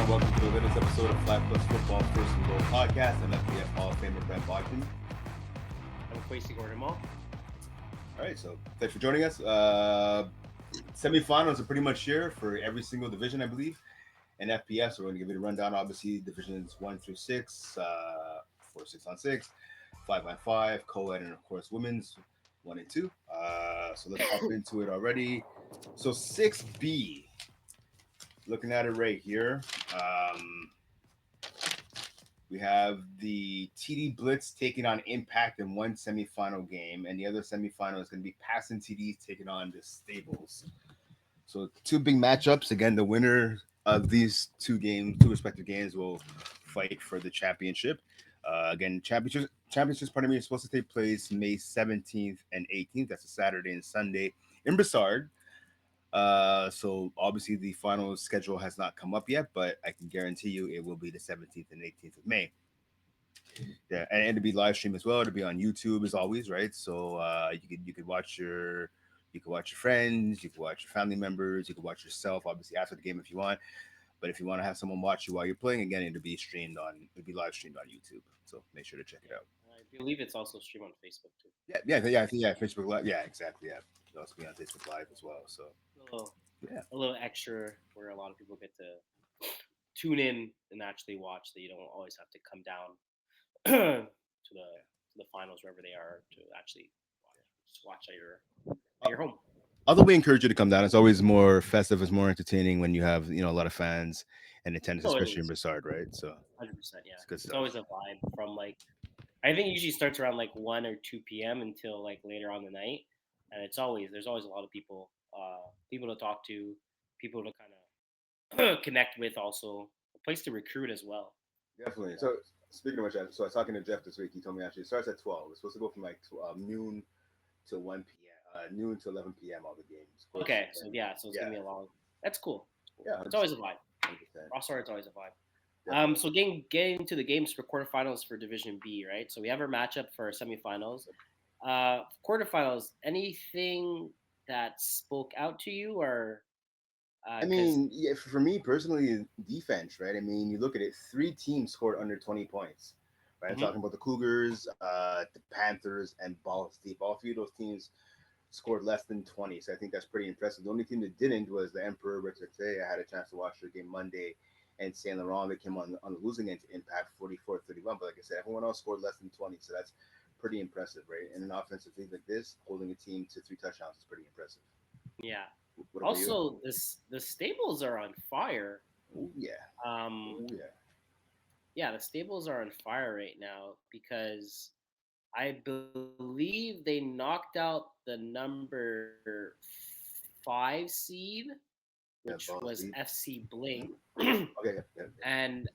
welcome to the latest episode of Flat Plus Football First and Goal Podcast. I'm FPF Hall of Famer Brent Bodkin. I'm Quasi Gordomo. All right, so thanks for joining us. Semifinals are pretty much here for every single division, I believe, in FPF. So we're going to give you a rundown. Obviously, divisions 1 through 6, 4 6-on-6, 5-on-5, co-ed, and of course women's 1 and 2. So let's hop into it already. So 6B. Looking at it right here, we have the TD Blitz taking on Impact in one semifinal game, and the other semifinal is going to be Passing TDs taking on the Stables. So two big matchups. Again, the winner of these two respective games, will fight for the championship. Again, championships, pardon me, is supposed to take place May 17th and 18th. That's a Saturday and Sunday in Broussard. So obviously the final schedule has not come up yet, but I can guarantee you it will be the 17th and 18th of May. Yeah, and to be live streamed as well, to be on YouTube as always, right? So you could watch your friends, you could watch your family members, you could watch yourself, obviously after the game if you want. But if you want to have someone watch you while you're playing, again, it'll be live streamed on YouTube. So make sure to check it out. I believe it's also streamed on Facebook too. Yeah. Facebook Live. Yeah, exactly. Yeah, it'll also be on Facebook Live as well. So A little, yeah. a little extra where a lot of people get to tune in and actually watch. That you don't always have to come down to the finals wherever they are to actually watch at your home. Although we encourage you to come down, it's always more festive, it's more entertaining when you have a lot of fans and attendance, No, it especially in is Broussard, right? So 100%. Yeah, it's good it's stuff. always a vibe from like I think it usually starts around like 1 or 2 p.m. until like later on the night, and there's always a lot of people to talk to, people to kind of connect with, also a place to recruit as well. Definitely. So speaking of which, so I was talking to Jeff this week. He told me actually it starts at 12. It's supposed to go from like noon to 1 p.m. Noon to 11 p.m. All the games, of course. Okay, so yeah, so it's Yeah, gonna be a long. That's cool. yeah, It's always a vibe. 100%. Rockstar, it's always a vibe. Definitely. So getting to the games for quarterfinals for Division B, right? So we have our matchup for our semifinals. Quarterfinals. Anything that spoke out to you, or I because mean, yeah, for me personally, defense, right? I mean, you look at it, three teams scored under 20 points, right? I'm talking about the Cougars, the Panthers, and Balls Deep. All three of those teams scored less than 20, so I think that's pretty impressive. The only team that didn't was the Emperor Retraite. I had a chance to watch their game Monday, and Saint Laurent, they came on the losing end to Impact 44-31. But like I said, everyone else scored less than 20, so that's pretty impressive, right? And an offensive thing like this, holding a team to 3 touchdowns is pretty impressive. yeah. What about you? Also, the stables are on fire. Oh yeah, Um, oh yeah. yeah, the stables are on fire right now because I believe they knocked out the number 5 seed, which Yeah, was Balls Deep. FC Bling. Okay, yeah. And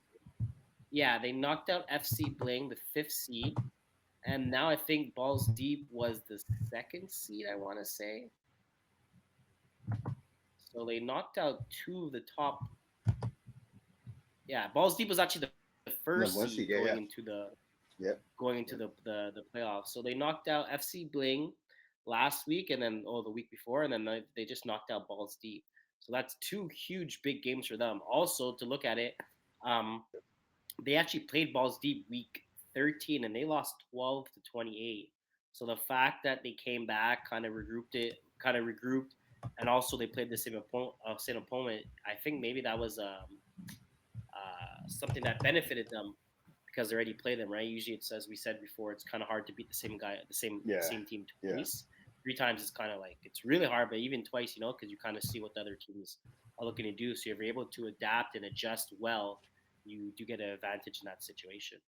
yeah, they knocked out FC Bling, the 5th seed, and now I think Balls Deep was the 2nd seed. I want to say so. They knocked out two of the top. Yeah, Balls Deep was actually the first No, seed one seed. going Yeah, yeah, into the yeah. going into Yeah. the playoffs. So they knocked out FC Bling last week, and then the week before, and then they just knocked out Balls Deep. So that's two huge big games for them. Also, to look at it, um, they actually played Balls Deep week 13, and they lost 12-28. So the fact that they came back, kind of regrouped, and also they played the same opponent, I think maybe that was something that benefited them because they already play them, right? Usually, it's as we said before, it's kind of hard to beat the same guy, the Yeah, same team yeah. twice. 3 times is kind of like it's really hard, but even twice, because you kind of see what the other teams are looking to do. So if you're able to adapt and adjust well, you do get an advantage in that situation.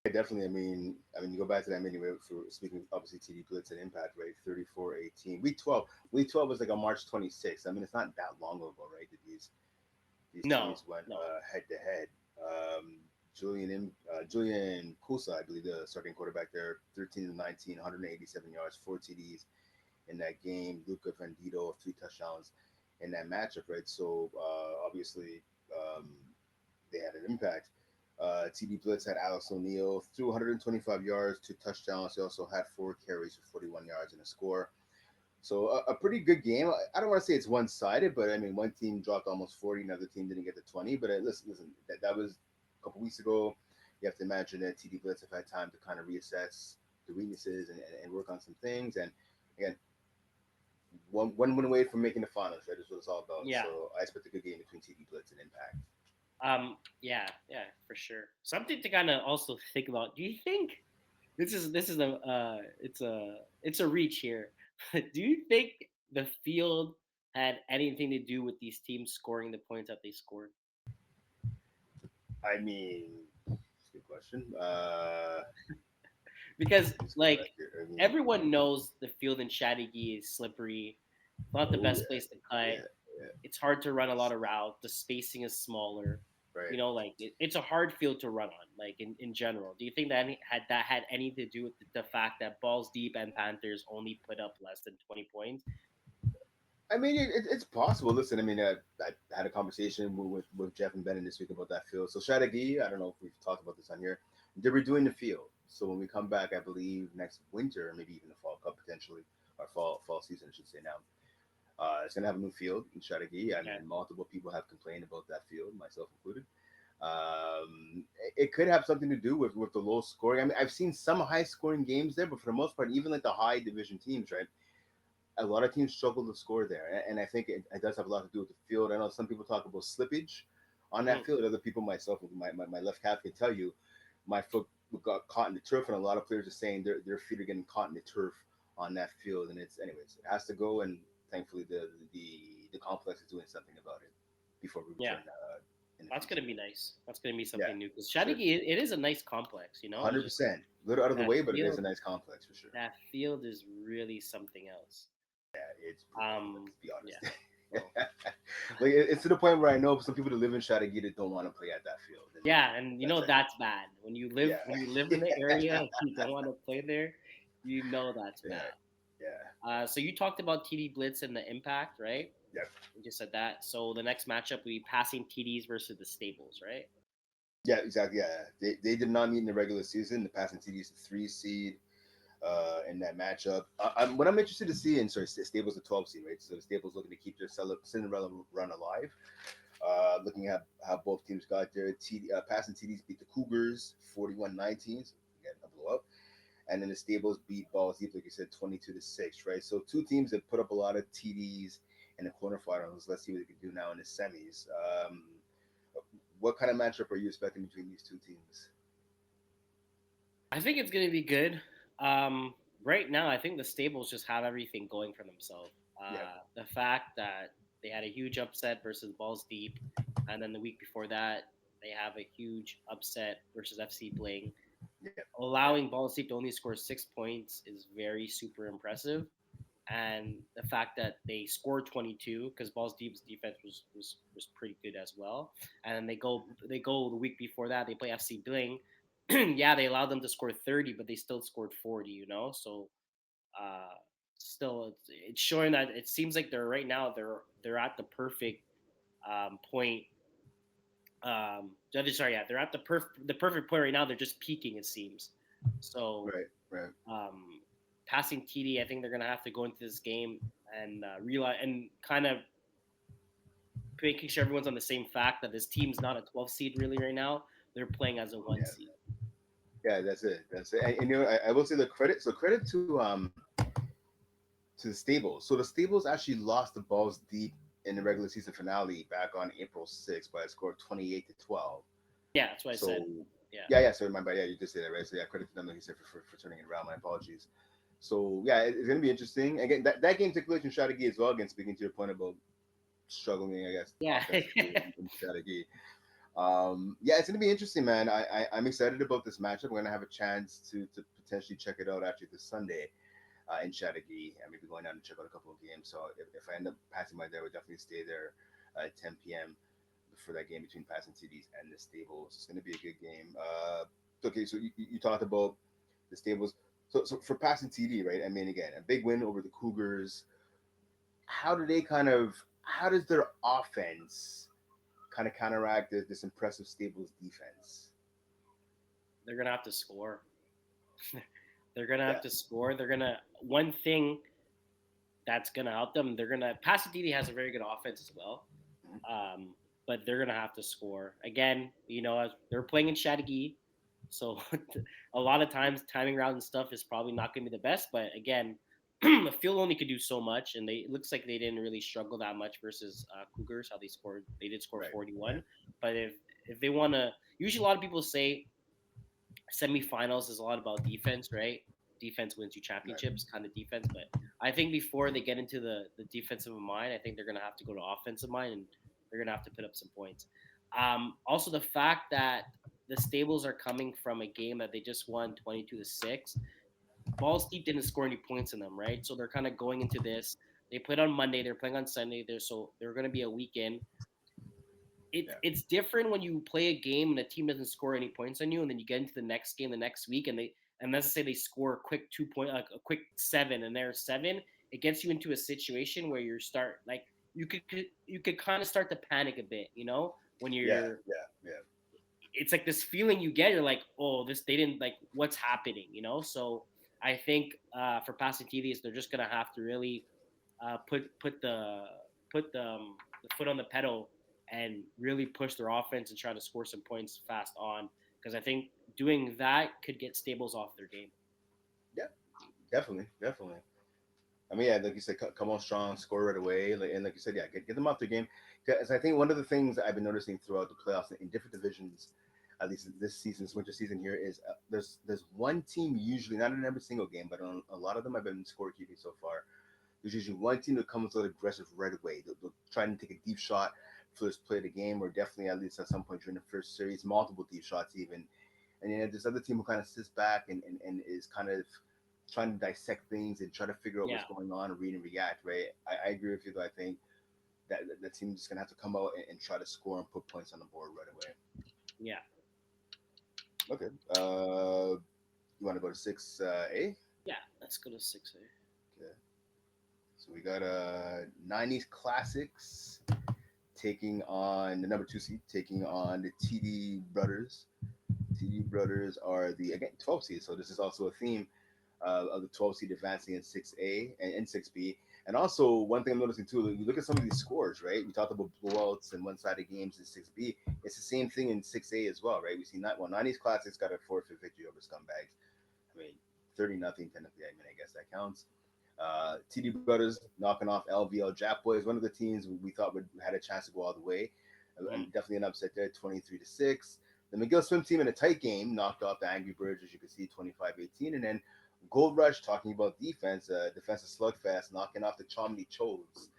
Yeah, definitely. You go back to that menu for speaking obviously TD Blitz and Impact, right? 34-18. Week 12. Week 12 was like on March 26th. It's not that long ago, right? That these No, teams went no, head to head. Julian Kusa, I believe the starting quarterback there, 13-19, 187 yards, 4 TDs in that game. Luca Vandito, 3 touchdowns in that matchup, right? So obviously um, they had an impact. TD Blitz had Alex O'Neal threw 125 yards, 2 touchdowns. He also had 4 carries for 41 yards and a score. So a pretty good game. I don't want to say it's one sided, but I mean, one team dropped almost 40, another team didn't get to 20. But listen, that was a couple weeks ago. You have to imagine that TD Blitz have had time to kind of reassess the weaknesses and work on some things. And again, one win away from making the finals, right? Is what it's all about. Yeah. So I expect a good game between TD Blitz and Impact. Yeah, yeah, for sure. Something to kind of also think about. Do you think this is a it's a reach here? Do you think the field had anything to do with these teams scoring the points that they scored? I mean, it's a good question. Because Let's go like back here. I mean, everyone knows the field in Chattagee is slippery, not the oh best place to yeah, cut. yeah, yeah. It's hard to run a lot of routes. The spacing is smaller. Right. You know, like it's a hard field to run on. Like in general, do you think that had anything to do with the fact that Balls Deep and Panthers only put up less than 20 points? I mean, it's possible. Listen, I mean, I had a conversation with Jeff and Bennett this week about that field. So Shadagi, I don't know if we've talked about this on here. They were doing the field. So when we come back, I believe next winter, maybe even the fall cup potentially, or fall season, I should say now. It's gonna have a new field in Shadagi, Yeah, and multiple people have complained about that field, myself included. It could have something to do with the low scoring. I mean, I've seen some high scoring games there, but for the most part, even like the high division teams, right? A lot of teams struggle to score there, and I think it does have a lot to do with the field. I know some people talk about slippage on that hmm, field. Other people, myself, my left calf, can tell you my foot got caught in the turf, and a lot of players are saying their feet are getting caught in the turf on that field. And it's anyways, it has to go, and thankfully the complex is doing something about it before we yeah. return in the That's gonna future. be nice. That's gonna be Yeah, something new because for sure, Chattagee it is a nice complex. You know, it's just 100%. A little out of the that way, but it is field. a nice complex for sure. That field is really something else. Yeah, it's brutal. Let's be Yeah. honest. So Like it's to the point where I know some people that live in Chattageeta don't want to play at that field, and yeah, and you that's know I that's bad. yeah, When you live in the area and you don't want to play there, you know that's yeah, bad. yeah, So you talked about TD Blitz and the impact, right? yeah, You just said that. So the next matchup will be passing TDs versus the Stables, right? yeah, exactly. Yeah, they did not meet in the regular season. The passing TD is the 3 seed in that matchup. What I'm interested to see, and sorry, Stables the 12 seed, right? So the Stables looking to keep their Cinderella run alive. Looking at how both teams got their passing TDs beat the Cougars 41-19, so again a blow up. And then the Stables beat Balls Deep, like you said, 22-6, right? So two teams that put up a lot of TDs in the quarterfinals. Let's see what they can do now in the semis. What kind of matchup are you expecting between these two teams? I think it's gonna be good. Right now, I think the Stables just have everything going for themselves. Yeah, The fact that they had a huge upset versus Balls Deep, and then the week before that, they have a huge upset versus FC Bling. yeah, Allowing Balls Deep to only score 6 points is very super impressive. And the fact that they scored 22 because Balls Deep's defense was pretty good as well. And then they go the week before that they play FC Bling. Yeah, they allowed them to score 30, but they still scored 40. You know, so uh, still it's showing that it seems like they're right now they're at the perfect point. Sorry, yeah, they're at the perfect point right now. They're just peaking, it seems. So right, right. um, passing TD, I think they're gonna have to go into this game and realize and kind of making sure everyone's on the same fact that this team's not a 12 seed really right now. They're playing as a one Yeah, seed. yeah. That's it. That's it. And you know, I will say the credit. So credit to the Stables. So the Stables actually lost the Balls Deep in the regular season finale back on April 6th by a score of 28-12. Yeah, that's what I said. So Yeah, yeah, yeah. So my bad. Yeah, you did say that, right? So yeah, credit to them, like you said, for turning it around. My apologies. So yeah, it's going to be interesting. Again, that game took place in strategy as well. Again, speaking to your point about struggling, I guess, yeah, offensively in strategy. Yeah, it's going to be interesting, man. I'm excited about this matchup. We're going to have a chance to potentially check it out actually this Sunday in Chattagee. I may be going down to check out a couple of games. So if I end up passing by there, we'll definitely stay there at 10 p.m. for that game between Passing Cities and the Stables. It's going to be a good game. Okay, so you talked about the Stables. So for Passing TD, right? I mean, again, a big win over the Cougars. How do they how does their offense kind of counteract this impressive Stables defense? they're gonna have to score. They're gonna Yeah, have to score. They're gonna one thing. that's gonna help them. They're gonna Pasadena has a very good offense as well, Mhm. um, but they're gonna have to score again. As they're playing in Chattagee, so a lot of times timing route and stuff is probably not gonna be the best. But again, Phil only could do so much, and it looks like they didn't really struggle that much versus Cougars. How they did score Right, right. 41. But if they want to, usually a lot of people say semifinals is a lot about defense, right? Defense wins you Right. championships, kind of defense. But I think before they get into the defensive mind, I think they're gonna have to go to offensive mind, and they're gonna have to put up some points. Also, the fact that the Stables are coming from a game that they just won 22-6. Balls Deep didn't score any points in them, right? So they're kind of going into this. They played on Monday. They're playing on Sunday. They're going to be a weekend. Yeah. It's different when you play a game and a team doesn't score any points on you, and then you get into the next game the next week, and let's say they score a quick 2 point, like a quick seven, and they're seven. It gets you into a situation where you could kind of start to panic a bit, when Yeah. you're Yeah. Yeah. it's like this feeling you get. You're like, oh, this they didn't like what's happening. So I think for Pasitides, they're just gonna have to really put the foot on the pedal and really push their offense and try to score some points fast on, because I think doing that could get Stables off their game. Yeah. Definitely. Definitely. I mean, yeah, like you said, come on strong, score right away, and like you said, yeah, get them off their game. Because I think one of the things I've been noticing throughout the playoffs in different divisions, at least this season, this winter season here, is there's one team usually, not in every single game, but on a lot of them I've been scorekeeping so far. There's usually one team that comes out aggressive right away. They'll try and take a deep shot first play of the game, or definitely at least at some point during the first series, multiple deep shots even. And then this other team who kind of sits back and is kind of trying to dissect things and try to figure out what's Yeah, going on and read and react, right? I agree with you though. I think that the team's just gonna have to come out and try to score and put points on the board right away. yeah, Okay. You want to go to six A? yeah. Let's go to 6A. Okay. So we got 90s classics taking on the number two seed, taking on the TD Brothers. TD Brothers are the again 12 seed, so this is also a theme of the 12 seed advancing in 6A and 6B. And also, one thing I'm noticing too, you look at some of these scores, right? We talked about blowouts and one sided games in 6B. It's the same thing in 6A as well, right? We see not well, 90s Classics got a forfeit victory over Scumbags. I mean, 30 nothing technically. I mean, I guess that counts. TD Brothers knocking off LVL Jap Boys, one of the teams we thought would had a chance to go all the way. Mm. Definitely an upset there, 23-6. The McGill swim team in a tight game knocked off the Angry Birds, as you can see, 25-18. And then Gold Rush, talking about defense, defensive slugfest, knocking off the Chomedy Chodes,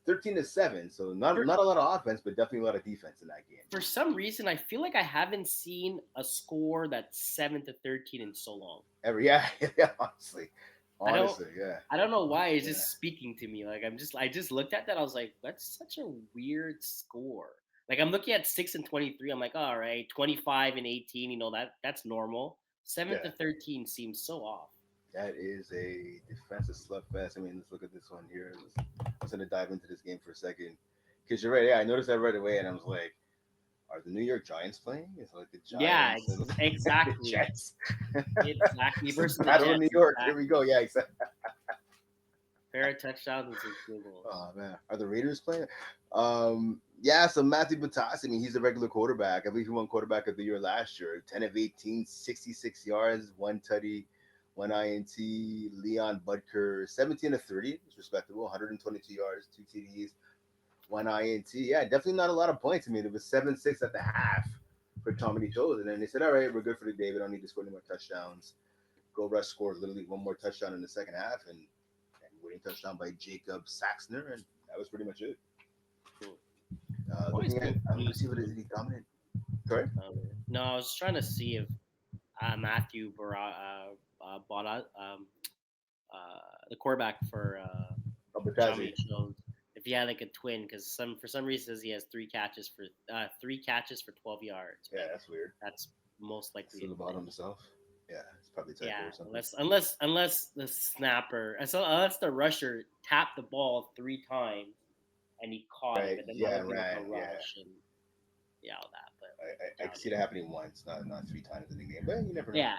13-7. So not For not a lot of offense, but definitely a lot of defense in that game. for some reason, I feel like I haven't seen a score that's 7-13 in so long. Every yeah, yeah, honestly, I don't honestly, yeah, I don't know why it's yeah, just speaking to me. Like I just looked at that. I was like, that's such a weird score. Like I'm looking at 6-23. I'm like, all right, 25-18. That's normal. Seven yeah. to 13 seems so off. That is a defensive slugfest. I mean, let's look at this one here. Let's gonna dive into this game for a second. Because you're right. Yeah, I noticed that right away, and I was like, "Are the New York Giants playing?" It's like the Yeah, Giants and the exactly, Jets. exactly It's the versus the Battle of New Jets. York. Here we go. Exactly. Yeah, exactly. Pair of touchdowns and some field goals. Oh man, are the Raiders playing? Yeah. So Matthew Batas. I mean, he's a regular quarterback. I believe he won quarterback of the year last year. 10 of 18, 66 yards, one tutty, one INT. Leon Budker, 17 of 30, it's respectable. 122 yards, two TDs, one INT. Yeah, definitely not a lot of points. I mean, it was 7-6 at the half for Tommy Chose, and then they said, "All right, we're good for the day. We don't need to score any more touchdowns." Gold Rush scored literally one more touchdown in the second half, and winning touchdown by Jacob Saxner, and that was pretty much it. Hmm. Always Looking at, been let me see what is confused. he dominant. Sorry, No, I was trying to see if Matthew bought out the quarterback for Batazi. Chami shows if he had like a twin, because for some reason he has three catches for 12 yards, Yeah, but that's weird. that's most likely a Still about twin. himself. Yeah, it's probably a typo Yeah, or something. unless the snapper, unless the rusher tapped the ball 3 times and he caught it, Right? but then that Yeah, would be like a right. Yeah, rush and yeah, all that. But I doubt can see it. that happening once, not three times in the game, but you never know. Yeah,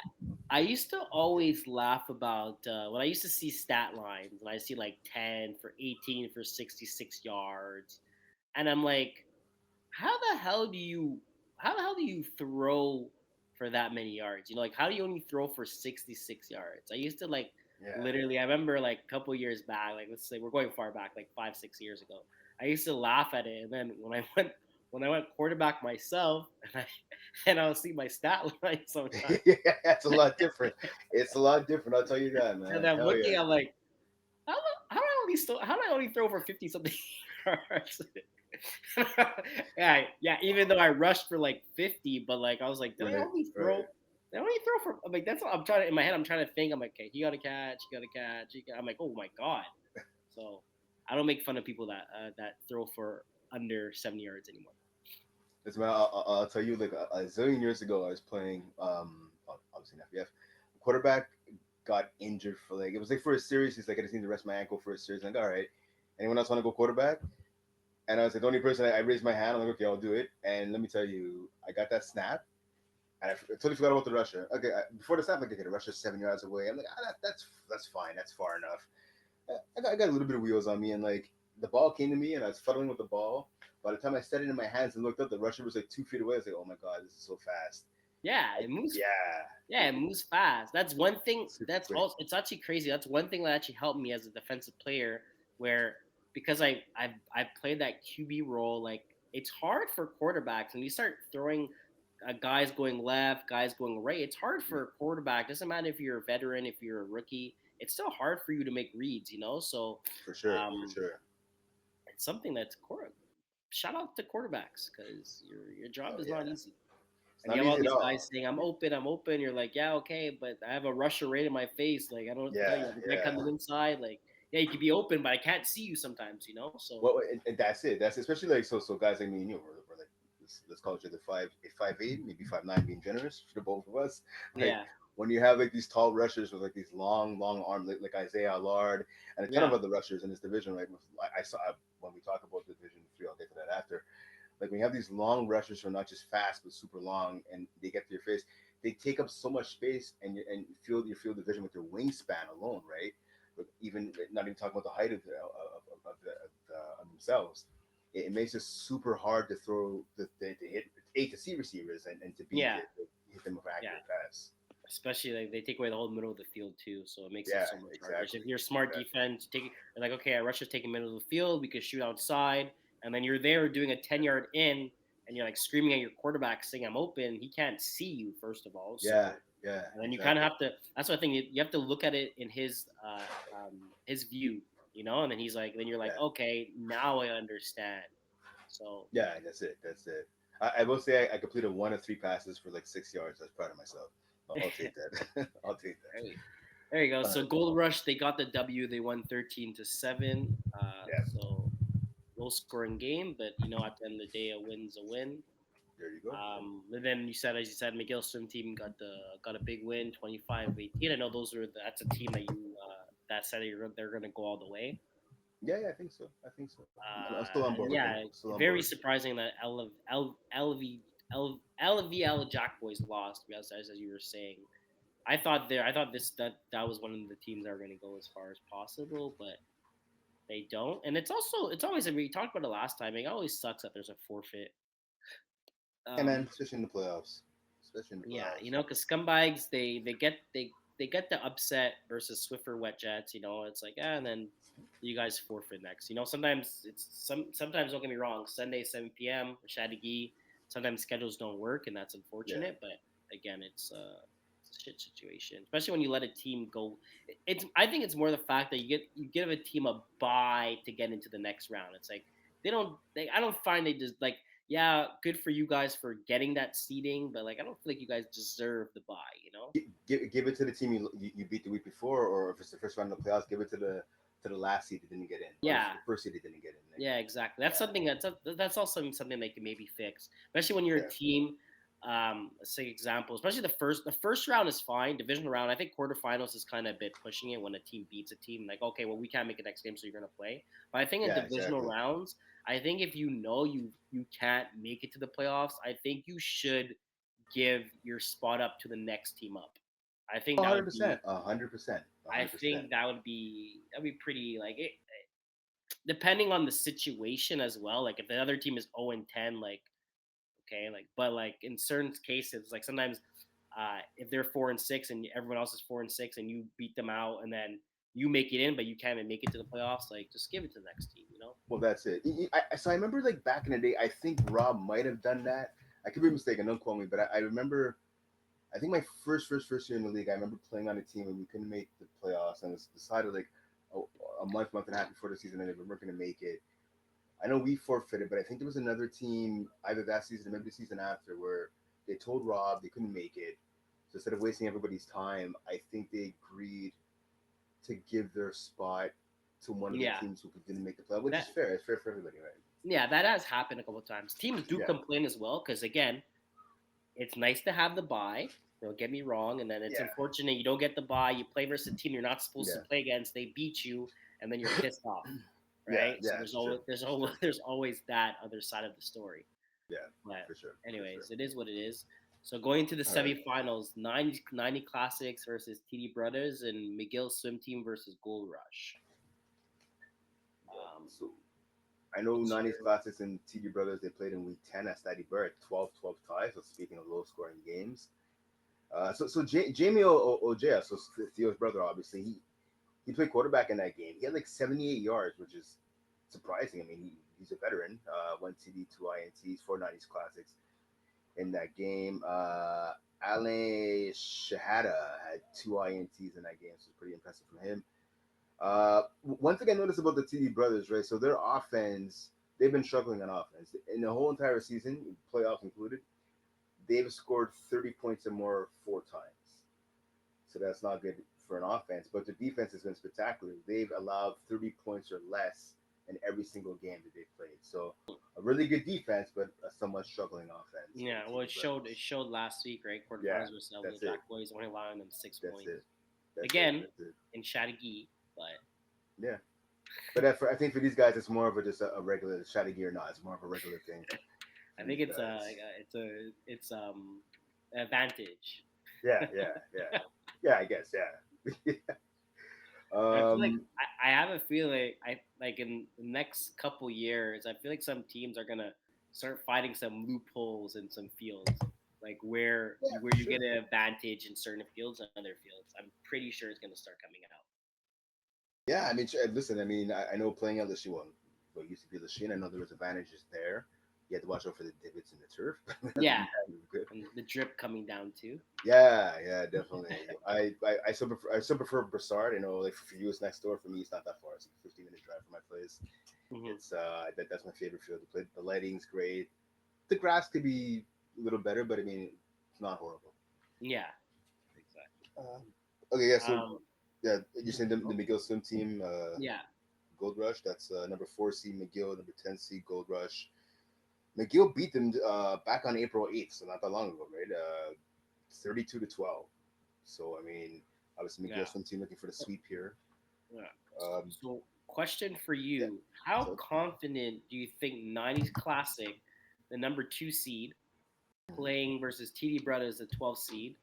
I used to always laugh about when I used to see stat lines and I see like 10 for 18 for 66 yards. And I'm like, how the hell do you how the hell do you throw for that many yards? Like how do you only throw for 66 yards? I used to like Yeah. literally I remember like a couple years back, like let's say we're going far back, like 5, 6 years ago. I used to laugh at it and then when I went quarterback myself and I'll see my stat line sometimes. Yeah, that's a lot different. It's a lot different. I'll tell you that, And man. I'm Hell looking, yeah. I'm like, how do I only throw for 50 something yards? Yeah. Even though I rushed for like 50, but like I was like, did I Right, only right. throw? Did I only throw for? I'm like, that's what I'm trying to in my head. I'm trying to think. I'm like, okay, he got a catch. He got a catch. I'm like, oh my god. So I don't make fun of people that throw for under 70 yards anymore. Listen, man, I'll tell you, like a zillion years ago, I was playing, obviously in FPF. Quarterback got injured for like, it was like for a series. He's like, I just need to rest my ankle for a series. I'm like, all right. Anyone else want to go quarterback? And I was like, the only person I raised my hand. I'm like, okay, I'll do it. And let me tell you, I got that snap. And I totally forgot about the rusher. Okay, before the snap, like, okay, the rusher's 7 yards away. I'm like, that's fine. That's far enough. I got a little bit of wheels on me, and like the ball came to me, and I was fuddling with the ball. By the time I set it in my hands and looked up, the rusher was like 2 feet away. I was like, "Oh my god, this is so fast!" Yeah, Like, it moves. yeah, Yeah, it moves fast. That's one thing. super That's quick also. It's actually crazy. That's one thing that actually helped me as a defensive player, where because I played that QB role. Like it's hard for quarterbacks when you start throwing guys going left, guys going right. It's hard for a quarterback. Doesn't matter if you're a veteran, if you're a rookie. It's still hard for you to make reads. So for sure, for um, sure. it's something that's shout out to quarterbacks because your job Oh is not yeah, easy. it's And you not have all easy at these guys all. saying, "I'm open, I'm open." You're like, "Yeah, okay," but I have a rusher right in my face. Like, I don't know what to tell Yeah, you. The guy yeah. coming inside, like, yeah, you could be open, but I can't see you sometimes. So Well, and that's it. That's it. Especially like so guys like me and you, we're like let's call each other 5'8", maybe 5'9", being generous for the both of us. Like yeah, when you have like these tall rushers with like these long arms, like Isaiah Allard and a ton of yeah, other rushers in this division, right? I saw when we talk about Division 3, I'll get to that after. Like when you have these long rushers who are not just fast but super long, and they get to your face, they take up so much space, and your field division with their wingspan alone, right? But even not even talking about the height of themselves, it makes it super hard to throw to hit A to C receivers and to B yeah, to hit them with yeah. accurate pass. Especially like they take away the whole middle of the field too, so it makes it Yeah, so much harder. If exactly, you're smart exactly. defense, take you're like, okay, our rusher's taking middle of the field, we could shoot outside, and then you're there doing a 10 yard in, and you're like screaming at your quarterback saying, "I'm open." He can't see you first of all, Yeah, so yeah, and then you kind of exactly. have to. That's what I think. You have to look at it in his view, and then he's like, then you're like, Yeah, okay, now I understand. So yeah. That's it. That's it. I will say I completed one of three passes for like 6 yards. I was proud of myself. I'll take that. I'll take that. right. There you go. Uh, So Gold Rush, they got the W. They won 13-7. yeah, So low scoring game, but at the end of the day, a win's a win. there you go. And then as you said, McGill swim team got a big win, 25-18. I know that's a team that said they're gonna go all the way. Yeah, yeah, I think so. I think so. I'm still on board And with them. yeah, Still on very board. surprising that LVL Jack Boys lost, as you were saying. I thought that was one of the teams that were going to go as far as possible, but they don't. And it's always we talked about it last time. It always sucks that there's a forfeit. Hey man, Um, especially in the playoffs. Especially in the yeah, playoffs. because scumbags they get the upset versus Swiffer Wet Jets. It's like and then you guys forfeit next. Sometimes sometimes don't get me wrong. Sunday 7 p.m. Shadigi. Sometimes schedules don't work, and that's Yeah. unfortunate. But again, it's a shit situation, especially when you let a team go. I think it's more the fact that you give a team a bye to get into the next round. It's like I don't find they just like yeah, good for you guys for getting that seeding, but like I don't feel like you guys deserve the bye. Give it to the team you beat the week before, or if it's the first round of the playoffs, give it to the last seed that didn't get in, or the Yeah, first seed that didn't get in. Like, yeah, exactly. That's yeah, something that's also something they can maybe fix, especially when you're a yeah, team. Let's say example, especially the first round is fine. Divisional round, I think quarterfinals is kind of a bit pushing it when a team beats a team. Like, okay, well we can't make it next game, so you're gonna play. But I think in yeah, divisional exactly. rounds, I think if you know you can't make it to the playoffs, I think you should give your spot up to the next team up. I think A that hundred would be. percent, 100%, a I hundred percent. think that'd be pretty like it, depending on the situation as well. Like if the other team is 0-10, like okay, like but like in certain cases, like sometimes if they're 4-6 and everyone else is 4-6 and you beat them out and then you make it in, but you can't even make it to the playoffs, like just give it to the next team, you know? Well, that's it. So I remember like back in the day, I think Rob might have done that. I could be mistaken. Don't quote me, but I remember. I think my first year in the league, I remember playing on a team and we couldn't make the playoffs, and it was decided like a, a month and a half before the season ended, we weren't going to make it. I know we forfeited, but I think there was another team either that season or maybe the season after where they told Rob they couldn't make it. So instead of wasting everybody's time, I think they agreed to give their spot to one of the Yeah, teams who didn't make the playoff, which is that fair. It's fair for everybody, right? yeah, that has happened a couple of times. Teams do Yeah, complain as well because again, it's nice to have the bye. Don't get me wrong, and then it's yeah, unfortunate you don't get the bye. You play versus a team you're not supposed to yeah, play against. They beat you, and then you're pissed off, yeah, right? So yeah. It's true. It's true. there's always that other side of the story. Yeah, But for sure, for sure. anyways, it is what it is. So going to the All right. semifinals, 90 Classics versus TD Brothers and McGill Swim Team versus Gold Rush. Um, So I know what's 90s your Classics and TD Brothers, they played in week 10 at Stady Burr at 12-12 ties. So speaking of low scoring games. Jamie Ojea, so Theo's brother, obviously, he played quarterback in that game. He had like 78 yards, which is surprising. I mean, he's a veteran. One TD, two INTs, four 90s Classics in that game. Ale Shahada had two INTs in that game, so it's pretty impressive from him. One thing I noticed about the TD brothers, right? So their offense, they've been struggling on offense in the whole entire season, playoffs included. They've scored 30 points or more four times, so that's not good for an offense. But the defense has been spectacular. They've allowed 30 points or less in every single game that they've played. So a really good defense, but a somewhat struggling offense for yeah? the Well, TD it brothers. showed last week, right? Yeah, Quarterfinals versus the that's Jack it. Boys, only allowing them six That's points it. That's it. again That's it. in Chattagee, but Yeah. But I think for these guys, it's more of a just a regular shot of gear. Not it's more of a regular thing I for think these guys. it's advantage. Yeah, yeah, yeah, yeah. I guess, yeah. I feel like um, I have a feeling I like in the next couple years, I feel like some teams are gonna start finding some loopholes in some fields, like yeah, where for you get sure. an advantage in certain fields and other fields. I'm pretty sure it's gonna start coming out. Yeah, I mean, listen. I mean, I know playing LSU, what used to be Lachine. I know there was advantages there. You had to watch out for the divots in the turf. Other Yeah, than that, it was good. and the drip coming down too. Yeah, yeah, definitely. I still prefer Broussard. You know, like for you, it's next door. For me, it's not that far. It's like a 15-minute drive from my place. Hmm. It's that's my favorite field to play. The lighting's great. The grass could be a little better, but I mean, it's not horrible. Yeah, exactly. Um, okay, yeah. So Um, yeah, you're saying the oh, McGill swim team, yeah, Gold Rush. That's number four seed McGill, number 10 seed Gold Rush. McGill beat them back on April 8th, so not that long ago, right? 32-12. So I mean, obviously yeah, McGill swim team looking for the sweep here. yeah. Um, So, question for yeah. you: how So confident do you think '90s Classic, the number two seed, playing versus TD Brothers, the 12th seed,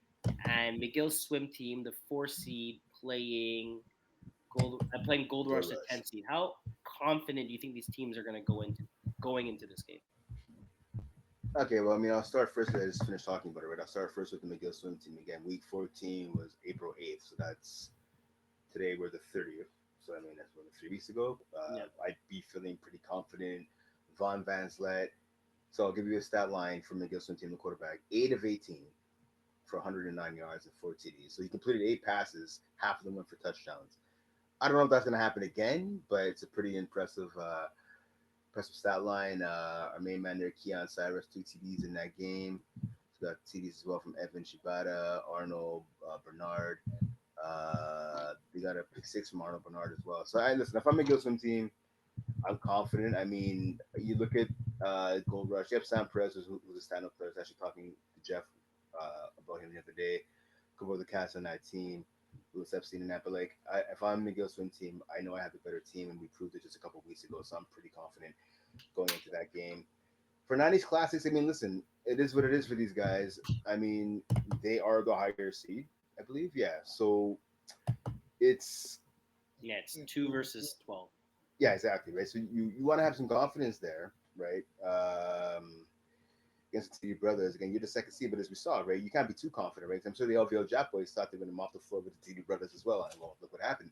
and McGill Swim Team, the 4 seed, playing Gold Gold Rush, the Rush. 10th seed. How confident do you think these teams are going to going into this game? Okay, well, I mean, I'll start first. I just finished talking about it, right? I'll start first with the McGill swim team again. Week 14 was April 8th, so that's today. We're the 30th, so I mean that's what 3 weeks ago. Yeah, I'd be feeling pretty confident. Von Vanslet. So I'll give you a stat line for McGill swim team, the quarterback: 8 of 18 for 109 yards and four TDs. So he completed eight passes. Half of them went for touchdowns. I don't know if that's going to happen again, but it's a pretty impressive stat line. Our main man there, Keon Cyrus, two TDs in that game. He's got TDs as well from Evan Shibata, Arnold Bernard. They got a pick six from Arnold Bernard as well. So I listen. If I'm a Gil swim team, I'm confident. I mean, you look at Gold Rush. You have Sam Perez, who's a stand-up player. I was actually talking to Jeff about him the other day. A couple of the cast on that team. Louis Epstein and that, but like, if I'm the Gil swim team, I know I have the better team, and we proved it just a couple of weeks ago. So I'm pretty confident going into that game. For 90s Classics, I mean, listen, it is what it is for these guys. I mean, they are the higher seed. I believe. Yeah. So it's Yeah, it's 2 versus 12. yeah, exactly, right. So you want to have some confidence there, right? Against the TD Brothers again, you're the second seed, but as we saw, right, you can't be too confident, right? I'm sure the LVL Jap boys thought they were going to mop the floor with the TD Brothers as well, and well, look what happened.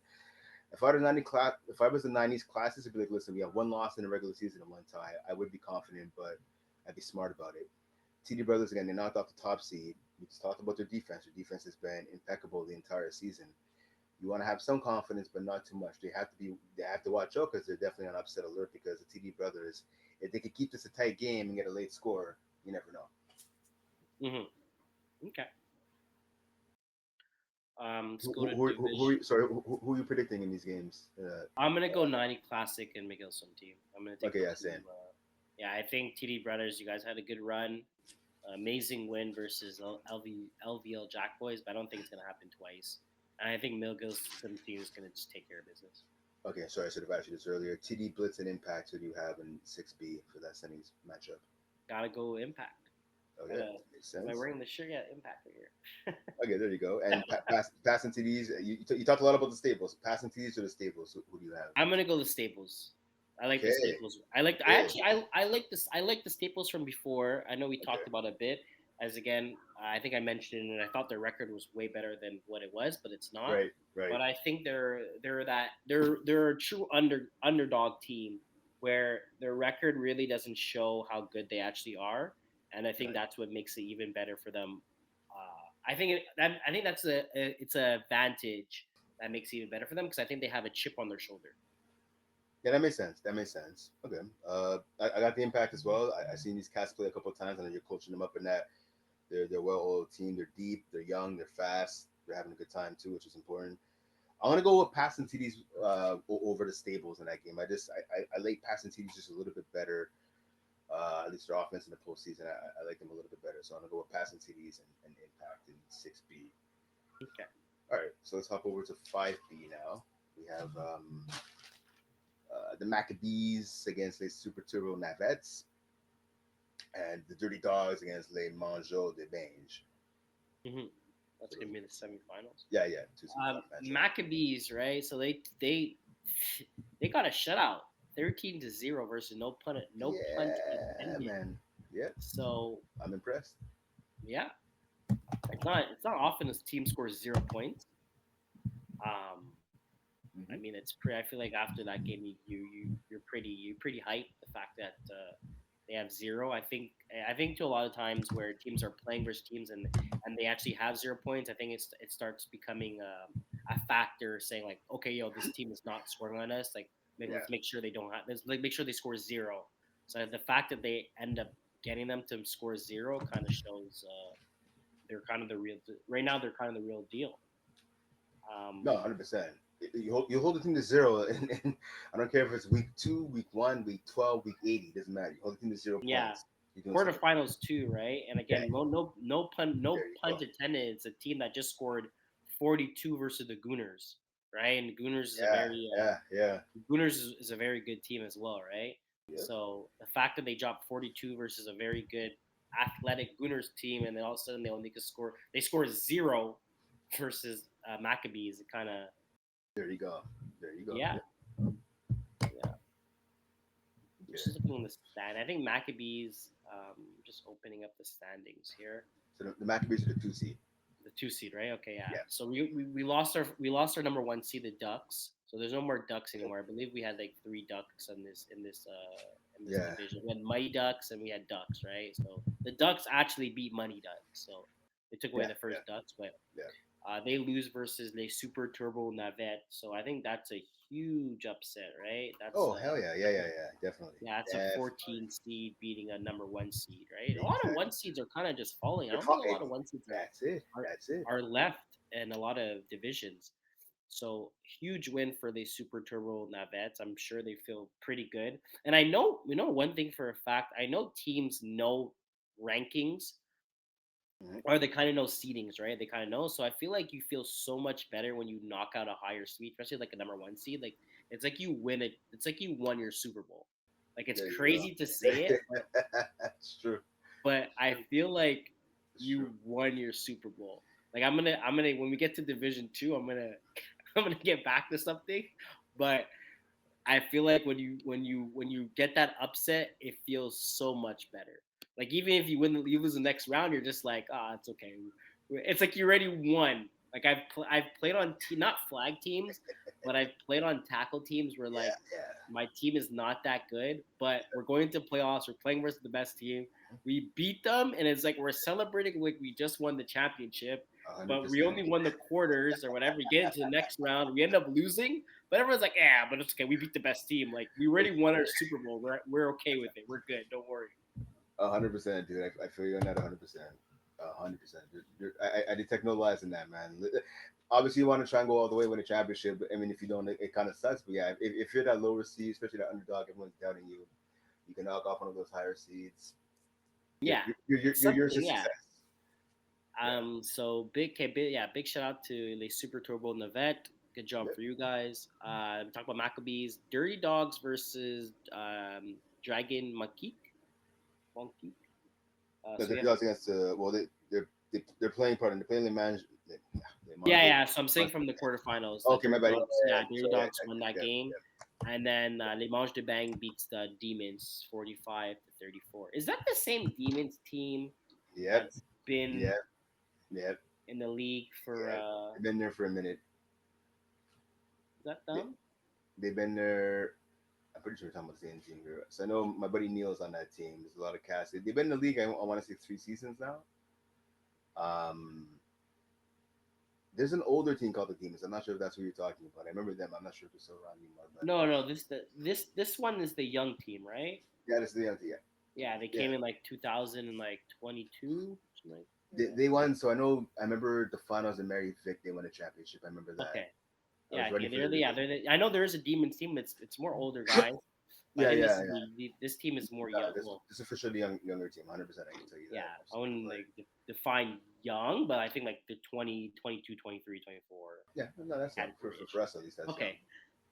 If I was the '90s classes, I'd be like, listen, we have one loss in the regular season and one tie. I would be confident, but I'd be smart about it. TD Brothers again, they knocked off the top seed. We just talked about their defense. Their defense has been impeccable the entire season. You want to have some confidence, but not too much. They have to watch out because they're definitely on upset alert because the TD Brothers, if they could keep this a tight game and get a late score, you never know. Okay. Let's go to Who are division. you, sorry, who are you predicting in these games? I'm gonna go 90 Classic and Miguelson team. I'm gonna take Okay, the yeah, two. same. Yeah, I think TD Brothers. You guys had a good run. Amazing win versus LVL Jack Boys, but I don't think it's gonna happen twice. And I think Miguelson team is gonna just take care of business. Okay, sorry, I should have asked you this earlier. TD Blitz and Impact, who do you have in 6B for that semis matchup? Gotta go Impact. Okay, Gotta. makes Am I sense. wearing the shirt? Yeah, Impact right here. Okay, there you go. And passing TDs, you talked a lot about the stables. Passing TDs to the stables, who do you have? I'm gonna go the Staples. I like the Okay, Staples. I like. I okay, actually. I like this. I like the Staples from before. I know we okay. talked about it a bit. As again, I think I mentioned, and I thought their record was way better than what it was, but it's not. Right, right, But I think they're a true underdog team where their record really doesn't show how good they actually are, and I think right. that's what makes it even better for them. I think it's a advantage that makes it even better for them because I think they have a chip on their shoulder. Yeah, that makes sense. That makes sense. Okay. I got the Impact as well. I've seen these cats play a couple of times. I know you're coaching them up in that. They're well-oiled team. They're deep. They're young. They're fast. They're having a good time too, which is important. I want to go with passing TDs over the stables in that game. I like passing TDs just a little bit better. At least their offense in the postseason, I like them a little bit better. So I'm gonna go with passing TDs and Impact in 6B. Okay. All right, so let's hop over to 5B now. We have the Maccabees against Les Super Turbo Navettes and the Dirty Dogs against Les Mangeaux de Bange. hmm That's So gonna be the semifinals. yeah, yeah, two semifinal matchup. Maccabees, right? So they got a shutout, 13-0 versus no punch Yeah, intended. man. Yeah, So I'm impressed. yeah, it's not often this team scores 0 points. Um, I Hmm. mean, it's pretty. I feel like after that game, you're pretty hyped. The fact that they have zero, I think to a lot of times where teams are playing versus teams and they actually have 0 points, I think it starts becoming a factor saying like, okay, yo, this team is not scoring on us. Like, Yeah, let's make sure they don't have. Let's like, make sure they score zero. So the fact that they end up getting them to score zero kind of shows they're kind of the real. Right now, they're kind of the real deal. no, Um, 100%. You hold the team to zero, and I don't care if it's week 2, week 1, week 12, week 80. Doesn't matter. You hold the team to zero yeah, points. You're doing something right. quarterfinals too, right? And Yeah, again, no there you punt go. intended. It's a team that just scored 42 versus the Gooners, right? And Yeah, yeah, yeah. Gooners is a very good team as well, right? Yep. So the fact that they dropped 42 versus a very good athletic Gooners team, and then all of a sudden they score zero versus Maccabees. It kind of There you go. There you go. yeah, Yep. yeah. Yeah. Just looking on the stand, I think Maccabees. Just opening up the standings here. So the Maccabees are the 2 seed. The 2 seed, right? Okay, yeah. Yeah. So we lost our number 1 seed, the Ducks. So there's no more Ducks Yep. anymore. I believe we had like 3 Ducks in this Yeah. division. We had Mighty Ducks and we had Ducks, right? So the Ducks actually beat Money Ducks. So they took away Yeah. the Yeah. first Ducks, but Yeah. they lose versus Les Super Turbo Navette. So I think that's a huge upset, right? Oh hell yeah. Yeah. Yeah. Yeah. Definitely. Yeah, it's a Definitely. 14 seed beating a number 1 seed, right? A lot of Exactly. 1 seeds are kind of just falling. I They're don't think a fine. lot of 1 seeds That's it. are That's it. are left in a lot of divisions. So huge win for the Super Turbo Navettes. I'm sure they feel pretty good. And I know we know one thing for a fact. I know teams know rankings Mhm. or they kind of know seedings, right? They kind of know. So I feel like you feel so much better when you knock out a higher seed, especially like a number 1 seed. Like it's like you win it. It's like you won your Super Bowl. Like it's There you go. crazy to say it, That's true. but I feel like It's true. you won your Super Bowl. Like I'm gonna when we get to Division Two, I'm gonna get back to something, but I feel like when you get that upset, it feels so much better. Like even if you lose the next round, you're just like, ah, it's okay. It's like you already won. Like I've played on not flag teams, but I've played on tackle teams where like Yeah, my team is not that good, but we're going to playoffs. We're playing versus the best team. We beat them, and it's like we're celebrating like we just won the championship, yeah, hundred but we percent. only won the quarters or whatever. We get into the next round, we end up losing, but everyone's like, yeah, but it's okay. We beat the best team. Like we already won our Super Bowl. We're okay with it. We're good. Don't worry. 100%, dude. I feel you on that 100%. 100%. I detect no lies in that, man. Obviously, you want to try and go all the way win a championship. But I mean, if you don't, it kind of sucks. But yeah, if you're that lower seed, especially that underdog, everyone's doubting you. You can knock off one of those higher seeds. Yeah, it's You're yours something. for Yeah. success. Yeah. So big shout out to Les Super Turbo Navette. Good job Yep. for you guys. We talk about Maccabees, Dirty Dogs versus Dragon Monkey. No, So they're we have lost against well, they're playing part and they're playing the man. They yeah, Monzo. yeah. So I'm saying from the quarterfinals, the Okay, my Dirty bad. Dogs. Yeah, Dirty Sorry, Dogs won that yeah, game, yeah. and then Les Mange de Bang beats the Demons 45-34. Is that the same Demons team Yep, that's been yep, yep, in the league for? yep. They've been there for a minute. Is that They, them? they've been there. I'm pretty sure we're talking about the same team here. So I know my buddy Neil's on that team. There's a lot of cast. They've been in the league. I want to say 3 seasons now. Um, there's an older team called the Demons. I'm not sure if that's who you're talking about. I remember them. I'm not sure if they're still around anymore. But No, no. This one is the young team, right? yeah, that's the yeah, Yeah, they yeah. came in like 2000 and like 22. Like, They won. So I know. I remember the finals and Mary Vic. They won a championship. I remember that. okay, I yeah, was ready okay. for the. They're the. I know there is a Demons team. It's more older guys, but I Yeah, think yeah, yeah. this team is more No, young. this Well, this is for sure the younger team. 100%. I can tell you yeah, that. I Absolutely. wouldn't But like define young, but I think like the 20, 22, 23, 24 yeah, no, that's young category for ish. us at least. That's young. Okay,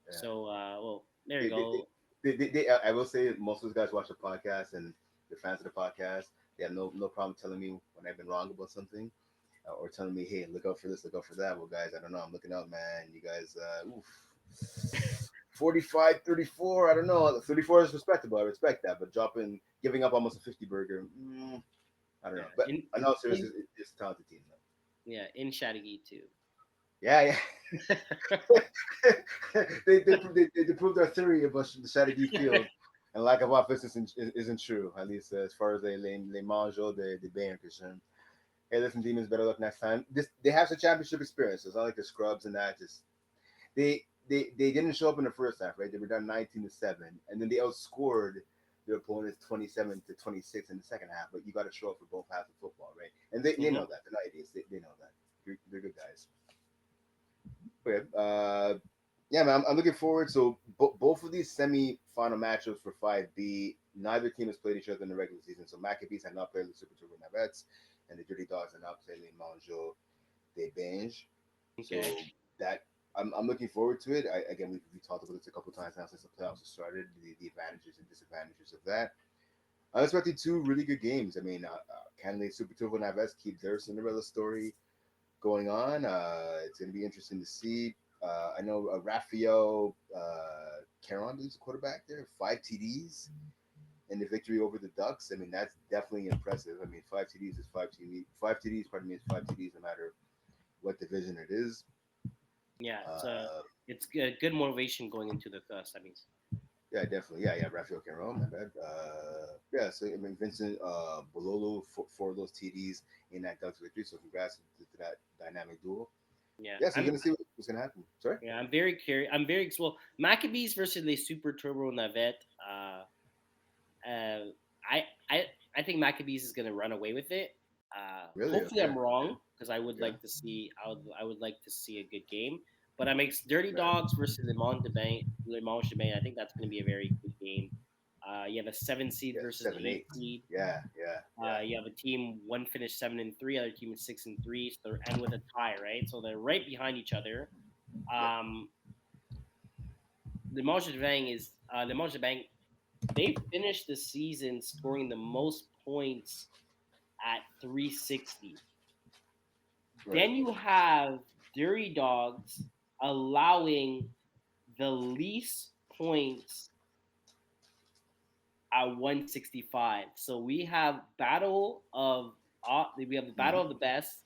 Yeah. so well, there you They, they, they, go. I will say most of those guys watch the podcast and they're fans of the podcast. They have no problem telling me when I've been wrong about something or telling me, hey, look out for this, look out for that. Well, guys, I don't know. I'm looking out, man. You guys, oof. 45, 34. I don't know. 34 is respectable. I respect that. But giving up almost a 50 burger, I don't Yeah, know. But I know seriously, in it's a talented team, though. yeah in Shadigi too. Yeah, they proved our theory about the Shattery field and lack of offense isn't true, at least as far as les mangeaux de bien are concerned. Hey, listen, Demons, better luck next time. They have some championship experience. It's not like the scrubs and that. Just they didn't show up in the first half, right? They were down 19-7, and then they outscored their opponents 27-26 in the second half. But you got to show up for both halves of football, right? And they know Hmm. that. They're not idiots. They know that. They're good guys. Okay. Yeah, man, I'm looking forward. So both of these semi-final matchups for 5B, neither team has played each other in the regular season. So Maccabees had not played the Super Turbo Navets, and the Dirty Dogs had not played the Monjo de Binge. So Okay. that I'm looking forward to it. Again, we talked about this a couple times now since the playoffs have started. The advantages and disadvantages of that. I'm expecting two really good games. I mean, can the Super Turbo Navets keep their Cinderella story going on? It's going to be interesting to see. I know Rafael Caron is a quarterback there, 5 TDs and the victory over the Ducks. I mean, that's definitely impressive. I mean, 5 TDs is 5 TDs. Pardon me, is 5 TDs no matter what division it is. Yeah, Uh, it's good motivation going into the semis. yeah, definitely. Yeah, Rafael Caron, my bad. Yeah, so I mean, Vincent Bololo for those TDs in that Ducks victory. So congrats to that dynamic duel. Yeah, Yeah, so we're gonna see what's gonna happen. Sorry. I'm very curious. I'm very well. Maccabees versus the Super Turbo Navette. Uh, I I I think Maccabees is gonna run away with it. Really? Hopefully Okay. I'm wrong because Okay. I would like to see a good game. But I makes Dirty Okay. Dogs versus Le Mans de Bain. I think that's gonna be a very good game. You have a 7 seed Yeah, versus the 7-8. 8 seed. Yeah. You have a team one finished 7-3, other team is 6-3, so they're and with a tie, right? So they're right behind each other. Yep. Um, Le Mans de Bang. They finished the season scoring the most points at 360. Right. Then you have Dirty Dogs allowing the least points at 165. So we have the battle Hmm. of the best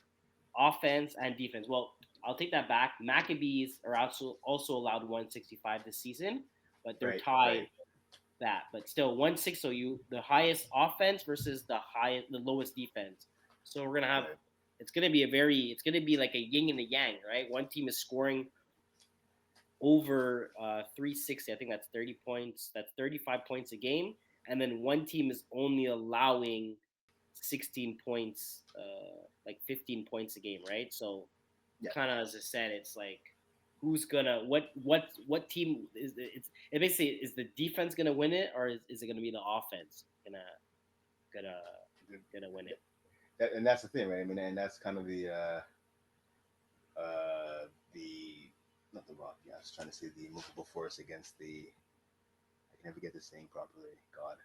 offense and defense. Well, I'll take that back. Maccabees are also allowed 165 this season, but they're Right. tied Right. that. But still 160. So you the highest offense versus the lowest defense. So we're gonna have Right. it's gonna be like a yin and a yang, right? One team is scoring over 360. I think that's 30 points. That's 35 points a game. And then one team is only allowing 16 points, like 15 points a game, right? So, Yeah. kind of as I said, it's like who's gonna what team is it basically is the defense gonna win it or is it gonna be the offense gonna gonna win it? And that's the thing, right? I mean, and that's kind of the not the rock. Yeah, I was trying to say the movable force against the. I can never get this saying properly. God,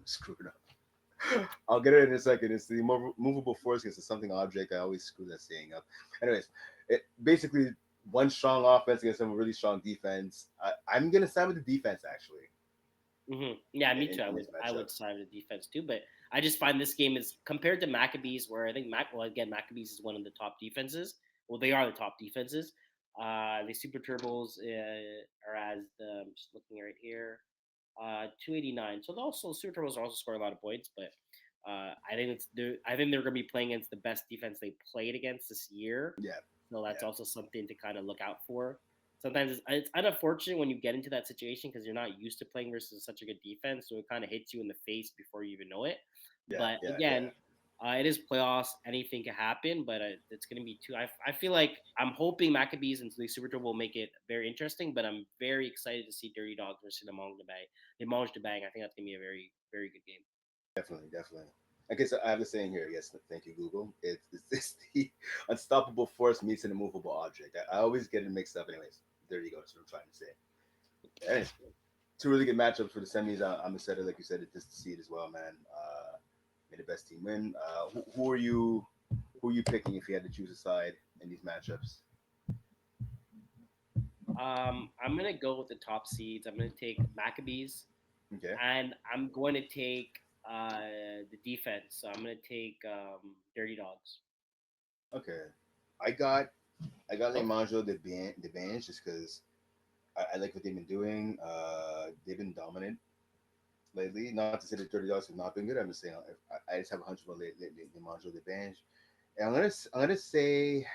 screw it up. I'll get it in a second. It's the movable force against something object. I always screw that saying up. Anyways, it basically one strong offense against some really strong defense. I'm gonna side with the defense actually Yeah, me too. in this I matchup. would side with the defense too, but I just find this game is compared to Maccabees, where I think Maccabees is one of the top defenses. Well, they are the top defenses. The Super Turbos are as the I'm just looking right here, 289. So also Super Turbos are also scoring a lot of points, but I think they're going to be playing against the best defense they played against this year. Yeah, So that's yeah, also something to kind of look out for. Sometimes it's unfortunate when you get into that situation because you're not used to playing versus such a good defense, so it kind of hits you in the face before you even know it. yeah, But yeah, yeah. again, it is playoffs; anything can happen. But it's going to be two. I feel like I'm hoping Maccabees and the Super Bowl will make it very interesting. But I'm very excited to see Dirty Dogs versus the Mange de Bang. I think that's going to be a very good game. Definitely, definitely. Okay, so I have the saying here. Yes, thank you, Google. It's the unstoppable force meets an immovable object. I always get it mixed up. Anyways, there you go. That's what I'm trying to say. Anyways, two really good matchups for the semis. I'm excited, like you said, just to see it as well, man. May the best team win. Who are you? Who are you picking if you had to choose a side in these matchups? I'm gonna go with the top seeds. I'm gonna take Maccabees, Okay, and I'm going to take the defense. So I'm going to take Dirty Dogs. okay. I got I got Lemanjo the bench just because I like what they've been doing. They've been dominant lately. Not to say the Dirty Dogs have not been good. I'm just saying I just have a hunch about Lemanjo the bench. And I'm gonna say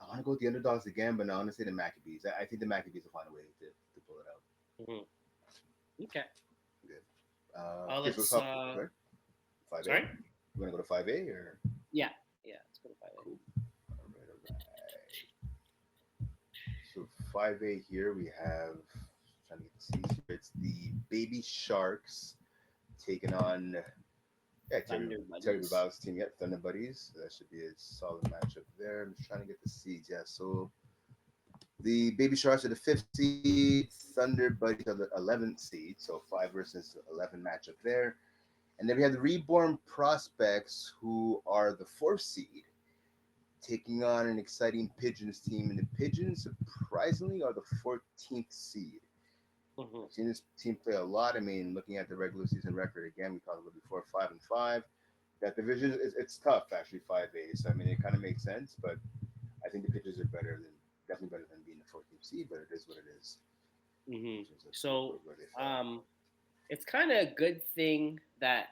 I want to go with the underdogs again, but no, I'm gonna say the Maccabees. I think the Maccabees will find a way to pull it out. Mm-hmm. Okay. Good. Okay, so Let's. top right, five A. Sorry. You want to go to 5A or Yeah. Yeah. Let's go to five cool? All right, all right. So 5A here we have trying to get the seeds here. It's the Baby Sharks taking on Thunder Terry Buddies. Bavav's team. Yep, Thunder Buddies. So that should be a solid matchup there. I'm just trying to get the seeds. Yeah, so the Baby Sharks are the fifth seed. Thunder Buddies are the 11th seed. So 5 versus 11 matchup there. And then we have the Reborn Prospects, who are the fourth seed, taking on an exciting Pigeons team. And the Pigeons, surprisingly, are the 14th seed. Mm-hmm. I've seen this team play a lot. I mean, looking at the regular season record again, we talked about before 5-5. That division it's tough actually 5A. So I mean, it kind of makes sense, but I think the Pigeons are definitely better than being the 14th seed. But it is what it is Mm-hmm. in terms of So, where they fell. um, it's kind of a good thing that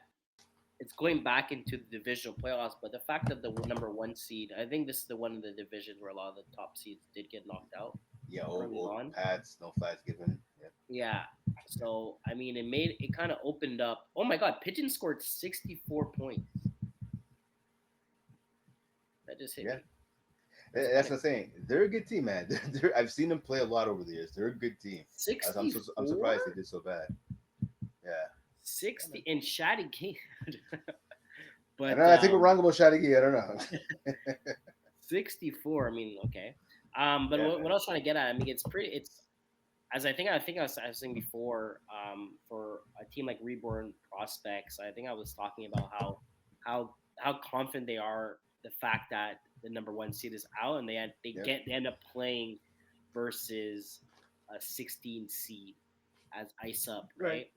it's going back into the divisional playoffs. But the fact that the number one seed, I think this is the one of the divisions where a lot of the top seeds did get knocked out Yeah, early old on. Pats, no flags given. Yep, Yeah. So I mean, it kind of opened up. Oh my God, Pigeon scored 64 points. That just hit yeah. me. That's kind That's of what I'm saying. They're a good team, man. I've seen them play a lot over the years. They're a good team. I'm 64, surprised they did so bad. Yeah. Yeah, 60 man. in Shadi game. I But don't know. I think we're wrong about Shadigi. I don't know. 64. I mean, okay. But Yeah, what man. I was trying to get at, I mean, it's pretty. It's as I was saying before. For a team like Reborn Prospects, I think I was talking about how confident they are the fact that the number one seed is out, and Yep. they end up playing versus a 16 seed as ice up, Right. right?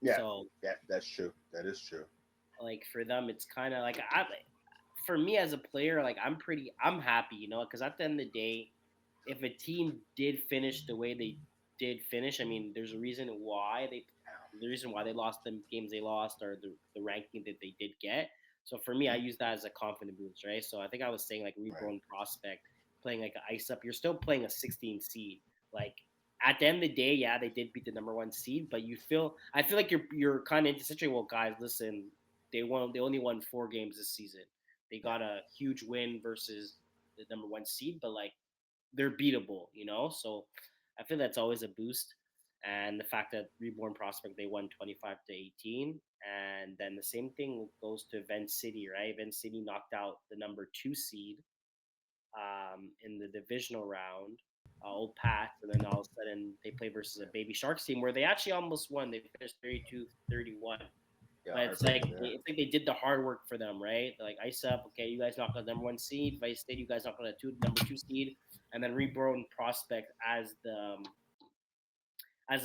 Yeah. So Yeah. That's true. That is true. like for them, it's kind of like for me as a player, like I'm happy, because at the end of the day, if a team did finish the way they did finish, I mean, the reason why they lost the games they lost or the ranking that they did get. So for me, I Mhm. use that as a confident boost, right? So I think I was saying like Right. reborn prospect playing like an ice up, you're still playing a 16 seed. Like at the end of the day, yeah, they did beat the number one seed, but I feel like you're kind of into situation. Well, guys, listen, they only won 4 games this season. They Yeah. got a huge win versus the number one seed, but like they're beatable, So I feel that's always a boost. And the fact that Reborn Prospect they won 25-18, and then the same thing goes to Event City, right? Event City knocked out the number 2 seed in the divisional round, Old Pats, and then all of a sudden they play versus a Baby Sharks team where they actually almost won. They finished 32-31. Yeah. But Heartbreaker there. it's like they did the hard work for them, right? They're like ice up, okay, you guys knocked out the number one seed. Vice State, you guys knocked out the number two seed, and then Reborn Prospect as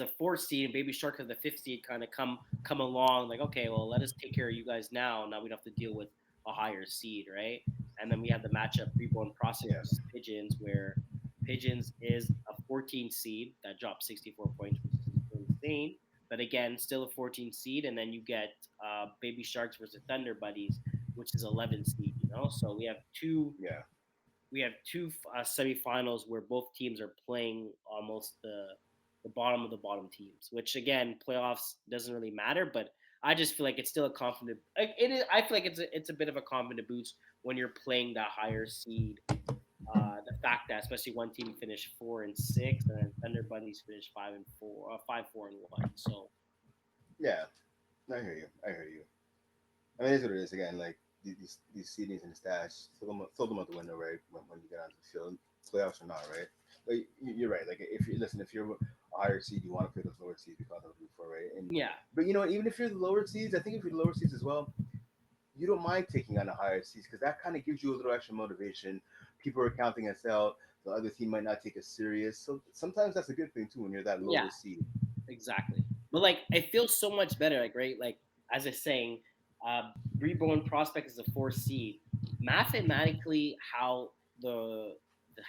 a fourth seed, and Baby Shark as the fifth seed kind of come along. Like, okay, well, let us take care of you guys now. Now we don't have to deal with a higher seed, right? And then we have the matchup Reborn Prospect Yeah. versus Pigeons, where Pigeons is a 14 seed that dropped 64 points, which is insane. But again, still a 14 seed, and then you get Baby Sharks versus Thunder Buddies, which is 11 seed. So Yeah. we have two semifinals where both teams are playing almost the bottom of the bottom teams. Which again, playoffs doesn't really matter, but I just feel like it's still a confident. Like it is. I feel like it's a bit of a confident boost when you're playing that higher seed. The fact that especially one team finished 4-6, and then Thunder Bunnies finished 5-4, 5-4-1. So Yeah. I hear you. I hear you. I mean, it is what it is. Again, like these CDs and the stash, throw them out the window, right? When you get onto the field, playoffs or not, right? But you're right. Like if you're a higher seed, you want to play those lower seeds because of before, right? And yeah, but even if you're the lower seeds, I think if you're the lower seeds as well, you don't mind taking on the higher seeds because that kind of gives you a little extra motivation. People are counting us out. The other team might not take us serious. So sometimes that's a good thing too when you're that yeah, lower seed. exactly. But like it feels so much better, like right, like as I was saying, Reborn Prospect is a 4 seed. Mathematically, the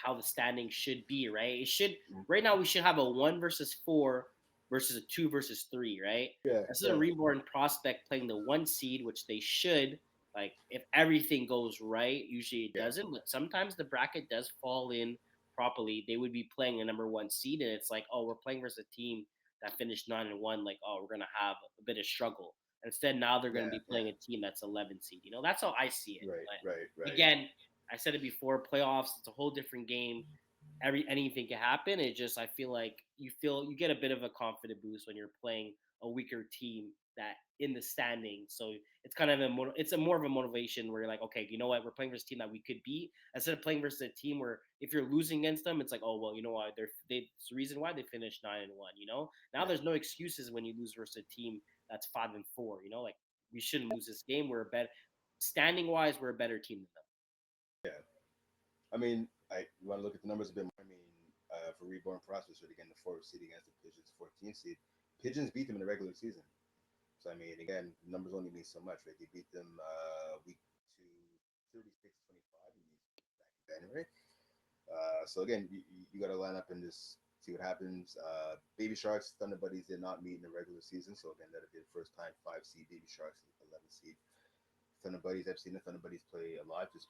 how the standing should be, right? It should Mm. right now we should have a 1 versus 4 versus a 2 versus 3, right? Yeah, Instead of yeah, Reborn Prospect playing the 1 seed, which they should, like if everything goes right, usually it yeah, doesn't, but sometimes the bracket does fall in properly. They would be playing a number 1 seed, and it's like, oh, we're playing versus a team that finished 9-1, like, oh, we're gonna have a bit of struggle. Instead, now they're gonna yeah, be yeah. playing a team that's 11 seed. That's how I see it. Right, right, But right. again, I said it before, playoffs, it's a whole different game. Anything can happen. It just I feel you get a bit of a confident boost when you're playing a weaker team that in the standings. So it's kind of it's a more of a motivation where you're like, okay, you know what, we're playing versus a team that we could beat instead of playing versus a team where if you're losing against them, it's like, oh well, you know what, it's the reason why they finished 9-1. Now Yeah, there's no excuses when you lose versus a team that's 5-4. Like we shouldn't lose this game. We're a better standing wise, we're a better team than them. yeah. I mean, you want to look at the numbers a bit more. I mean, for Reborn Processor, again, the fourth seed against the Pigeons, 14th seed. Pigeons beat them in the regular season. So, I mean, again, numbers only mean so much, right? They beat them week two, 36-25 in these back in January. So, again, you got to line up and just see what happens. Baby Sharks, Thunder Buddies did not meet in the regular season. So, again, that'll be the first time 5 seed, Baby Sharks, 11 seed. Thunder Buddies, I've seen the Thunder Buddies play a lot this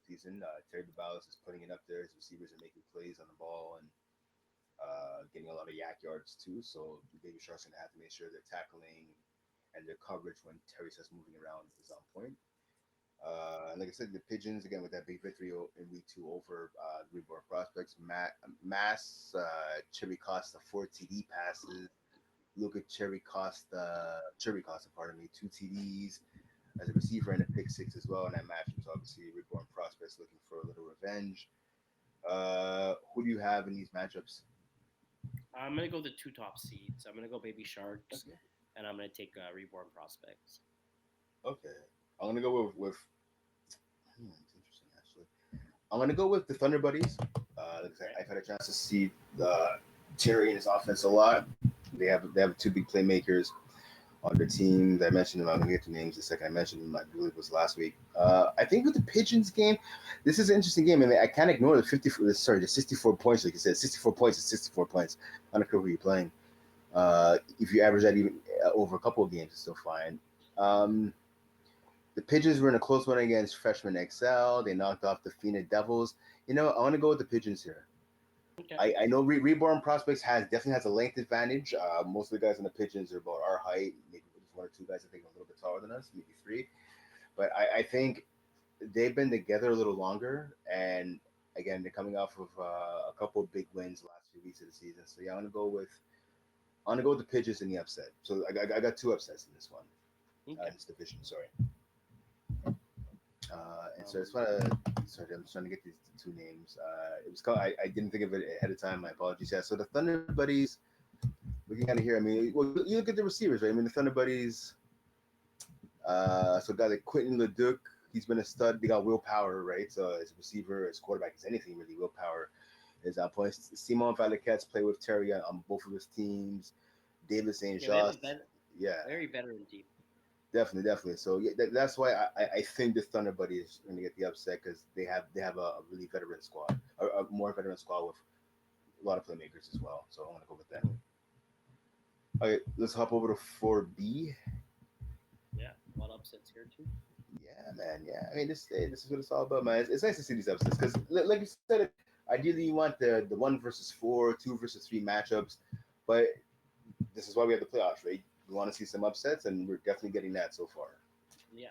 season. Terry Babalis is putting it up there. His receivers are making plays on the ball and getting a lot of yak yards too. So the Baby Sharks are gonna have to make sure their tackling and their coverage when Terry starts moving around is on point. And like I said, the Pigeons again with that big victory in week two over Reborn Prospects. Cherry Costa 4 TD passes. Luca Cherry Costa, pardon me, 2 TDs as a receiver and a pick six as well in that matchup. So obviously, Reborn Prospects looking for a little revenge. Who do you have in these matchups? I'm gonna go the 2 top seeds. I'm gonna go Baby Sharks, Okay, and I'm gonna take Reborn Prospects. okay. I'm gonna go with It's interesting actually. I'm gonna go with the Thunder Buddies. Like I said, Okay. I've had a chance to see Terry and his offense a lot. They have two big playmakers on their team. I mentioned them. I'm gonna get to names in a second. I mentioned them. I believe it was last week. I think with the Pigeons game, this is an interesting game, and I can't ignore the 50. Sorry, the 64 points. Like you said, 64 points is 64 points. I don't care who you're playing. If you average that even over a couple of games, it's still fine. Um, the Pigeons were in a close one against Freshman XL. They knocked off the Phoenix Devils. I want to go with the Pigeons here. Okay. I know Reborn Prospects definitely has a length advantage. Most of the guys on the Pigeons are about our height. Maybe just one or two guys I think are a little bit taller than us, maybe three. But I think they've been together a little longer, and again they're coming off of a couple of big wins the last few weeks of the season. So yeah, I'm gonna go with the Pigeons in the upset. So I got two upsets in this one, Okay. in this division. Sorry. And so I just Um, want to, sorry, I'm just trying to get these two names. It was called, I didn't think of it ahead of time. My apologies. Yeah. So the Thunder Buddies, looking at it here, I mean, well, you look at the receivers, right? I mean, the Thunder Buddies, so a guy like Quentin Leduc, he's been a stud. They got Will Power, right? So as a receiver, as quarterback, as anything really, Will Power is on points. Simon Valiquette's play with Terry on both of his teams. David St. yeah, they have a Just, yeah, very veteran team. definitely. So yeah, that's why I think the Thunder Buddies is going to get the upset because they have a really veteran squad, a more veteran squad with a lot of playmakers as well. So I'm going to go with that. Mhm. Okay, let's hop over to 4B. Yeah, a lot of upsets here too. Yeah, man. Yeah, I mean this is what it's all about, man. It's nice to see these upsets because, like you said, ideally you want the 1 versus 4, 2 versus 3 matchups, but this is why we have the playoffs, right? We want to see some upsets, and we're definitely getting that so far. Yeah.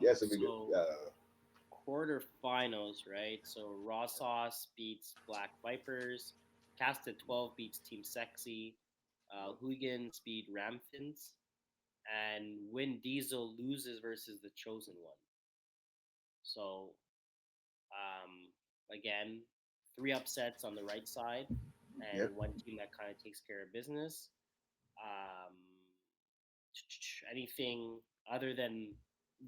Yeah, so we good. So quarterfinals, right? So Raw Sauce beats Black Vipers. Casted 12 beats Team Sexy. Hooligans beat Ramfins. And Win Diesel loses versus the Chosen One. So, again, three upsets on the right side, Yep. and one team that kind of takes care of business. Um, anything other than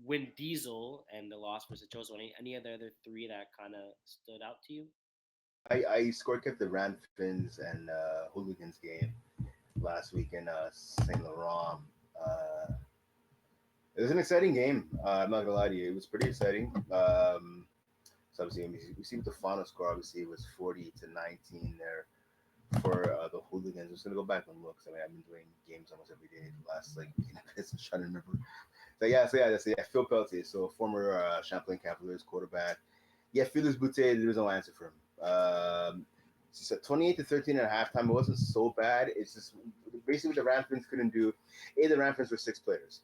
Win Diesel and the loss versus Chosen One? Any other three that kind of stood out to you? I score kept the Ramfins and Hooligans game last week in Saint Laurent. It was an exciting game. I'm not gonna lie to you, it was pretty exciting. So obviously, we see what the final score. Obviously, it was 40-19 there for the Hooligans. I'm just gonna go back and look. So, I mean, I've been doing games almost every day for the last like I'm trying to remember. So yeah, Phil Peltier, so former Champlain Cavaliers quarterback. Yeah, Phyllis Boutte, there was no answer for him. So 28-13 at halftime. It wasn't so bad. It's just basically what the Ramfins couldn't do. The Ramfins were six players,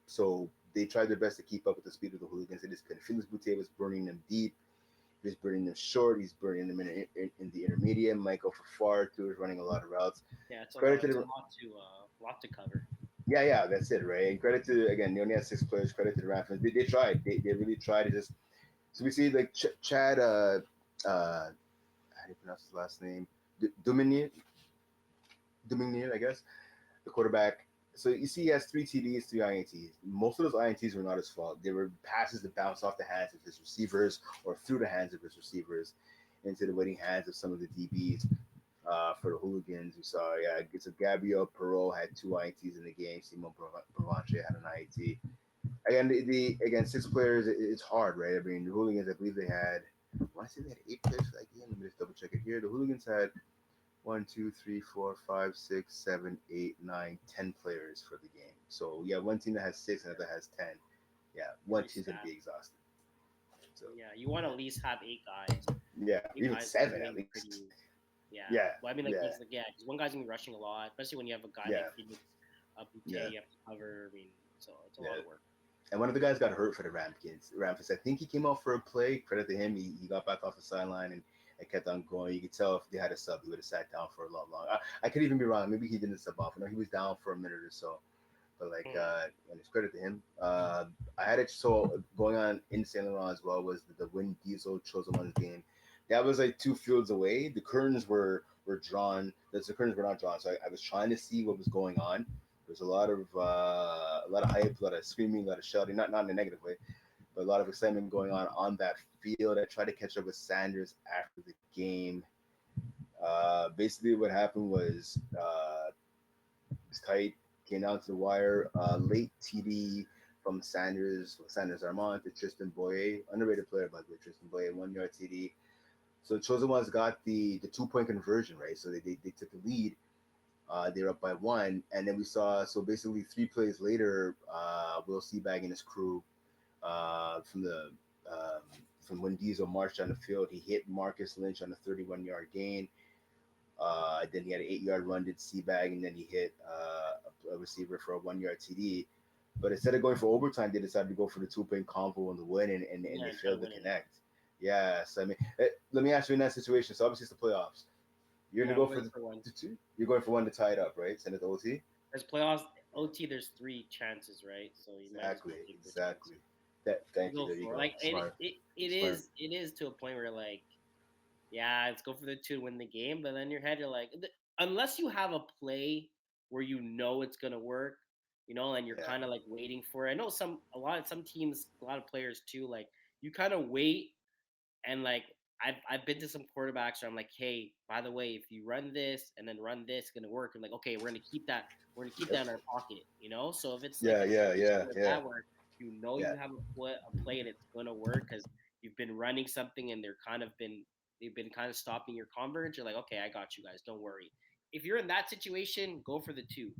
so they tried their best to keep up with the speed of the Hooligans. They just couldn't. Phyllis Boutte was burning them deep. He's burning them short. He's burning them in the intermediate. Michael Fafard too is running a lot of routes. Yeah, it's a Credit lot. to It's a the lot to cover. yeah, that's it, right? And credit to again, they only had six players. Credit to the Raptors. They tried. They really tried to just. So we see like Chad. How do you pronounce his last name? Duminier. Duminier, I guess. The quarterback. So you see, he has three TDs, three INTs. Most of those INTs were not his fault. They were passes that bounced off the hands of his receivers or through the hands of his receivers into the waiting hands of some of the DBs. For the Hooligans, we saw, yeah, so Gabriel Perot had two INTs in the game. Simon Bravanche had an INT. Again, again, six players, it's hard, right? I mean, the Hooligans, I believe they had, I want to say they had eight players for that game. Let me just double check it here. The Hooligans had one, two, three, four, five, six, seven, eight, nine, 10 players for the game. So yeah, one team that has six and another has 10. Yeah, one Pretty team's gonna sad. be exhausted. So Yeah, you want to at least have eight guys. yeah, Eight even guys seven at doing least. pretty. Yeah. Yeah, Well, I mean, like yeah, he's like, yeah, because one guy's gonna be rushing a lot, especially when you have a guy like yeah, Phoenix, Boutte, yeah, you have to cover. I mean, so it's a yeah. lot of work. And one of the guys got hurt for the Ramfis. I think he came out for a play. Credit to him. He got back off the sideline and kept on going. You could tell if they had a sub, he would have sat down for a lot longer. I could even be wrong. Maybe he didn't sub off. I know he was down for a minute or so. But like, Mm. and it's credit to him. I had it so going on in Saint Laurent as well was the Win Diesel Chosen Ones game. That was like two fields away. The curtains were drawn. The curtains were not drawn, so I was trying to see what was going on. There's a lot of hype, a lot of screaming, a lot of shouting. Not in a negative way, but a lot of excitement going on that field. I tried to catch up with Sanders after the game. Basically, what happened was it's tight, came down to the wire. Late TD from Sanders Armand to Tristan Boye, underrated player by the way. Tristan Boye, 1 yard TD. So the chosen ones got the 2 point conversion, right? So they took the lead. They're up by one, and then we saw so basically 3 plays later, Will Seabag and his crew from the um, from when Diesel marched on the field, he hit Marcus Lynch on a 31-yard gain. Then he had an 8 yard run, did Seabag, and then he hit a receiver for a 1 yard TD. But instead of going for overtime, they decided to go for the 2 point combo on the win, and Yeah, they and try to failed to win it. connect. Yeah, so I mean, let me ask you in that situation. So obviously it's the playoffs. You're Yeah, gonna I'm go for going for one. the two. You're going for one to tie it up, right? Send it to OT. There's playoffs OT. There's three chances, right? So you might as Exactly, well take the chance. exactly. That. Thank you. Go There you for it. go. Like Smart, it smart. is to a point where like yeah, let's go for the two to win the game. But then in your head, you're like, unless you have a play where you know it's gonna work, and you're Yeah. kind of like waiting for it. I know some teams, a lot of players too. Like you kind of wait and like I've been to some quarterbacks where I'm like, hey, by the way, if you run this and then run this, it's gonna work. I'm like, okay, we're gonna keep that. We're gonna keep Yep. that in our pocket, So if it's like Yeah. a Yeah. situation Yeah. like Yeah. that where Yeah. you have a play and it's gonna work because you've been running something and they've been kind of stopping your converge, you're like, okay, I got you guys, don't worry. If you're in that situation, go for the two.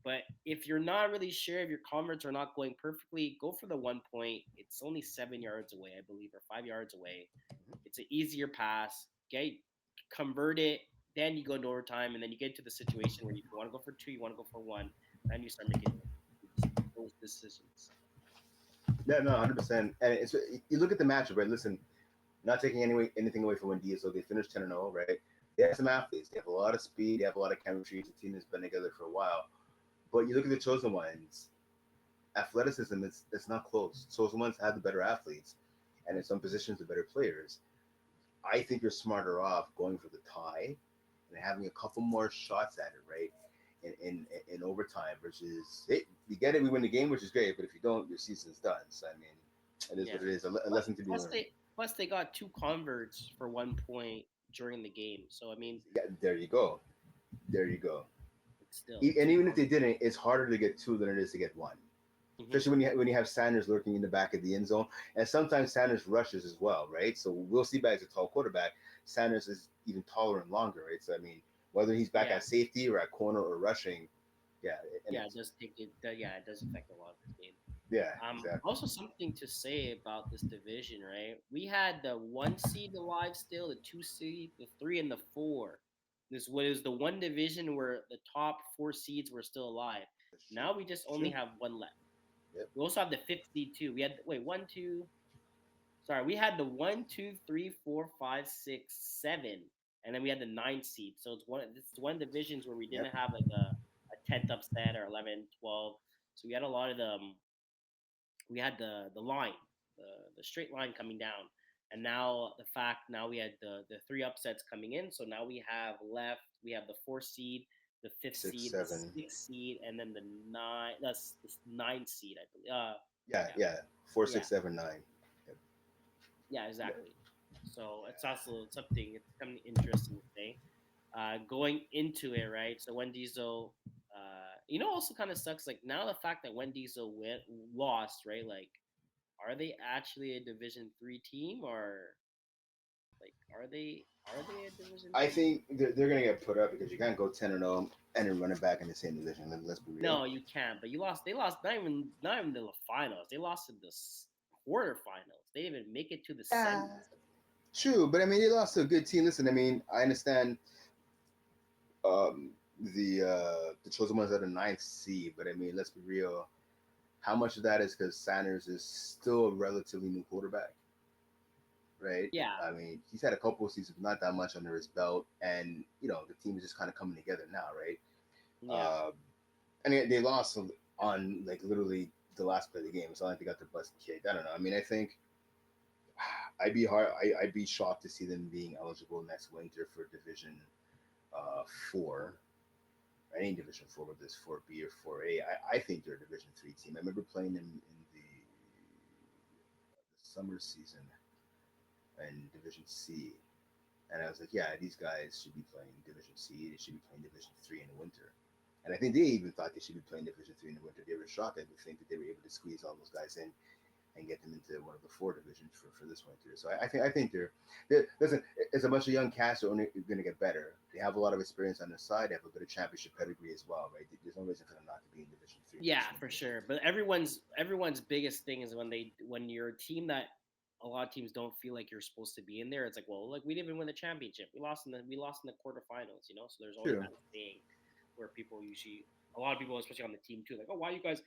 But if you're not really sure if your converts are not going perfectly, go for the 1 point. It's only 7 yards away, I believe, or 5 yards away. It's an easier pass. Okay, convert it. Then you go into overtime, and then you get to the situation where you want to go for two, you want to go for one. Then you start making those decisions. Yeah. No. 100%. And it's you look at the matchup, right? Listen, not taking anything away from Wendy, so they finished 10-0, right? They have some athletes. They have a lot of speed. They have a lot of chemistry. It's a team that's been together for a while. But you look at the chosen ones, athleticism. It's not close. Chosen ones have the better athletes, and in some positions the better players. I think you're smarter off going for the tie and having a couple more shots at it, right? In overtime versus hey, we get it, we win the game, which is great. But if you don't, your season's done. So I mean, it is Yeah. what it is. A Plus, lesson to be plus learned. they plus they got two converts for 1 point during the game. So I mean, Yeah, there you go. There you go. it's still And two even if they converts. didn't, it's harder to get two than it is to get one. Hmm. Especially when you have Sanders lurking in the back of the end zone, and sometimes Sanders rushes as well, right? So Will Seabag's a tall quarterback. Sanders is even taller and longer, right? So I mean, whether he's back Yeah, at safety or at corner or rushing, yeah, and yeah, it it's does take it. Yeah, it does affect a lot of this game. yeah, exactly. Also something to say about this division, right? We had the one seed alive still, the two seed, the three, and the four. This was the one division where the top four seeds were still alive. That's true. Now we just That's only true. have one left. Yep. We also have the fifth seed too. We had wait one, two. Sorry, we had the one, two, three, four, five, six, seven, and then we had the ninth seed. So it's one divisions where we Yep. didn't have like a 10th upset or 11, 12. So we had a lot of them we had the line, the straight line coming down, and now we had the three upsets coming in. So now we have the fourth seed, the fifth Six, seed, the seven. sixth seed, and then that's the ninth seed, I believe. Yeah, Yeah, yeah. Four, yeah, six, seven, nine. Yep. yeah, Yep. exactly. So it's also something it's kind of interesting to say. Going into it, right? So when Diesel, also kind of sucks. Like now the fact that when Diesel lost, right? Like are they actually a Division 3 team or like are they a Division I 3 team? think they're gonna get put up because you can't go 10-0 and then run it back in the same division. Let's be real. No, you can't. But you lost. They lost not even the finals. They lost in the quarterfinals. They didn't even make it to the Yeah. semis. True, but I mean, they lost to a good team. Listen, I mean, I understand the chosen ones are the ninth seed, but I mean, let's be real. How much of that is because Sanders is still a relatively new quarterback, right? Yeah, I mean, he's had a couple of seasons, not that much under his belt, and the team is just kind of coming together now, right? yeah, Uh, and they lost on like literally the last play of the game. It's not like they got their butts kicked. I don't know. I mean, I think I'd be shocked to see them being eligible next winter for Division 4. Any Division 4, whether it's 4B or 4A. I think they're a Division 3 team. I remember playing them in summer season in Division C, and I was like, yeah, these guys should be playing Division C. They should be playing Division Three in the winter. And I think they even thought they should be playing Division Three in the winter. They were shocked, I would think, that they were able to squeeze all those guys in and get them into one of the four divisions for this winter. So I think they're listen. It's a bunch of young cats are only going to get better. They have a lot of experience on their side. They have a bit of championship pedigree as well, right? There's no reason for them not to be in Division Three Yeah, this for winter. sure. But everyone's biggest thing is when you're a team that a lot of teams don't feel like you're supposed to be in there. It's like, well, like we didn't even win the championship. We lost in the quarterfinals. So there's always True. that thing where people usually a lot of people, especially on the team too, like, oh, why are you guys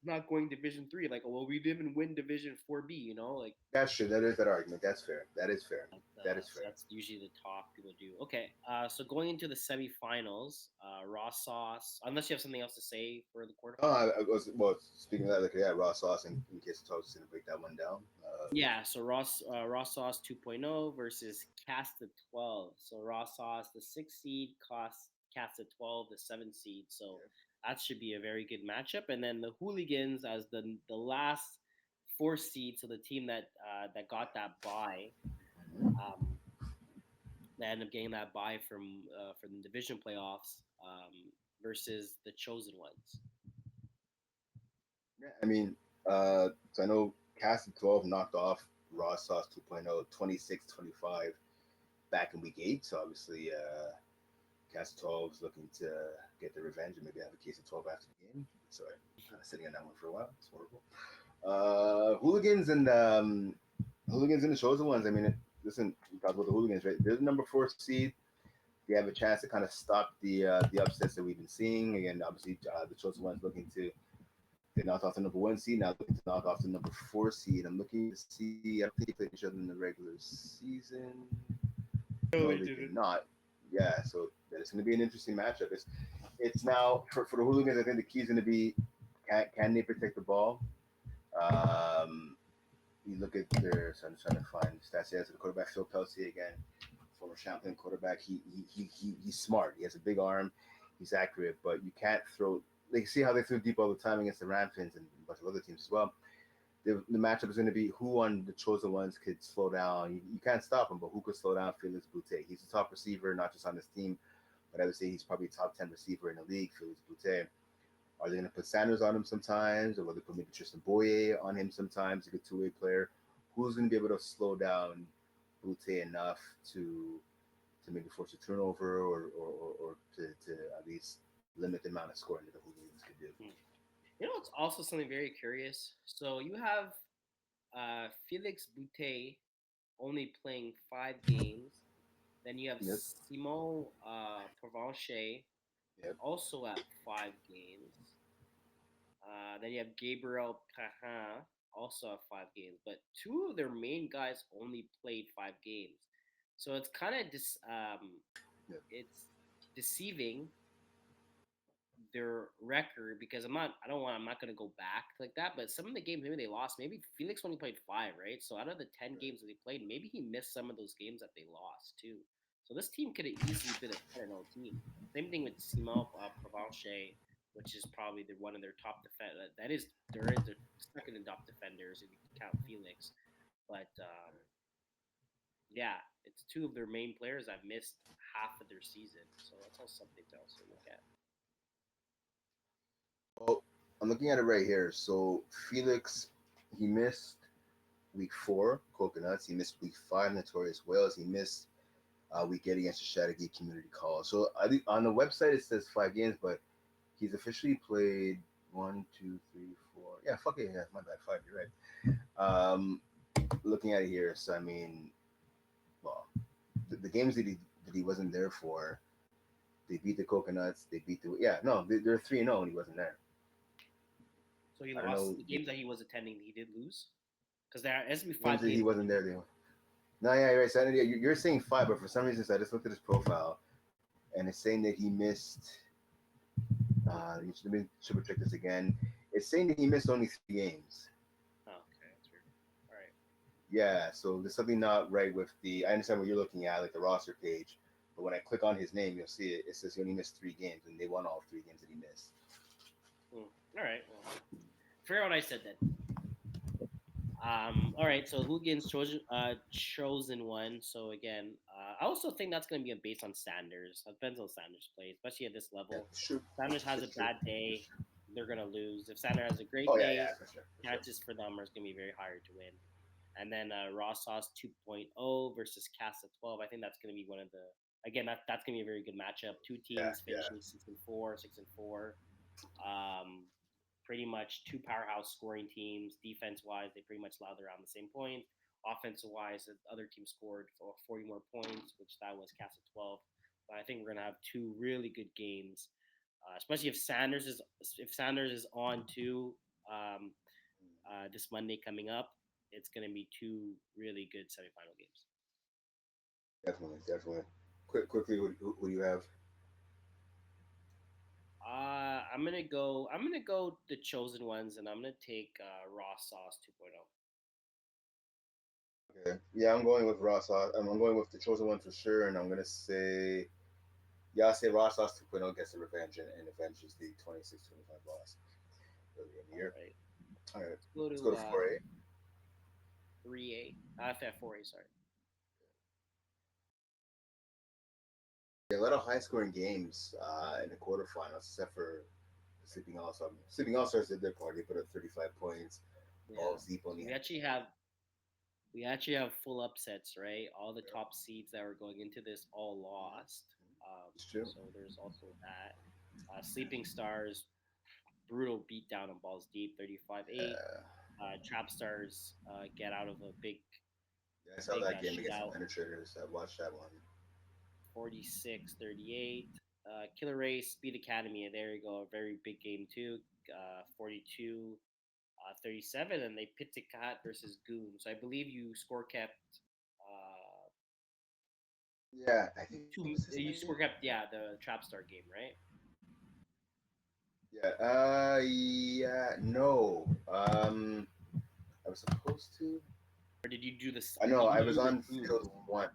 not going Division 3? Like, oh, well, we didn't win Division 4B. Like That's true. That is that argument. That's fair. That is fair. That is so fair. that's usually the talk people do. Okay, so going into the semifinals, Raw Sauce. Unless you have something else to say for the Oh, quarterfinals. I was well. Speaking of that, like yeah, raw sauce. In case the talk's going to break that one down. Yeah, so Raw Sauce 2.0 versus Cast of 12. So Raw Sauce, the 6 seed, cost Cast of 12, the 7 seed. So that should be a very good matchup. And then the Hooligans as the last 4 seed, so the team that got that bye, um, that ended up getting that bye from the division playoffs, versus the chosen ones. Yeah, I mean, so I know Castle 12 knocked off Raw Sauce 2.0 26-25 back in week 8. So obviously, Castle 12 is looking to get the revenge and maybe have a case of 12 after the game. So I'm kind of sitting on that one for a while. It's horrible. Hooligans and the chosen ones. I mean, listen, we talked about the hooligans, right? They're the number 4 seed. They have a chance to kind of stop the upsets that we've been seeing. Again, obviously, the chosen ones looking to they knocked off the number 1 seed. Now looking to knock off the number 4 seed. I'm looking to see. I don't think they played each other in the regular season. No, No, we they did didn't. not. Yeah, so it's going to be an interesting matchup. It's now for the hooligans. I think the key is going to be can they protect the ball? Um, you look at their. So I'm trying to find stats here. So the quarterback Phil Kelsey again, former Champlain quarterback. He's smart. He has a big arm. He's accurate, but you can't throw. Like see how they threw deep all the time against the Ramfins and a bunch of other teams as well. The matchup is going to be who on the chosen ones could slow down. You can't stop him, but who could slow down Felix Boutte? He's a top receiver, not just on this team, but I would say he's probably a top 10 receiver in the league. Felix Boutte. Are they going to put Sanders on him sometimes, or will they put maybe Tristan Boye on him sometimes, a good two-way player? Who's going to be able to slow down Boutte enough to maybe force a turnover or to at least limit the amount of scoring that the Hooligans could do? Hmm. It's also something very curious. So you have Felix Boutte only playing 5 games. Then you have Yep. Simon Provencher Yep. also at 5 games. Then you have Gabriel Perrin also at 5 games. But two of their main guys only played 5 games. So it's kind of Yep. it's deceiving their record because I'm not gonna go back like that. But some of the games maybe they lost. Maybe Felix only played 5, right? So out of the 10 games that they played, maybe he missed some of those games that they lost too. So this team could have easily been a 10-0 team. Same thing with Simon Provencher, which is probably one of their top defend. That is their second in top defenders if you count Felix. But yeah, it's two of their main players that missed half of their season. So that's also something to also look at. Well, I'm looking at it right here. So Felix, he missed week 4, Coconuts. He missed week 5, Notorious Whales. He missed week 8 against the Chattagee Community College. So on the website it says 5 games, but he's officially played 1, 2, 3, 4. Yeah, fuck it. Yeah, my bad. 5. You're right. Looking at it here, so I mean, well, the games that he wasn't there for, they beat the Coconuts. They beat the yeah. No, they're 3-0 and he wasn't there. So he I don't lost know the the games that he was attending. He did lose because there has to be games five that he games. wasn't there. No, yeah, you're right. So you're saying 5, but for some reason, so I just looked at his profile and it's saying that he missed. You should check this again. It's saying that he missed only 3 games. Oh, okay, that's weird. All right. Yeah, so there's something not right with the. I understand what you're looking at, like the roster page, but when I click on his name, you'll see it. It says he only missed 3 games, and they won all 3 games that he missed. Hmm. All right. Well, forget what I said then. All right, so Hooligans chosen one. So again, I also think that's going to be based on Sanders. It depends on Sanders' play, especially at this Yeah, level. for sure. Sanders has For a sure. bad day, they're going to lose. If Sanders has a Oh great yeah, day, yeah, for sure, for sure. chances for them are going to be very higher to win. And then Raw Sauce 2.0 versus Cast at 12. I think that's going to be one of the again that's going to be a very good matchup. Two Yeah, teams yeah, finishing 6-4, 6-4. Um, Pretty much two powerhouse scoring teams. Defense wise, they pretty much allowed around the same points. Offensive wise, the other team scored for 40 more points, which that was cast at 12. But I think we're gonna have two really good games, especially if Sanders is on too um, this Monday coming up. It's gonna be two really good semifinal games. definitely, definitely. Quickly, what do you have? I'm gonna go the chosen ones, and I'm gonna take Raw Sauce 2.0. Okay. Yeah, I'm going with Ross. I'm going with the chosen one for sure, and I'm gonna say yeah, I'll say Ross Sauce 2.0 gets the revenge and avenges the 26-25 loss early in the All year. right, All right, let's go let's go to to 4A. 3A. FF4A, sorry. Yeah, a lot of high scoring games in the quarterfinals, except for Sleeping All Stars. Sleeping All Stars did their part. They put up 35 points. Yeah. Balls deep So only had we actually have full upsets, right? All the yeah, top seeds that were going into this all mhm, lost. it's true. So there's also that. Sleeping Stars brutal beatdown on balls deep, 35-8. Yeah, Trap Stars get out of a yeah, I saw big that game against the shootout, Penetrators. I watched that one. 46-38. Killer Race, Speed Academy, there you go, a very big game too, 42 37, and they pit to cat versus Goon. So I believe you score kept Yeah, I think that was his you name. score kept, yeah, the Trap Star game, right? Yeah. Yeah. No. I was supposed to. Or did you do I did know. I you was do the on Goons? field one.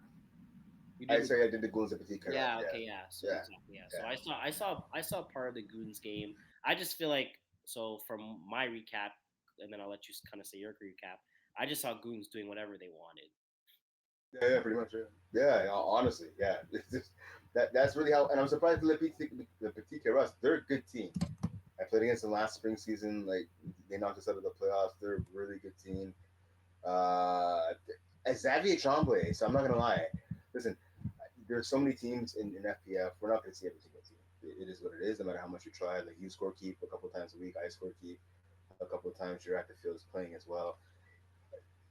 You I did the say I did the goals in Petit Carrot. Yeah, Yeah. okay, yeah. So Yeah. exactly, yeah. So Yeah. I saw part of the Goons game. I just feel like, so from my recap, and then I'll let you kind of say your recap. I just saw Goons doing whatever they wanted. Yeah. Yeah. Pretty much. Yeah. Yeah. Honestly. Yeah. It's just, that's really how. And I'm surprised the Petit Carrots. They're a good team. I played against them last spring season. Like they knocked us out of the playoffs. They're a really good team. Uh, Xavier Tremblay. So I'm not gonna lie. Listen, there's so many teams in FPF. We're not gonna see every single team. It is what it is. No matter how much you try. Like you score keep a couple times a week. I score keep a couple of times. You're at the field playing as well.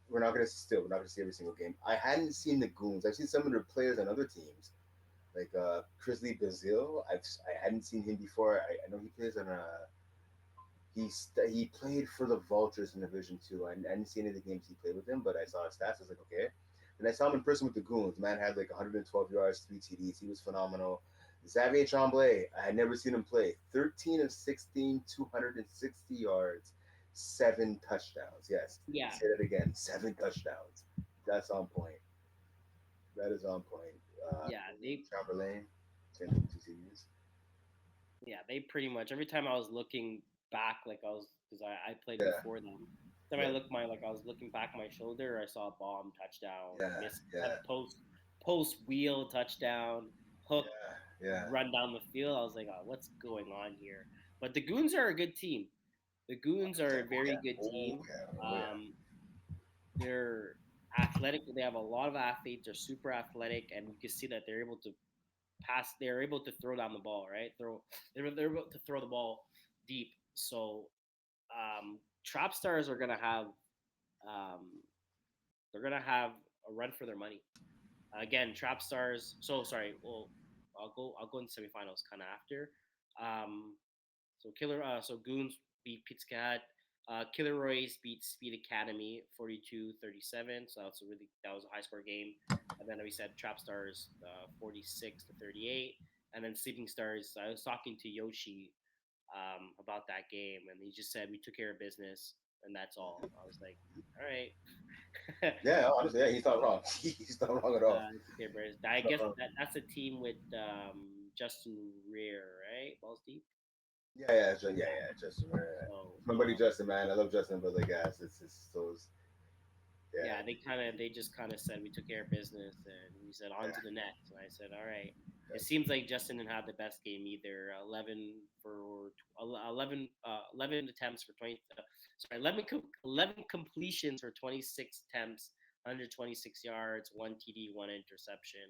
We're not gonna see every single game. I hadn't seen the Goons. I've seen some of their players on other teams, like Crisley Brazil. I hadn't seen him before. I know he plays on a he played for the Vultures in Division Two. I didn't see any of the games he played with them, but I saw his stats. I was like, okay. And I saw him in person with the Goons. The man had like 112 yards, three TDs. He was phenomenal. Xavier Tremblay, I had never seen him play. 13 of 16, 260 yards, seven touchdowns. Yes, Yeah, say that again. Seven touchdowns. That's on point. That is on point. yeah. William Chamberlain, 10 two TDs. They pretty much every time I was looking back, like I was, because I played Yeah, before them. Every time yeah, I looked my like I was looking back at my shoulder, I saw a bomb touchdown, yeah, miss yeah, post wheel touchdown, hook yeah, yeah. run down the field. I was like, oh, what's going on here? But the Goons are a good team. The Goons are a 100%. Oh very yeah. good Oh team. yeah. Oh yeah. Um, they're athletic. They have a lot of athletes. They're super athletic, and you can see that they're able to pass. They're able to throw down the ball, right? They're able to throw the ball deep. So Trap Stars are gonna have um, they're gonna have a run for their money. Again, Trap Stars. So sorry. Well, I'll go in semifinals kind of after. Um, so Goons beat Pizza Cat. Killer Royce beat Speed Academy 42-37. So that was a high score game. And then we said Trap Stars 46-38. And then Sleeping Stars. I was talking to Yoshi about that game, and he just said we took care of business, and that's all. I was like, all right. Yeah, honestly, yeah, he's not wrong. He's not wrong at all. Took care of business. I He's not guess wrong. that's a team with Justin Rear, right? Balls deep. Yeah, yeah, yeah, Yeah. yeah. Justin, right, right. So My buddy Justin, man, I love Justin, but like, yeah, it's those. yeah, they just kind of said we took care of business, and we said on yeah, to the next. And I said, all right. It yeah, seems like Justin didn't have the best game either. 11 attempts for 20. Sorry, 11 completions for 26 attempts, 126 yards, one TD, one interception.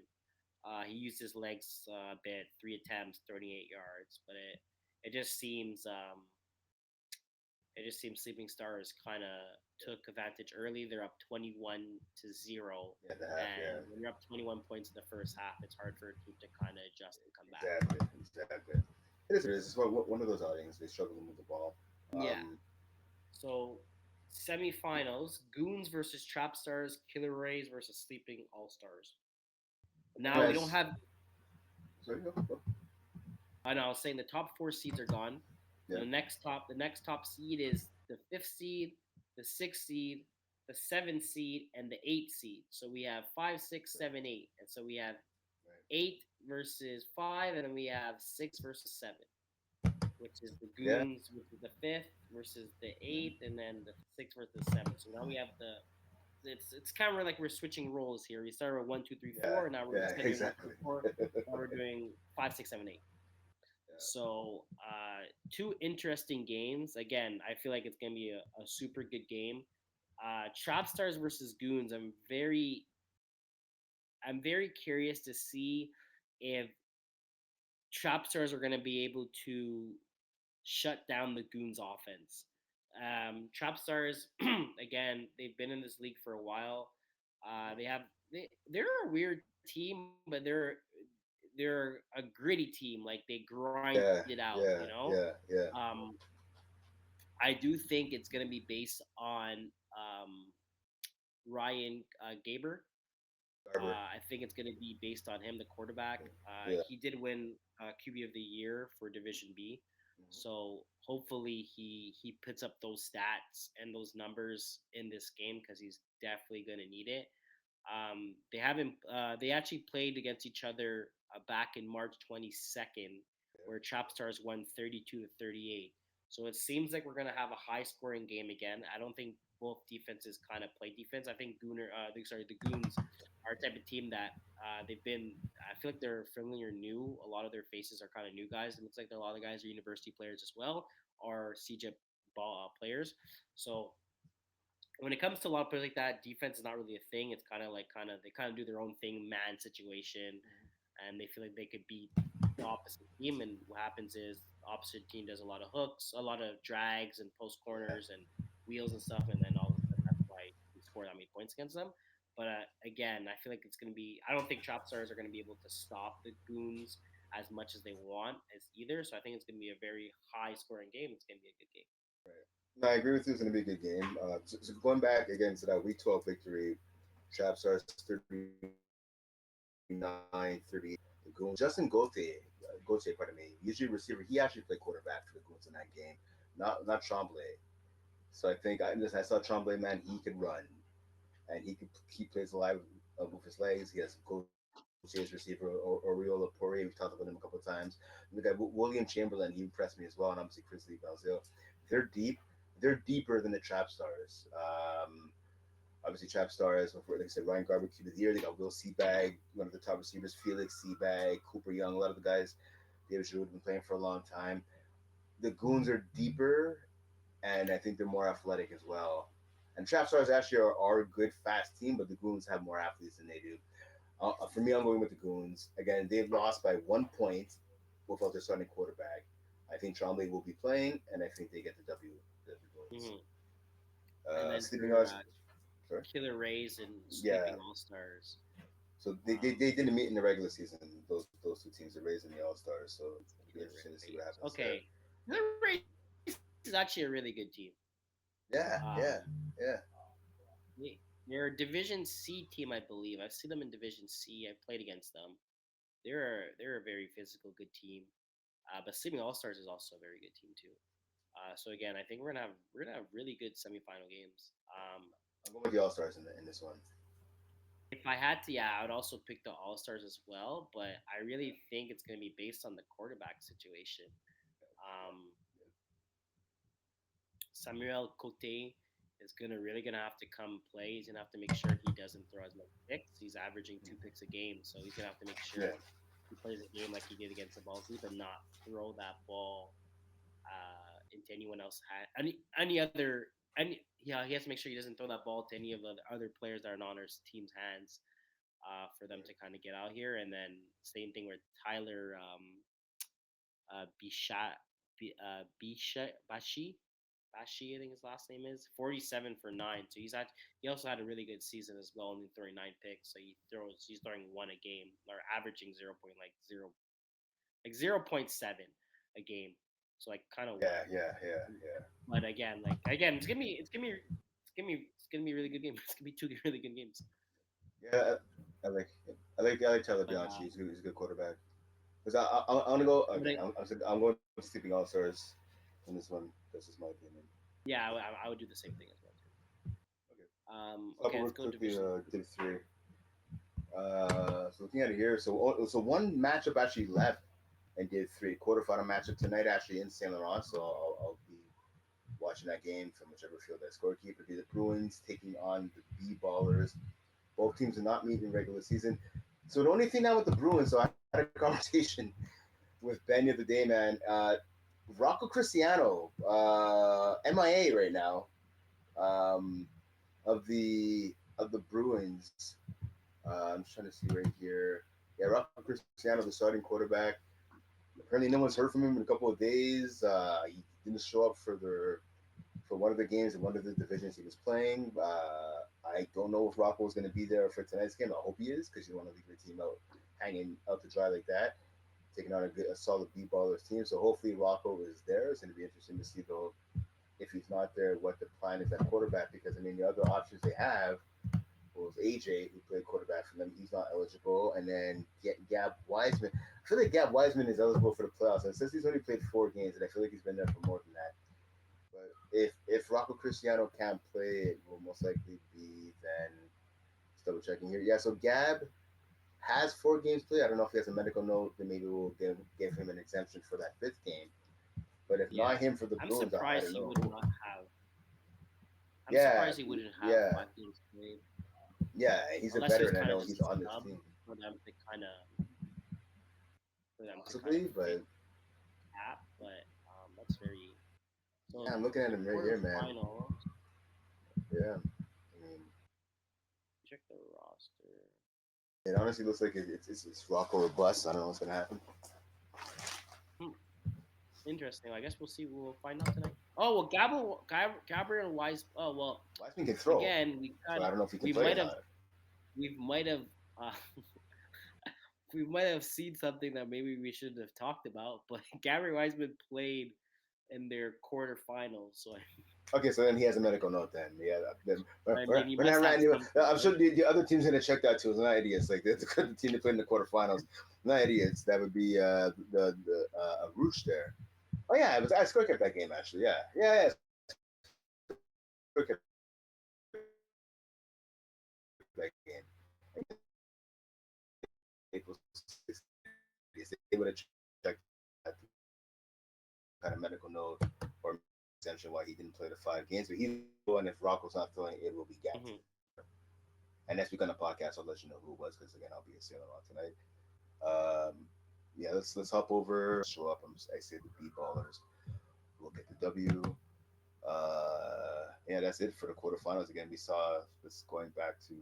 He used his legs a bit, 3 attempts, 38 yards, but it just seems Sleeping Stars kind of took advantage early. They're up 21-0, yeah, the half, and yeah, when you're up 21 points in the first half, it's hard for a team to kind of adjust and come back. exactly, exactly. It is. It is. It's one of those outings. They struggle to move the ball. Yeah. So semifinals: Goons versus Trap Stars, Killer Rays versus Sleeping All Stars. Now we don't As have. sorry, go. I know. I was saying the top four seeds are gone. Yeah, The next top seed is the fifth seed, the sixth seed, the seventh seed, and the eighth seed. So we have five, six, seven, eight, and so we have right. 8 versus 5, and then we have 6 versus 7, which is the Yeah, Goons, which is the fifth versus the eighth, yeah, and then the 6 versus 7. So now we have the it's kind of like we're switching roles here. We started with 1, 2, 3, 4, and now we're yeah, instead of doing one, two, exactly. four, now we're doing 5, 6, 7, 8. Yeah, So, two interesting games. Again, I feel like it's gonna be a super good game. Trap Stars versus Goons. I'm very curious to see if Trap Stars are gonna be able to shut down the Goons offense. Trap Stars, again, they've been in this league for a while. They're a weird team, but they're a gritty team. Like they grind it out, yeah, yeah, yeah, yeah. I do think it's going to be based on Ryan Gaber. Garber. I think it's going to be based on him, the quarterback. Yeah. He did win QB of the year for Division B, Mhm. so hopefully he puts up those stats and those numbers in this game because he's definitely going to need it. They haven't. They actually played against each other back in March 22nd, where Trap Stars won 32-38. So it seems like we're gonna have a high scoring game again. I don't think both defenses kind of play defense. I think the Goons are a type of team that they've been. I feel like they're familiar new. A lot of their faces are kind of new guys. It looks like a lot of the guys are university players as well, or CJ ball players. So when it comes to a lot of players like that, defense is not really a thing. It's they kind of do their own thing, man situation, and they feel like they could beat the opposite team. And what happens is the opposite team does a lot of hooks, a lot of drags and post Yeah. corners and wheels and stuff, and then all of a sudden that's why we score that many points against them. But again, I feel like it's going to be. I don't think Trap Stars are going to be able to stop the Goons as much as they want as either. So I think it's going to be a very high scoring game. It's going to be a good game. No, I agree with you. It's going to be a good game. So going back again to that Week 12 victory, Trap Stars 39-38. The Goons. Justin Gauthier, pardon me, usually receiver. He actually played quarterback for the Goons in that game, not Tremblay. So I think I saw Tremblay, man. He could run and he plays alive with his legs. He has Gautier's receiver Oriola Poirier. We've talked about him a couple of times. The guy William Chamberlain, he impressed me as well, and obviously Chris Lee Balzil. They're deep. They're deeper than the Trap Stars. Obviously, Trap Stars, like I said, Ryan Garber, QB of the year. They got Will Seabag, one of the top receivers, Felix Seabag, Cooper Young, a lot of the guys David Giroux have been playing for a long time. The Goons are deeper, and I think they're more athletic as well. And Trap Stars actually are a good, fast team, but the Goons have more athletes than they do. For me, I'm going with the Goons. Again, they've lost by 1 point without their starting quarterback. I think Trombley will be playing, and I think they get the W. The Goons. Mm-hmm. And then Sleeping for Arts, sorry. Killer Rays and Yeah. Sleeping All Stars. So Um, they didn't meet in the regular season. Those two teams, the Rays and the All Stars. So it'll be Killer interesting to see what Rays. happens there. Okay, Killer Rays is actually a really good team. Yeah, Um, yeah, yeah. they're a Division C team, I believe. I've seen them in Division C. I played against them. They're a very physical, good team. But Sleeping All Stars is also a very good team too. So again, I think we're gonna have really good semifinal games. I'm going with the All Stars in this one. If I had to, yeah, I would also pick the All Stars as well. But I really think it's gonna be based on the quarterback situation. Um, Samuel Cote. is gonna have to come play. He's gonna have to make sure he doesn't throw as many picks. He's averaging 2 picks a game, so he's gonna have to make Yeah, sure he plays a game like he did against the Balls Deep and not throw that ball into anyone else any other any yeah, he has to make sure he doesn't throw that ball to any of the other players that are not on our team's hands for them to kind of get out here. And then same thing with Tyler Bisha, Bashi. Bashi, I think his last name is 47 for 9. So he also had a really good season as well, only throwing 9 picks. So he's throwing one a game or averaging 0.7 a game. So like kind of yeah, one. yeah, yeah, yeah. But again, it's gonna be a really good game. It's gonna be two really good games. Yeah, I like Tyler But Bianchi. He's a good quarterback. Because I'm gonna go but again. I'm going sleeping all stars in this one. That's just my opinion. yeah, I would do the same thing as well too. Okay. So Okay, real let's go quickly, division. Div 3. So looking at it here, so one matchup actually left and Div 3 quarterfinal matchup tonight actually in Saint Laurent. So I'll be watching that game from whichever field that scorekeeper. It'll be the Bruins taking on the B Ballers. Both teams are not meeting in regular season. So the only thing now with the Bruins, so I had a conversation with Ben the other day, man. Rocco Cristiano, MIA right now, um, of the Bruins. I'm just trying to see right here. Yeah, Rocco Cristiano, the starting quarterback. Apparently, no one's heard from him in a couple of days. He didn't show up for one of the games in one of the divisions he was playing. I don't know if Rocco was going to be there for tonight's game. I hope he is because you don't want to leave your team out hanging out to dry like that, taking on a solid B ballers team. So hopefully Rocco is there. It's going to be interesting to see though if he's not there, what the plan is at quarterback. Because I mean, the other options they have was AJ, who played quarterback for them. He's not eligible, and then Gab Wiseman. I feel like Gab Wiseman is eligible for the playoffs, and since he's only played 4 games, and I feel like he's been there for more than that. But if Rocco Cristiano can't play, it will most likely be then. Just double checking here. Yeah, so Gab has 4 games played. I don't know if he has a medical note. Then maybe we'll give him an exemption for that 5th game. But if not Yeah, him for the I'm Bruins, I surprised don't he know would who. not have. I'm Yeah, surprised he wouldn't have yeah, 5 games played, yeah. He's a unless he was veteran. I kind of know just he's a on this sub team, for them to kind of possibly. fit But cap. But that's very yeah, so I'm looking at the him right here, man. quarterfinals. Yeah, I mean, Check the roster. it honestly looks like it's Rocco or bust. I don't know what's gonna happen. Hmm, interesting. I guess we'll see. We'll find out tonight. Oh well, Gabriel Wise. Oh well, Wiseman can throw, again so I don't know if he can we play or might have not. we might have uh, we might have seen something that maybe we shouldn't have talked about. But Gary Wiseman played in their quarterfinals, so Okay, so then he has a medical note then. Yeah, then I mean he we're not must have random. something, I'm right? sure the other team's gonna check that too. It's not idiots. Like the team that played in the quarterfinals, not idiots. That would be the Rooch there. Oh yeah, I score kept that game actually. Yeah, yeah, yeah. Score kept that game. They would have checked that kind of medical note or exemption why he didn't play the 5 games. But he's eligible, and if Rocco's not feeling it, will be Gab Hmm. Taylor. And next week on the podcast, I'll let you know who it was because again, I'll be a sailor on tonight. Um, yeah, let's hop over. Show up. I say the B ballers. We'll get the W. Yeah, that's it for the quarterfinals. Again, we saw this going back to.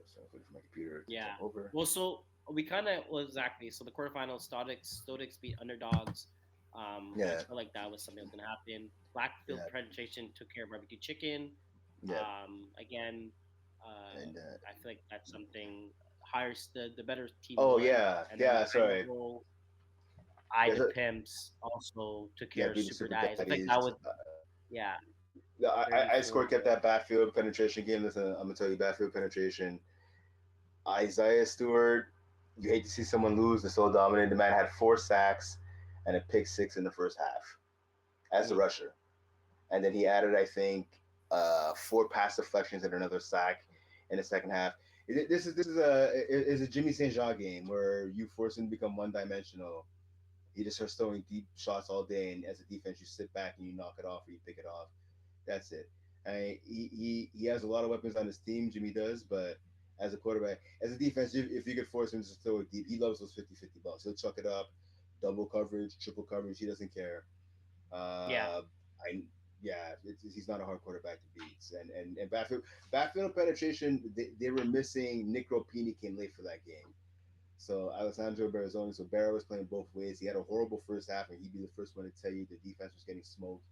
So I'm waiting for my computer to Yeah. jump over. Well, so we kind of well, exactly. So the quarterfinals, Stoics beat underdogs. I Yeah, feel like that was something that was gonna happen. Blackfield yeah, penetration took care of barbecue chicken. yeah, Again, uh, and I feel like that's something higher. The better team oh won, yeah, and then yeah. Sorry. Idaho, I Yeah, the so, Pimps also took yeah. care of Being the Super super Dies. I think daddies. that was yeah, Yeah, I score 34. kept that backfield penetration game. Listen, I'm gonna tell you, backfield penetration. Isaiah Stewart, you hate to see someone lose. They're so dominant. The man had 4 sacks and a pick six in the first half as the Mhm. rusher, and then he added, I think, 4 pass deflections and another sack in the second half. This is a Jimmy St. Jean game where you force him to become one dimensional. He just starts throwing deep shots all day, and as a defense, you sit back and you knock it off or you pick it off. That's it. He has a lot of weapons on his team. Jimmy does, but as a quarterback, as a defense, if you could force him to throw it deep, he loves those 50-50 balls. He'll chuck it up, double coverage, triple coverage. He doesn't care. Yeah. I yeah, he's not a hard quarterback to beat. And backfield penetration, they were missing. Nick Ropini came late for that game. So Alessandro Berrizoni, so Barra was playing both ways. He had a horrible first half, and he'd be the first one to tell you the defense was getting smoked.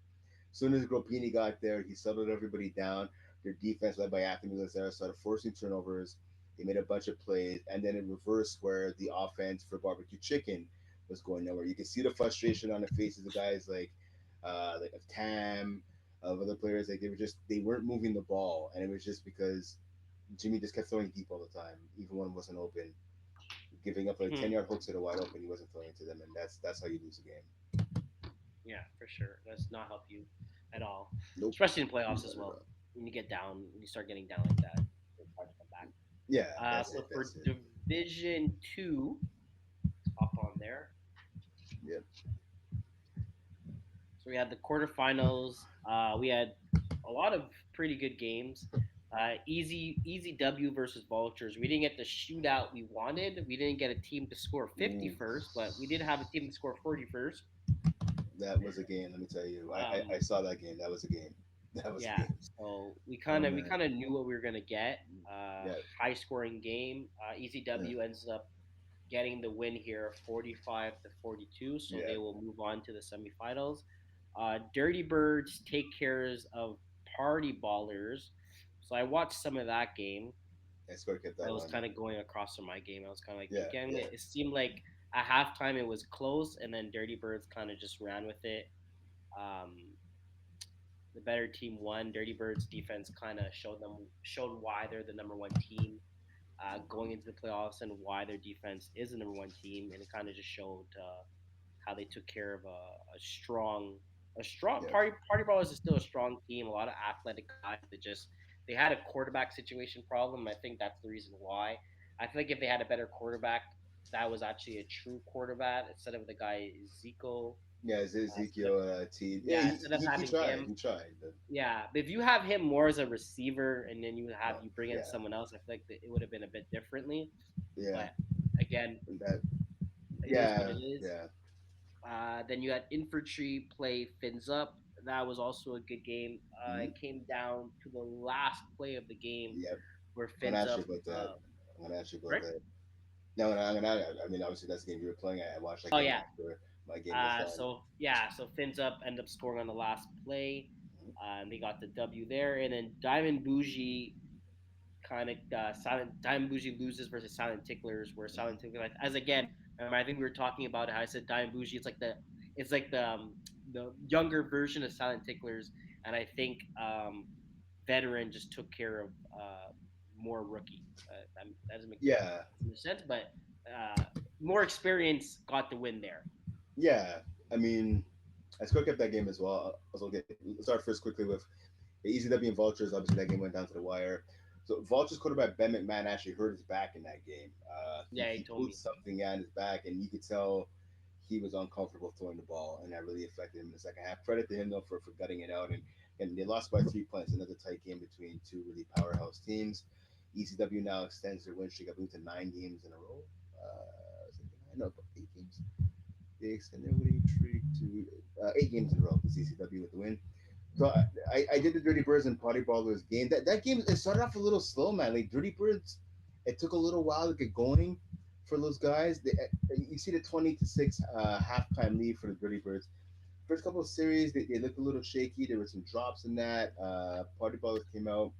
As soon as Gropini got there, he settled everybody down. Their defense, led by Anthony Lazaro, started forcing turnovers. They made a bunch of plays, and then in reverse, where the offense for barbecue chicken was going nowhere. You could see the frustration on the faces of guys like of Tam, of other players. Like they weren't moving the ball, and it was just because Jimmy just kept throwing deep all the time, even when it wasn't open, giving up like 10 yard hooks that are wide open. He wasn't throwing to them, and that's how you lose a game. Yeah, for sure. Does not help you at all, Nope, especially in playoffs as not at well. all. When you get down, when you start getting down like that, it's hard to come back. Yeah, that's So it. for That's it. Division Two, hop on there. Yep. So we had the quarterfinals. We had a lot of pretty good games. Easy W versus Vultures. We didn't get the shootout we wanted. We didn't get a team to score 50 Ooh, first, but we did have a team to score 40 first. that was a game. Let me tell you, I Um, saw that game. That was a game. That was a yeah, game. so we Oh kind of we man. kind of knew what we were gonna get. Yeah. High scoring game. Easy Yeah. W ends up getting the win here, 45-42. So Yeah. they will move on to the semifinals. Dirty Birds take cares of Party Ballers. So I watched some of that game. I score kept I that was one. kind of going across from my game. I was kind of like, Yeah. again, Yeah. it seemed like at halftime it was close, and then Dirty Birds kind of just ran with it. Um, the better team won. Dirty Birds defense kind of showed why they're the number one team going into the playoffs and why their defense is the number one team, and it kind of just showed how they took care of a strong Yeah. party ballers is still a strong team. A lot of athletic guys. They had a quarterback situation problem. I think that's the reason why. I feel like if they had a better quarterback, that was actually a true quarterback instead of the guy Zico. Yeah. Instead of Ezekiel T. Yeah. yeah, instead of He having tried. him, He tried. But yeah. But if you have him more as a receiver and then you bring in yeah. someone else, I feel like it would have been a bit differently. Yeah. But again, That. it is what Yeah. it is. Yeah. Then you had Infantry play Fins Up. That was also a good game. Mm-hmm. It came down to the last play of the game Yep. where I'm gonna Fins ask you Up. about that. I'm gonna ask you about Right? that. No, I'm gonna. I mean, obviously that's the game you were playing. I watched that Oh game yeah. after my game was done. So Fins Up ended up scoring on the last play. And they got the W there, and then Diamond Bougie kind of Silent Diamond Bougie loses versus Silent Ticklers, where Silent Ticklers, as again, remember, I think we were talking about it. How I said Diamond Bougie, it's like the younger version of Silent Ticklers, and I think Veteran just took care of more rookie. That doesn't make Yeah. much sense, but uh, more experience got the win there. Yeah. I mean, I still kept that game as well. Also, okay, let's start first quickly with the ECW and Vultures. Obviously, that game went down to the wire. So Vultures quarterback Ben McMahon actually hurt his back in that game. Yeah, he He told pulled me. something out in his back, and you could tell he was uncomfortable throwing the ball, and that really affected him in the second half. Credit to him though for gutting it out, and they lost by 3 points. Another tight game between two really powerhouse teams. ECW now extends their win streak, I believe, to 9 games in a row. Is it nine? No, 8 games. They extend their winning streak to 8 games in a row for CCW with the win. So I did the Dirty Birds and Party Ballers game. That game it started off a little slow, man. Like Dirty Birds, it took a little while to get going for those guys. You see the 20-6 halftime lead for the Dirty Birds. First couple of series, they looked a little shaky. There were some drops in that. Party Ballers came out.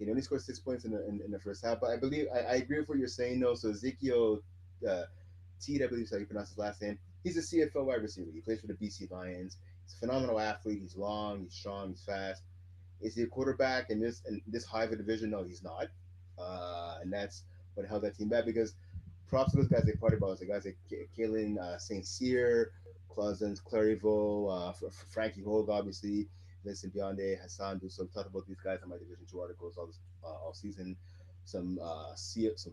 He only scored 6 points in the first half, but I believe I agree with what you're saying though. So Ezekiel uh, T, I believe is how you pronounce his last name. He's a CFL wide receiver. He plays for the BC Lions. He's a phenomenal athlete. He's long, he's strong, he's fast. Is he a quarterback in this high of a division? No, he's not. And that's what held that team back because props to those guys they party balls. The guys like Kalen St. Cyr, Clausens, Claryvaux, Frankie Hogue, obviously. Listen, Beyonde, Hassan Do. So talked about these guys in my Division Two articles all season. Some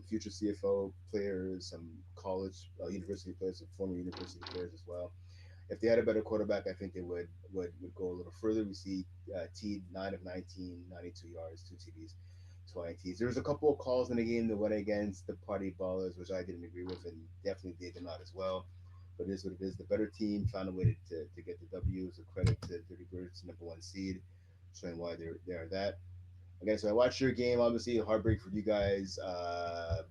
future CFO players, some college university players, some former university players as well. If they had a better quarterback, I think they would go a little further. We see T 9 of 19, 92 yards, two TDs, 20 Ts. There was a couple of calls in the game that went against the party ballers, which I didn't agree with, and definitely they did not as well. But it is what it is. The better team found a way to get the W. So credit to Dirty Birds, number one seed, showing why they're that. Okay, so I watched your game. Obviously, a heartbreak for you guys. I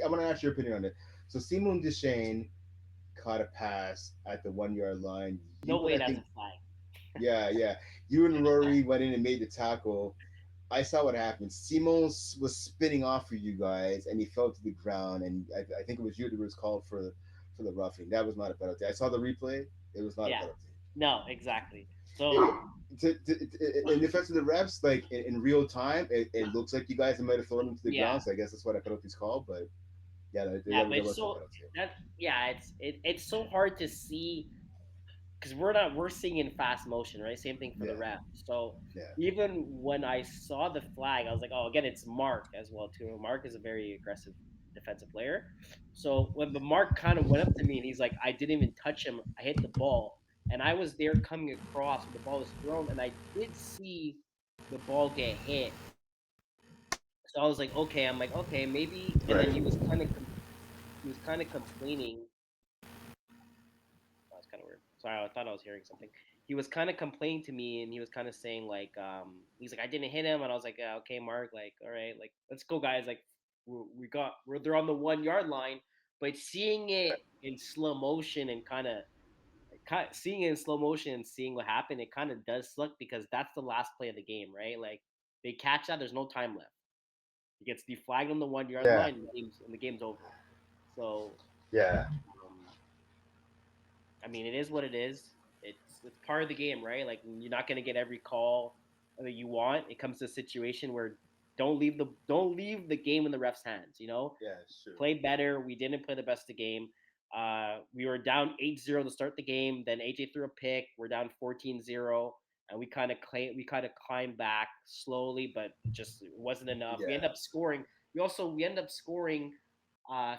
want to ask your opinion on it. So Simon Deshane caught a pass at the 1 yard line. You No and way, I that's think, a flag. yeah, yeah. You and Rory went in and made the tackle. I saw what happened. Simon was spinning off for you guys, and he fell to the ground. And I think it was you that was called for the roughing. That was not a penalty. I saw the replay. It was not a Yeah, penalty. no, exactly. It, So in defense of the refs, like in real time, it looks like you guys might have thrown him to the yeah, ground. So I guess that's what a penalty's called. But yeah, yeah, but there it's was no so penalty. that yeah, it's so hard to see because we're seeing in fast motion, right? Same thing for the Yeah, ref. So yeah, even when I saw the flag, I was like, oh, again, it's Mark as well too. Mark is a very aggressive defensive player. So when the Mark kind of went up to me and he's like, I didn't even touch him. I hit the ball, and I was there coming across when the ball was thrown, and I did see the ball get hit. So I was like, okay, I'm like, okay, maybe. And then right. he was kind of complaining. That's kind of weird. Sorry, I thought I was hearing something. He was kind of complaining to me, and he was kind of saying like, he's like, I didn't hit him, and I was like, yeah, okay, Mark, like, all right, like, let's go, guys, like, we're they're on the 1 yard line, but seeing it in slow motion and seeing it in slow motion and seeing what happened, it kind of does suck because that's the last play of the game, right? Like, they catch that, there's no time left. He gets deflagged on the 1 yard Yeah, line, and the game's over. So, yeah, um, I mean, it is what it is. It's part of the game, right? Like you're not gonna get every call that you want. It comes to a situation where don't leave the game in the ref's hands. You know, yeah. It's true. play better. We didn't play the best of the game. We were down 8-0 to start the game. Then AJ threw a pick. We're down 14-0, and we kind of climbed back slowly, but it wasn't enough. We Yeah, end up scoring. We end up scoring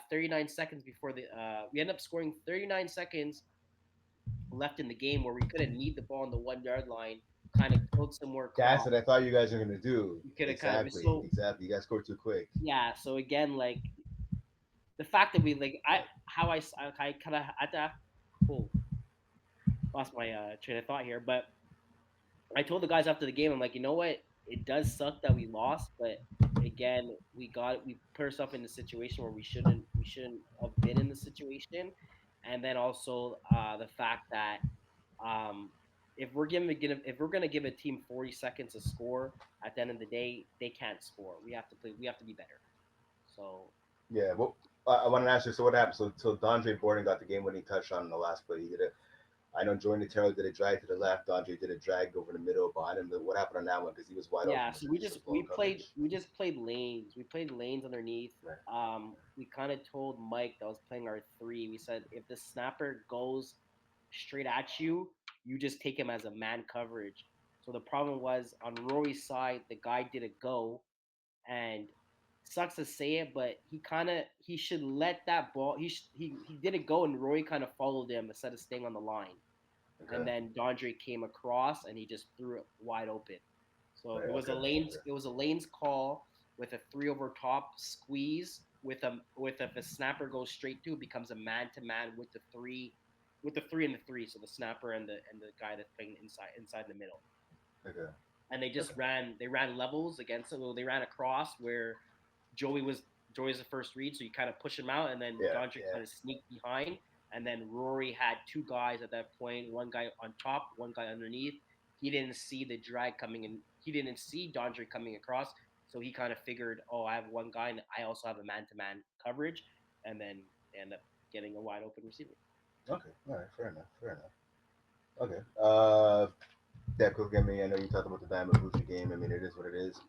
39 seconds before the we end up scoring 39 seconds left in the game where we couldn't need the ball on the 1 yard line, kind of killed some more that's clock. what I thought you guys were gonna do. We could have kind of Exactly, so exactly. You guys scored too quick. yeah. So again, like the fact that we like I kind of I to oh lost my train of thought here, but I told the guys after the game, I'm like, you know what? It does suck that we lost, but again, we put ourselves in a situation where we shouldn't have been in the situation, and then also the fact that um, if we're gonna give a team 40 seconds to score, at the end of the day, they can't score. We have to play. We have to be better. So Yeah. Well, I want to ask you. So what happened? So Dondre Borden got the game-winning touchdown on the last play. He did it. I know Jordan Terrell did a drag to the left. Dondre did a drag over the middle behind him. What happened on that one? Because he was wide open. yeah, so we He just was blown coverage. we just played lanes. We played lanes underneath. Right. We kind of told Mike that was playing our three. We said if the snapper goes straight at you, you just take him as a man coverage. So the problem was on Rory's side, the guy didn't go, and sucks to say it, but he should let that ball. He didn't go, and Roy kind of followed him instead of staying on the line. And Okay. then Dondre came across, and he just threw it wide open. So Right. Okay. Okay. it was a lanes call with a three over top squeeze with if a snapper goes straight through, it becomes a man to man with the three and the three. So the snapper and the guy that's playing inside the middle, Okay. and Okay. they ran levels against it. Well, they ran across where Joey was Joey's the first read, so you kind of push him out, and then Yeah. Dondre Yeah. kind of sneaked behind, and then Rory had two guys at that point, one guy on top, one guy underneath. He didn't see the drag coming in. He didn't see Dondre coming across, so he kind of figured, oh, I have one guy, and I also have a man-to-man coverage, and then they end up getting a wide open receiver. Okay. All right. Fair enough. Fair enough. Okay. Yeah. Quick. I mean, I know you talked about the Diamond Bougie game. I mean, it is what it is.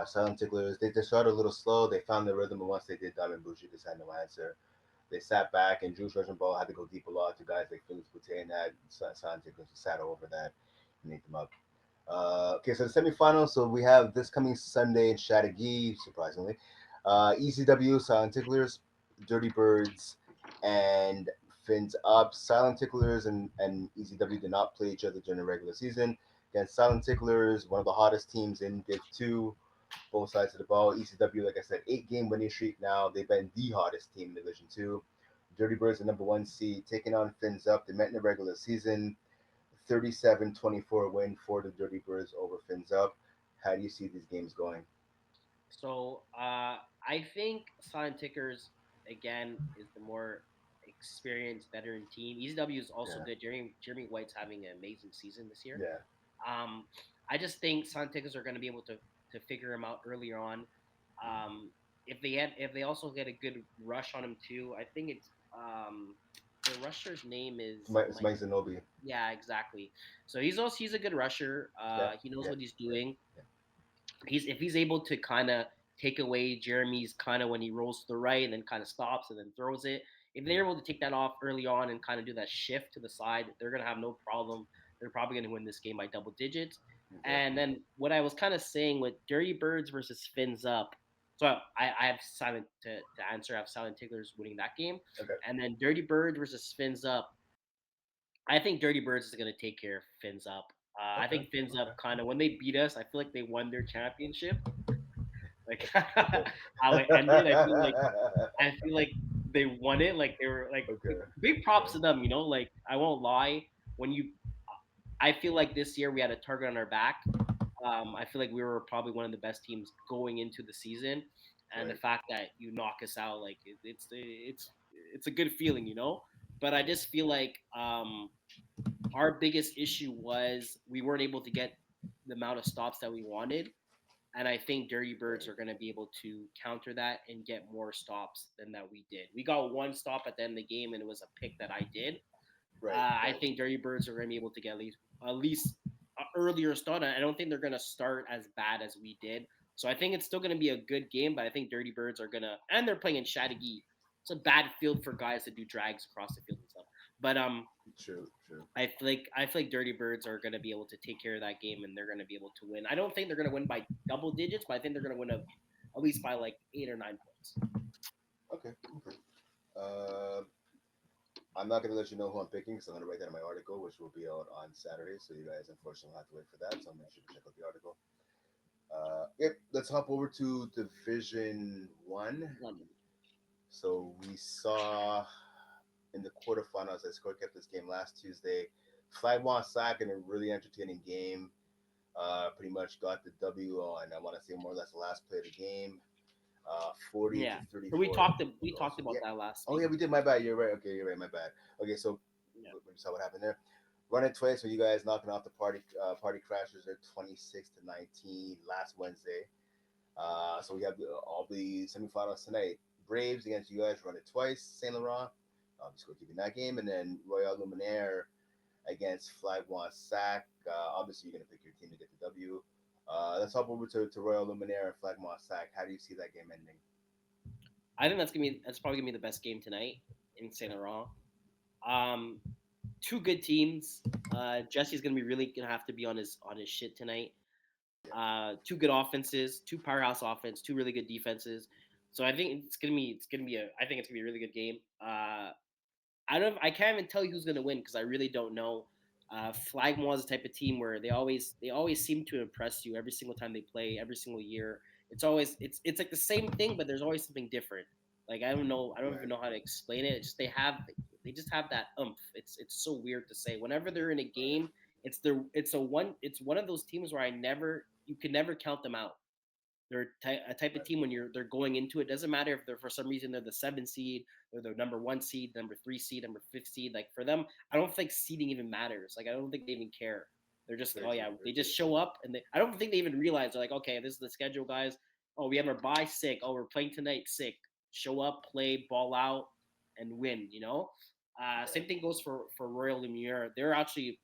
Silent Ticklers. They started a little slow. They found their rhythm, and once they did, Diamond Bougie just had no answer. They sat back, and Juice Ball had to go deep a lot to guys like Felix Boutte and that. Silent Ticklers just sat over that and ate them up. Okay, so the semifinals. So we have this coming Sunday in Chattagee, surprisingly. ECW, Silent Ticklers, Dirty Birds, and Fins up. Silent Ticklers and ECW did not play each other during the regular season. Against Silent Ticklers, one of the hottest teams in Div 2, both sides of the ball. ECW, like I said, 8 game winning streak now. They've been the hottest team in Division 2. Dirty Birds, the number 1 seed, taking on Fins up. They met in the regular season. 37-24 win for the Dirty Birds over Fins up. How do you see these games going? So I think Silent Tickers again is the more experienced veteran team. ECW is also Yeah, good. Jeremy White's having an amazing season this year. yeah, Um, I just think Silent Tickers are going to be able to figure him out earlier on. Um, if they also get a good rush on him too, I think it's the rusher's name is It's Mike. Mike Zanobi. Yeah, exactly. So he's a good rusher. Yeah, He knows yeah, what he's yeah, doing. yeah. He's if he's able to kind of take away Jeremy's kind of when he rolls to the right and then kind of stops and then throws it. If they're able to take that off early on and kind of do that shift to the side, they're gonna have no problem. They're probably gonna win this game by double digits. Okay, And then what I was kind of saying with Dirty Birds versus Fins Up. So I have silent to answer. I have Silent Ticklers winning that game, okay, and then Dirty Birds versus Fins Up. I think Dirty Birds is going to take care of Fins Up. I okay, think Fins okay, Up kind of when they beat us, I feel like they won their championship. Like okay. how it ended, I feel like they won it. Like they were like Okay, big props okay, to them. You know, like I won't lie. When you, I feel like this year we had a target on our back. I feel like we were probably one of the best teams going into the season, and the right, fact that you knock us out, like it's a good feeling, you know. But I just feel like our biggest issue was we weren't able to get the amount of stops that we wanted. And I think Dirty Birds right, are going to be able to counter that and get more stops than that we did. We got one stop at the end of the game, and it was a pick that I did. right, I right, think Dirty Birds are going to be able to get at least an earlier start. I don't think they're going to start as bad as we did. So I think it's still going to be a good game, but I think Dirty Birds are going to, and they're playing in Chattagee. It's a bad field for guys to do drags across the field and stuff. But true, true. I feel like Dirty Birds are going to be able to take care of that game and they're going to be able to win. I don't think they're going to win by double digits, but I think they're going to win at least by like 8 or 9 points. Okay, okay. Uh, I'm not gonna let you know who I'm picking because I'm gonna write that in my article, which will be out on Saturday. So you guys, unfortunately, will have to wait for that. So make sure to check out the article. Yep. Let's hop over to Division One. One. So we saw in the quarterfinals, I score kept this game last Tuesday. Flagmont Sack in a really entertaining game. Pretty much got the W on, I want to say more or less the last play of the game. 40 to Yeah. So 34. we talked Also, about yeah. that last Oh week. yeah, we did. My bad. You're right. Okay, you're right. My bad. Okay, so Yeah. we saw what happened there. Run it twice. So you guys knocking off the party crashers. They're 26-19 last Wednesday. So we have all the semifinals tonight. Braves against you guys. Run it twice. Saint Laurent. Just go keeping that game, and then Royal Luminaire against Flagwa Sac. Obviously, you're gonna pick your team to get the W. Let's hop over to Royal Luminaire and Flagmont Sac. How do you see that game ending? I think that's probably gonna be the best game tonight in Saint Laurent. Um, two good teams. Jesse's gonna be really gonna have to be on his shit tonight. Yeah, Two good offenses, two powerhouse offense, two really good defenses. So I think I think it's gonna be a really good game. I can't even tell you who's gonna win because I really don't know. Flagmore is the type of team where they always seem to impress you every single time they play, every single year. It's like the same thing, but there's always something different. Like I don't even right, know how to explain it. It's just they just have that umph. It's so weird to say. Whenever they're in a right, game, it's one of those teams where you can never count them out. They're a type of right, team when they're going into it. Doesn't matter if they're for some reason they're the 7 seed, they're the number 1 seed, number 3 seed, number 5th seed. Like for them, I don't think seeding even matters. Like I don't think they even care. They're just very oh true, yeah, very they just true. show up and I don't think they even realize they're like okay, this is the schedule, guys. Oh, we have our bye sick. Oh, we're playing tonight sick. Show up, play, ball out, and win. You know. Yeah, Same thing goes for Royal Lumiere. They're actually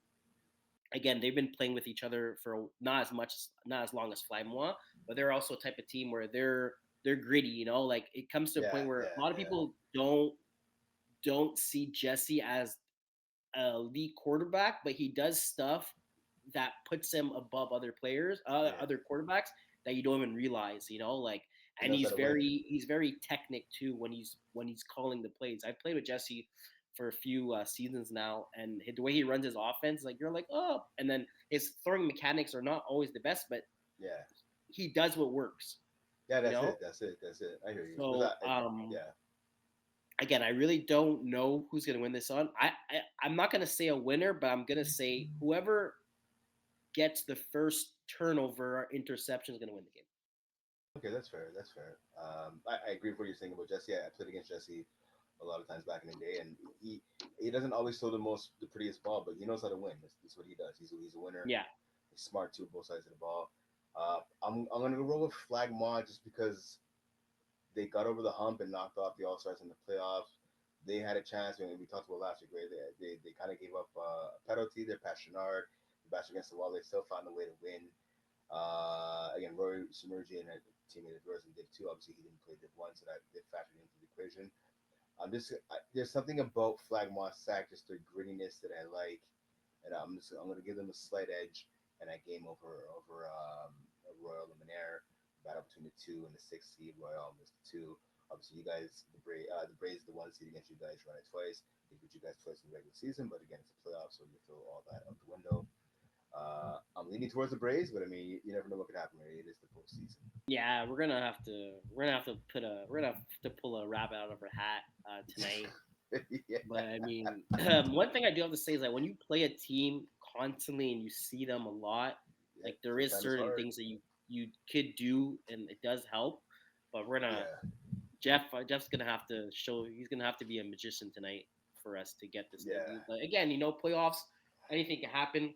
again, they've been playing with each other for not as long as Flymois, but they're also a type of team where they're gritty. You know, like it comes to a yeah, point where yeah, a lot of yeah, people don't see Jesse as a elite quarterback, but he does stuff that puts him above other players, yeah. other quarterbacks that you don't even realize. You know, like He and knows how to win. he's very technic too when he's calling the plays. I played with Jesse for a few seasons now, and the way he runs his offense, like you're like, oh, and then his throwing mechanics are not always the best, but Yeah. he does what works, Yeah, you that's know. it. That's it. That's it. I hear you. Because So yeah. again, I really don't know who's gonna win this on. I'm not gonna say a winner, but I'm gonna say whoever gets the first turnover or interception is gonna win the game. Okay, that's fair. That's fair. I agree with what you're saying about Jesse. I played against Jesse a lot of times back in the day, and he doesn't always throw the prettiest ball, but he knows how to win. That's what he does. He's a winner. Yeah, He's smart too, both sides of the ball. I'm gonna go roll with Flag Mod just because they got over the hump and knocked off the All Stars in the playoffs. They had a chance. I mean, we talked about last week, right? They kind of gave up a penalty. They're past Chenard. They bashed against the wall. They still found a way to win. Again, Rory Sumergi and a teammate of yours and Div 2. Obviously, he didn't play Div 1, so that did factor into the equation. There's something about Flag Moss Sack, just their grittiness that I like, and I'm gonna give them a slight edge, and I game over Royal Luminaire, battle between the two and the sixth seed. Royal is the two. Obviously, you guys the Braves the one seed against you guys run it twice. They beat you guys twice in the regular season, but again, it's a playoff, so you throw all that out the window. I'm leaning towards the Braves, but I mean, you never know what could happen. Right? It is the postseason. yeah, we're gonna have to pull a rabbit out of our hat tonight. Yeah, But I mean, one thing I do have to say is that when you play a team constantly and you see them a lot, yeah. like there is Sometimes it's certain hard. things that you could do and it does help. But we're gonna Yeah, Jeff's gonna have to show. He's gonna have to be a magician tonight for us to get this thing. yeah. But again, playoffs, anything can happen.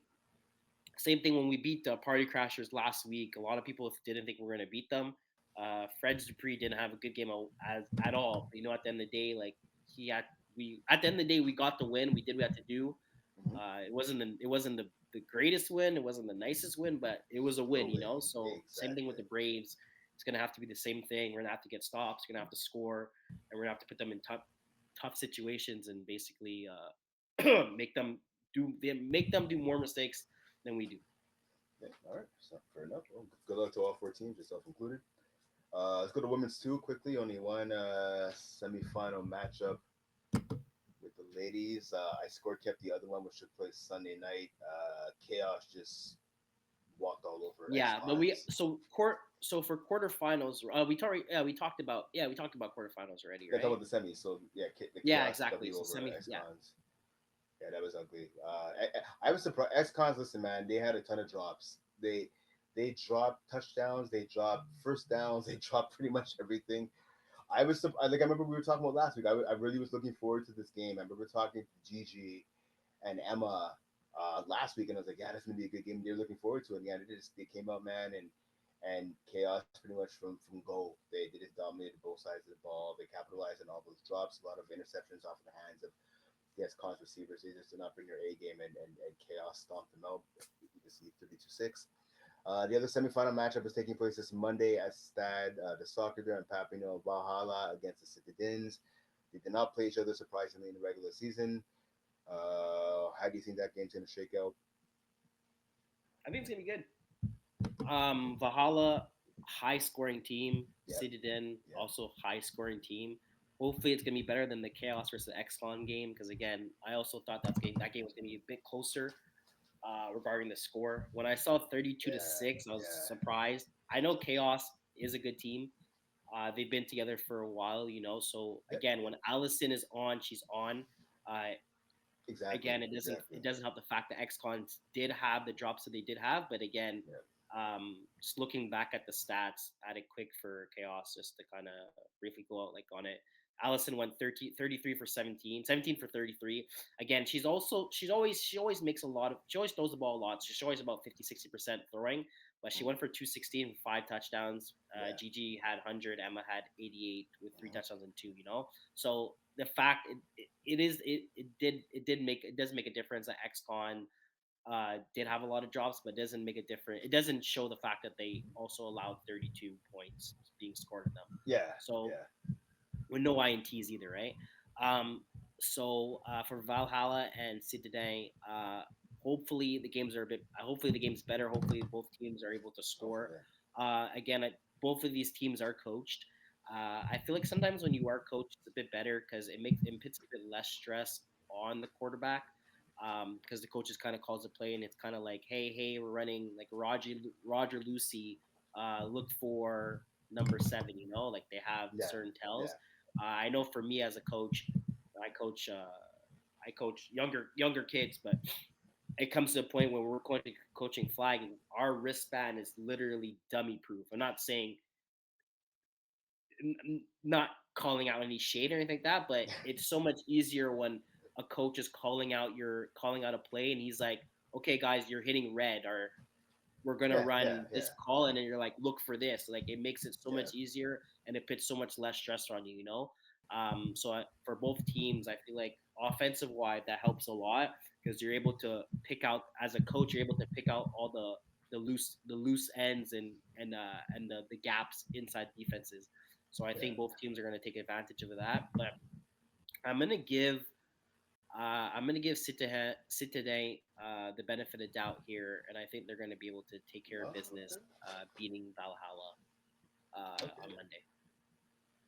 Same thing when we beat the Party Crashers last week. A lot of people didn't think we were gonna beat them. Fred Dupree didn't have a good game as at all. But, at the end of the day, like he had we at the end of the day we got the win. We did what we had to do. Mm-hmm. It wasn't the greatest win. It wasn't the nicest win, but it was a Still win. win. So same thing with Exactly. the Braves. It's gonna have to be the same thing. We're gonna have to get stops. We're gonna have to score, and we're gonna have to put them in tough situations and basically make them do more mistakes than we do. Yeah, all right. So fair enough. Well, good luck to all four teams, yourself included. Let's go to women's two quickly. Only one semifinal matchup with the ladies. I scored kept the other one, which took place Sunday night. Chaos just walked all over X Yeah, but Cons. so for quarterfinals, we talked about quarterfinals already, Yeah, talk right? about the semis. So yeah, the Yeah, Chaos exactly. W So over semi, X yeah, Cons. Yeah, that was ugly. I was surprised. X Cons, listen, man, they had a ton of drops. They dropped touchdowns, they dropped first downs, they dropped pretty much everything. Like I remember we were talking about last week. I really was looking forward to this game. I remember talking to Gigi and Emma last week, and I was like, yeah, that's gonna be a good game. They're looking forward to it. And yeah, they came out, man, and chaos pretty much from go. They just dominated both sides of the ball. They capitalized on all those drops, a lot of interceptions off of the hands of yes, cons receivers. They just did not bring their A game, and chaos stomped them out. You can see 32-6. The other semifinal matchup is taking place this Monday at Stade the Soccer there in Papino, Valhalla against the Citadins. They did not play each other surprisingly in the regular season. How do you think that game's going to shake out? I think it's gonna be good. Valhalla, high scoring team. Yeah, Citadin, yeah, also high scoring team. Hopefully, it's gonna be better than the Chaos versus XCon game because again, I also thought that game was gonna be a bit closer regarding the score. When I saw 32-6, I yeah, was yeah. surprised. I know Chaos is a good team. They've been together for a while. So Yep, again, when Allison is on, she's on. Uh, exactly, again, exactly. it doesn't help the fact that XCons did have the drops that they did have, but again, Yeah, just looking back at the stats, at it quick for Chaos, just to kind of briefly go out like on it. Allison went 33 for 17, 17 for 33. Again, she always makes a lot of, she always throws the ball a lot. She's always about 50-60% throwing, but she mm, went for 216 with 5 touchdowns. yeah, Gigi had 100, Emma had 88 with three mm, touchdowns and two. So the fact it does make a difference that XCon did have a lot of drops, but doesn't make a difference. It doesn't show the fact that they also allowed 32 points being scored on them. yeah, So yeah. with no INTs either, right? Um, for Valhalla and Citadin, hopefully the games are a bit. Hopefully the game's better. Hopefully both teams are able to score. Hopefully, Again, both of these teams are coached. I feel like sometimes when you are coached, it's a bit better because it puts a bit less stress on the quarterback. Because the coaches kind of calls the play and it's kind of like, hey, we're running like Roger Lucy, look for number 7. Like they have Yeah, certain tells. yeah, I know for me as a coach, I coach I coach younger kids, but it comes to a point where we're coaching flag, our wristband is literally dummy proof. I'm not saying not calling out any shade or anything like that, but it's so much easier when a coach is calling out a play and he's like, okay, guys, you're hitting red, or we're gonna yeah, yeah, run yeah, this call, and then you're like, look for this. Like it makes it so yeah, much easier, and it puts so much less stress on you. For both teams, I feel like offensive wise, that helps a lot because you're able to pick out as a coach, you're able to pick out all the loose ends and the gaps inside defenses. So I yeah. think both teams are going to take advantage of that. But I'm gonna give Citadel the benefit of doubt here, and I think they're going to be able to take care of Oh, business, okay, beating Valhalla on okay, Monday.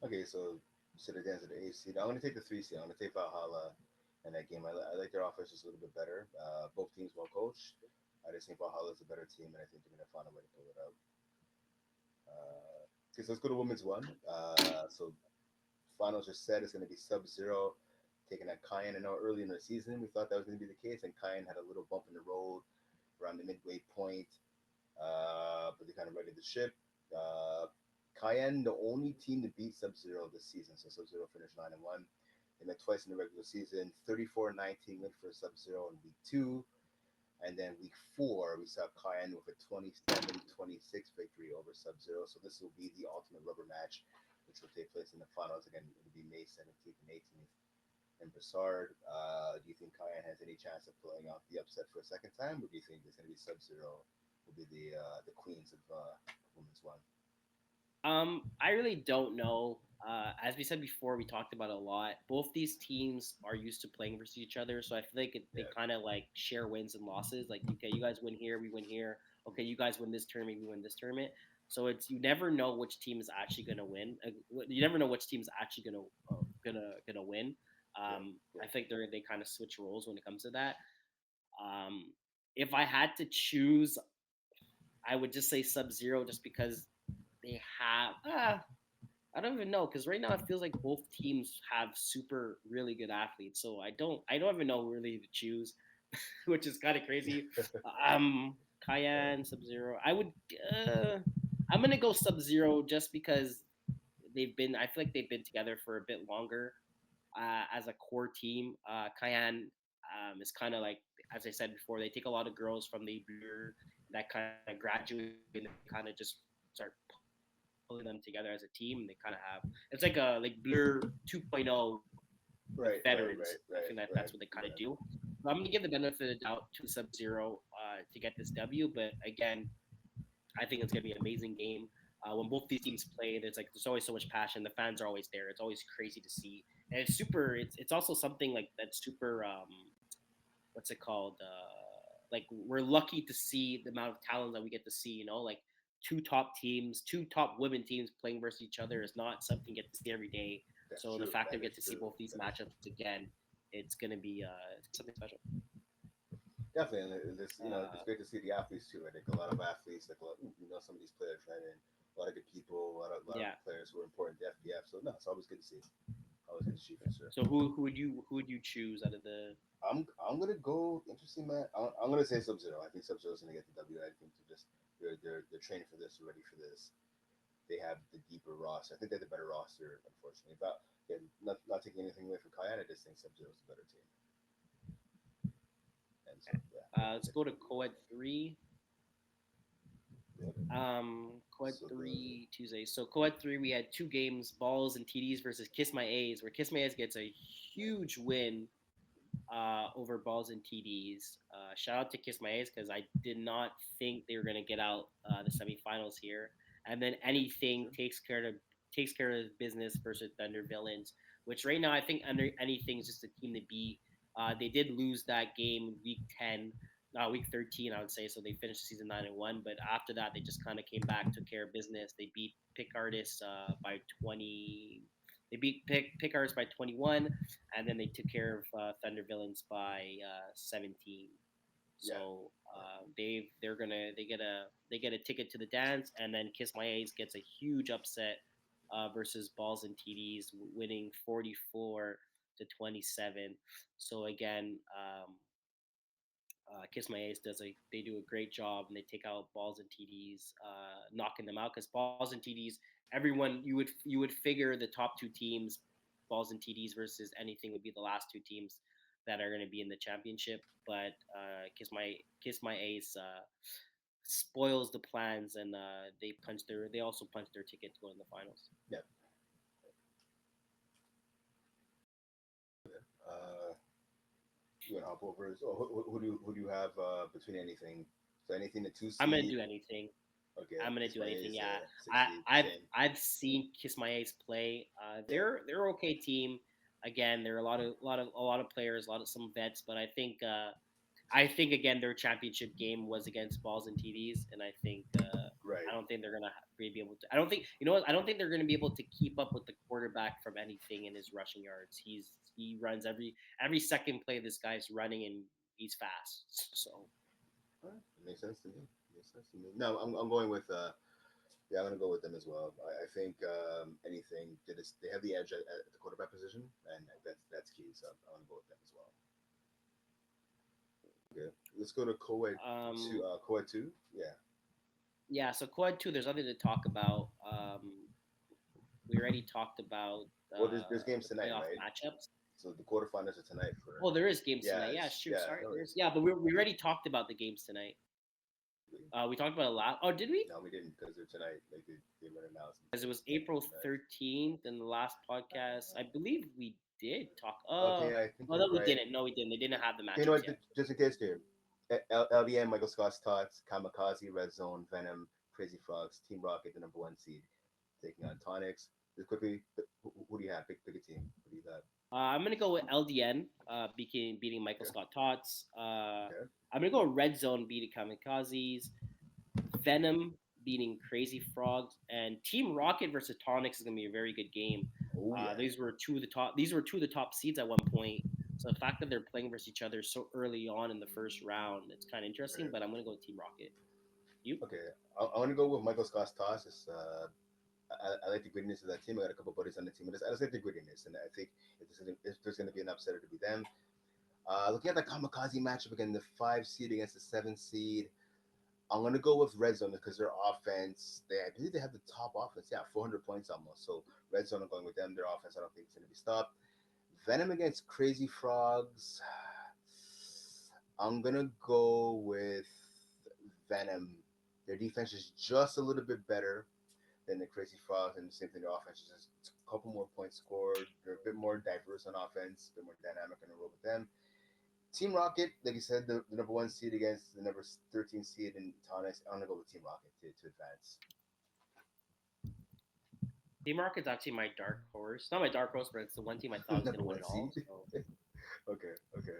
okay. So sit against the A seed. I'm gonna take the 3 seed. I'm gonna take Valhalla in that game. I like their offense just a little bit better. Both teams well coached. I just think Valhalla is a better team, and I think they're gonna find a way to pull it out. Okay, so let's go to women's one. So finals just said it's going to be Sub Zero taking that Cayenne. I know early in the season we thought that was going to be the case, and Cayenne had a little bump in the road around the midway point, but they kind of righted the ship. Uh, Cayenne, the only team to beat Sub Zero this season, so Sub Zero finished 9-1. They met twice in the regular season, 34-19 win for Sub Zero in week 2. And then week 4, we saw Cayenne with a 27-26 victory over Sub Zero. So this will be the ultimate rubber match, which will take place in the finals. Again, it'll be May 17th and 18th in Broussard. Do you think Cayenne has any chance of pulling off the upset for a second time, or do you think it's going to be Sub Zero will be the queens of women's one? I really don't know. As we said before, we talked about it a lot. Both these teams are used to playing versus each other, so I feel like they Yeah, kind of like share wins and losses. Like, okay, you guys win here, we win here. Okay, you guys win this tournament, we win this tournament. So it's you never know which team is actually gonna win. You never know which team is actually gonna win. yeah, I yeah. think they kind of switch roles when it comes to that. Um, if I had to choose, I would just say Sub Zero, just because they have. I don't even know because right now it feels like both teams have super really good athletes. So I don't even know really to choose, which is kind of crazy. Um, Cayenne, Sub Zero. Uh, I'm gonna go Sub Zero just because I feel like they've been together for a bit longer as a core team. Cayenne is kind of like, as I said before, they take a lot of girls from the Blur that kind of graduate and they kind of just start pulling them together as a team. And they kind of have it's like Blur 2.0 with veterans. Right, I think right, that's right, what they kind right, of do. right, So right. I'm gonna give the benefit of the doubt to Sub Zero to get this W. But again, I think it's gonna be an amazing game. When both these teams play, there's always so much passion. The fans are always there. It's always crazy to see, and it's super. It's also something like that's super. What's it called? Like we're lucky to see the amount of talent that we get to see. Like two top teams, two top women teams playing versus each other is not something you get to see every day. That's So the true. fact that That we get is to see true. both these That is matchups again, it's gonna be something special. definitely, and this it's Uh, great to see the athletes too. I think a lot of athletes, like some of these players, right, and a lot of good people, a lot of yeah. players who are important to FPF. So no, it's always good to see. Always good to see for sure. So who would you choose out of the? I'm gonna go interesting, man. I'm gonna say Sub Zero. I think Sub Zero's gonna get the W. I think they're training for this, they're ready for this. They have the deeper roster. I think they have the better roster, unfortunately. But yeah, not taking anything away from Kayana, I just think Sub Zero's the better team. And so yeah, they Let's get go the to W. co-ed 3. Yeah. Co-ed So the 3 Tuesday. So co-ed 3, we had two games: Balls and TDs versus Kiss My A's, where Kiss My A's gets a huge win over Balls and TDs. Shout out to Kiss My A's because I did not think they were going to get out the semifinals here. And then anything sure. takes care of business versus Thunder Villains, which right now I think under anything is just a team to beat. They did lose that game week 10. week 13, I would say. So they finished the season 9-1, but after that, they just kind of came back, took care of business. They beat Pick Artists by 20. They beat Pick Artists by 21, and then they took care of Thunder Villains by 17. Yeah. So they get a ticket to the dance, and then Kiss My Ace gets a huge upset versus Balls and TDs, winning 44-27. So again, Kiss My Ace they do a great job, and they take out Balls and TDs, knocking them out, because Balls and TDs, everyone you would figure the top two teams, Balls and TDs versus anything, would be the last two teams that are going to be in the championship. But Kiss My Ace spoils the plans, and they also punch their ticket to go in the finals. Yeah. Uh, you want to hop over? So who do you have between anything? So anything the two I'm gonna seed. do anything. Okay, I'm gonna Kiss do My anything. Ace, Yeah, six seed, same. I've seen Kiss My Ace play. Yeah, They're okay team. Again, there are a lot of players, a lot of some vets, but I think again their championship game was against Balls and TDs, and right. I don't think they're gonna be able to. I don't think you know what I don't think they're gonna be able to keep up with the quarterback from anything in his rushing yards. He runs every second play. This guy's running, and he's fast. So All right. Makes sense to me. Makes sense to me. No, I'm going with yeah, I'm gonna go with them as well. I think anything they have the edge at the quarterback position, and that's key. So I'm gonna go with them as well. Okay, let's go to um, co-ed two. Yeah. yeah, so quad two, there's nothing to talk about. We already talked about Well, there's games the tonight, playoff right? matchups. So the quarterfinals are tonight for Oh, there is games yeah, tonight. Yeah, shoot, yeah, sorry. no There's worries. yeah, but we already talked about the games tonight. We talked about a lot. Oh, did we? No, we didn't because they're tonight. Like they were announced Because it was tonight. April 13th in the last podcast. I believe we did talk. Okay, I think Oh you're no, we right. didn't. No, we didn't. They didn't have the You know matchups what? yet. Just in case, here, LDN, Michael Scott's Tots, Kamikaze, Red Zone, Venom, Crazy Frogs, Team Rocket, the number one seed, taking on Tonics. Just quickly, who do you have? Pick a team. Who do you got? I'm gonna go with LDN, beating Michael Okay. Scott Tots. Okay. I'm gonna go Red Zone beating Kamikazes. Venom beating Crazy Frogs, and Team Rocket versus Tonics is gonna be a very good game. Oh yeah. These were two of the top. These were two of the top seeds at one point. So the fact that they're playing versus each other so early on in the first round, it's kind of interesting. Right. But I'm gonna go with Team Rocket. You? Okay. I want to go with Michael Scott's Tots. I like the grittiness of that team. I got a couple buddies on the team. I just like the grittiness, and I think if there's going to be an upsetter to be them. Looking at the Kamikaze matchup again, the 5 seed against the 7 seed. I'm gonna go with Red Zone because their offense. I believe they have the top offense. Yeah, 400 points almost. So Red Zone, I'm going with them. Their offense, I don't think it's gonna be stopped. Venom against Crazy Frogs. I'm gonna go with Venom. Their defense is just a little bit better than the Crazy Frogs, and the same thing. Their offense is just a couple more points scored. They're a bit more diverse on offense, a bit more dynamic in a row with them. Team Rocket, like you said, the number one seed against the number 13 seed in Tonics. I'm gonna go with Team Rocket to advance. Team Rocket's actually my dark horse. Not my dark horse, but it's the one team I thought was Number gonna win one it seed. all. So Okay, okay.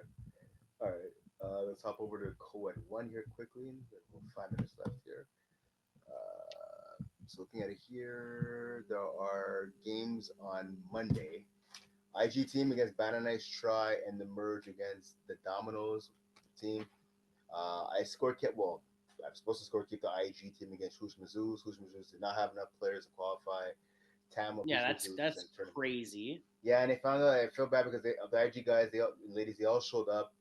All right. Let's hop over to co-ed one here quickly. There's about 5 minutes left here. So looking at it here, there are games on Monday. IG team against Banana Nice Try and the Merge against the Dominoes team. I score kept well. I'm supposed to score keep the IG team against Hoosh Mizzou's. Hoosh Mizzou's did not have enough players to qualify. Tam of yeah, Hoosh that's Mizzou's is in that's tournament. crazy. Yeah, and they found out. I feel bad because the IG guys, ladies, they all showed up.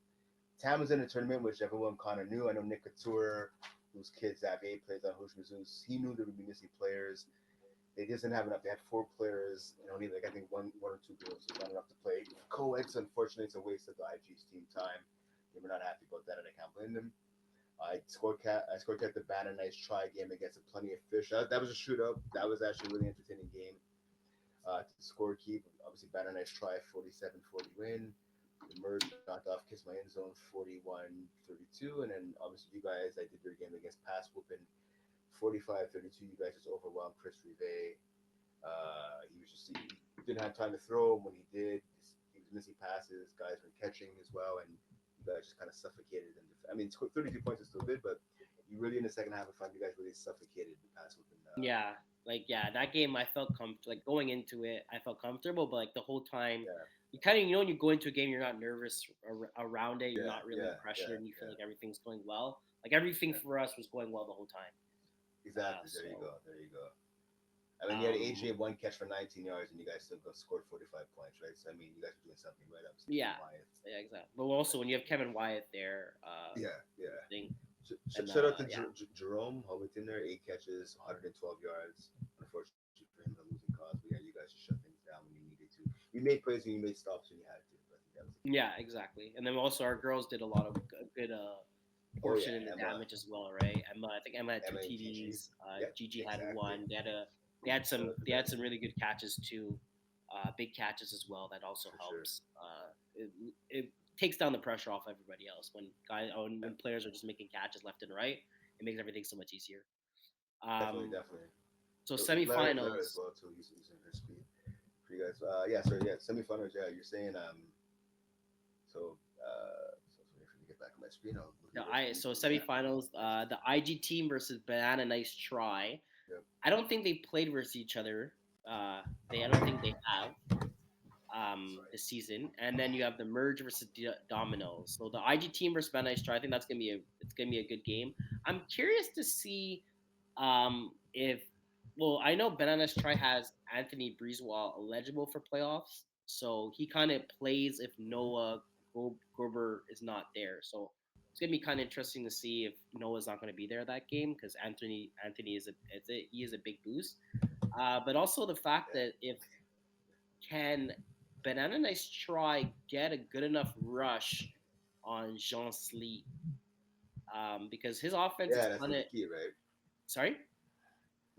Tam was in the tournament, which everyone kind of knew. I know Nick Couture, whose kid Xavier plays on Hoosh Mizzou's. He knew there would be missing players. They just didn't have enough. They had 4 players and only like I think one or two girls, so not enough to play. Co-eds, unfortunately, it's a waste of the IG's team time. They were not happy about that, and I can't blame them. I scored at the Banner Nice Try game against a Plenty of Fish. That was a shootout. That was actually a really entertaining game. To score keep, obviously Banner Nice Try 47-40 win. The Merge knocked off Kiss My End Zone 41-32, and then obviously you guys, I did your game against Pass Whooping 45-32. You guys just overwhelmed Chris Rive. He didn't have time to throw. When he did, he was missing passes. Guys were catching as well, and you guys just kind of suffocated them. I mean, 32 points is still good, but you really in the second half, I find you guys really suffocated the pass within. Yeah, like yeah, that game I felt like going into it, I felt comfortable, but like the whole time, Yeah, you kind of when you go into a game, you're not nervous around it, you're yeah, not really yeah, pressured, yeah, and you feel yeah, like everything's going well. Like everything yeah. for us was going well the whole time. Exactly. There you So go. There you go. I mean, you had um, AJ one catch for 19 yards, and you guys still scored 45 points, right? So I mean, you guys are doing something right. Obviously, yeah, Kevin Wyatt. yeah, exactly. But also when you have Kevin Wyatt there, Yeah, yeah. thing, and Shout out to yeah, Jerome Hollington there, 8 catches, 112 yards. Unfortunately for him, the losing cause. But yeah, you guys just shut things down when you needed to. You made plays and you made stops when you had to. But I think that was the key. yeah, exactly. And then also our girls did a lot of good Oh yeah, portion in the Emma, damage as well, right? I think Emma had two Emma and Gigi. TDs. Yep, Gigi had exactly. one. Shout out to they them had some really good catches too, big catches as well. That also for sure. helps. It takes down the pressure off everybody else when Yeah, players are just making catches left and right. It makes everything so much easier. definitely, Um, definitely. so Lara as semifinals. well too, using her speed for you guys. Yeah, semifinals. Yeah, you're saying so if you get back on my screen, I'll look at your So resolution. Yeah, semifinals. The IG team versus Banana Nice Try. yep. I don't think they played versus each other. I don't think they have this season. And then you have the Merge versus Dominoes. So the IG team versus Banana Nice Try. I think it's gonna be a good game. I'm curious to see if I know Bananas Try has Anthony Breezewell eligible for playoffs, so he kind of plays if Noah Gerber is not there. So it's gonna be kind of interesting to see if Noah's not going to be there that game because Anthony he is a big boost. But also the fact Yeah, that if can Banana Nice Try get a good enough rush on Jean Sleep, because his offense is yeah, that's kind gonna of be the key, right? sorry.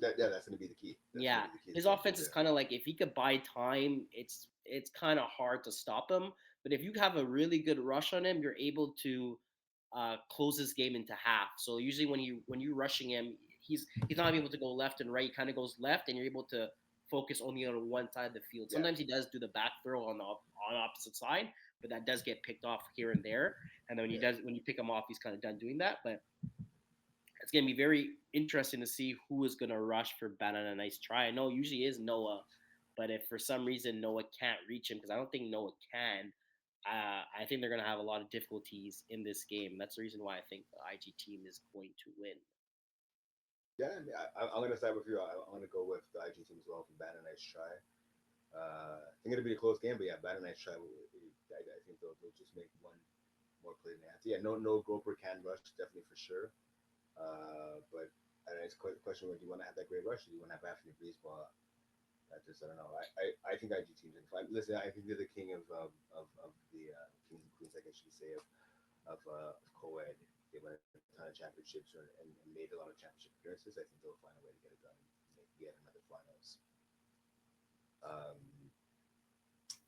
Yeah, that's gonna be the key. That's Yeah, gonna be the key to his getting offense through is there. kind of like if he could buy time, it's kind of hard to stop him. But if you have a really good rush on him, you're able to close his game into half. So usually when you rushing him, he's not able to go left and right. He kind of goes left, and you're able to focus only on one side of the field. Yeah, Sometimes he does do the back throw on the opposite side, but that does get picked off here and there. And then yeah, when you pick him off, he's kind of done doing that. But it's going to be very interesting to see who is going to rush for Banana Nice Try. I know it usually is Noah, but if for some reason Noah can't reach him, because I don't think Noah can, I think they're going to have a lot of difficulties in this game. That's the reason why I think the IG team is going to win. yeah. I'm gonna side with you. I'm gonna go with the IG team as well for Banner Nice Try. I think it'll be a close game, but yeah, Banner Nice Try. I think they'll just make one more play than they have to. Yeah, no Groper can rush definitely for sure. But it's quite the question: do you want to have that great rush, or do you want to have Anthony Breeze? Well, I don't know. I think IG teams are fine. Listen, I think they're the king of the kings and queens, I guess you could say, of co-ed. They won a ton of championships and made a lot of championship appearances. I think they'll find a way to get it done and make yet another finals. Um,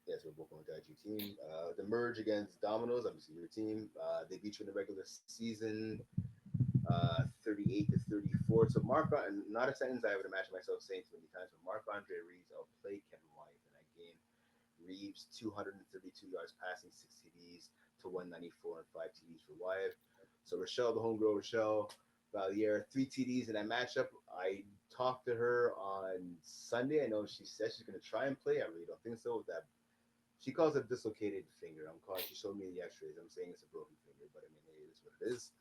yes, we're both on the IG team. The merge against Dominoes, obviously your team. They beat you in the regular season, 38 to 34. So not a sentence I would imagine myself saying too many times, but Marc Andre Reeves outplayed Kevin Wyatt in that game. Reeves 232 yards passing, 6 TDs to 194 and 5 TDs for Wyatt. So Rochelle, the homegirl Rochelle Valier, 3 TDs in that matchup. I talked to her on Sunday. I know she said she's gonna try and play. I really don't think so. With that, she calls it dislocated finger. She showed me the X-rays. I'm saying it's a broken finger, but I mean, hey, it is what it is.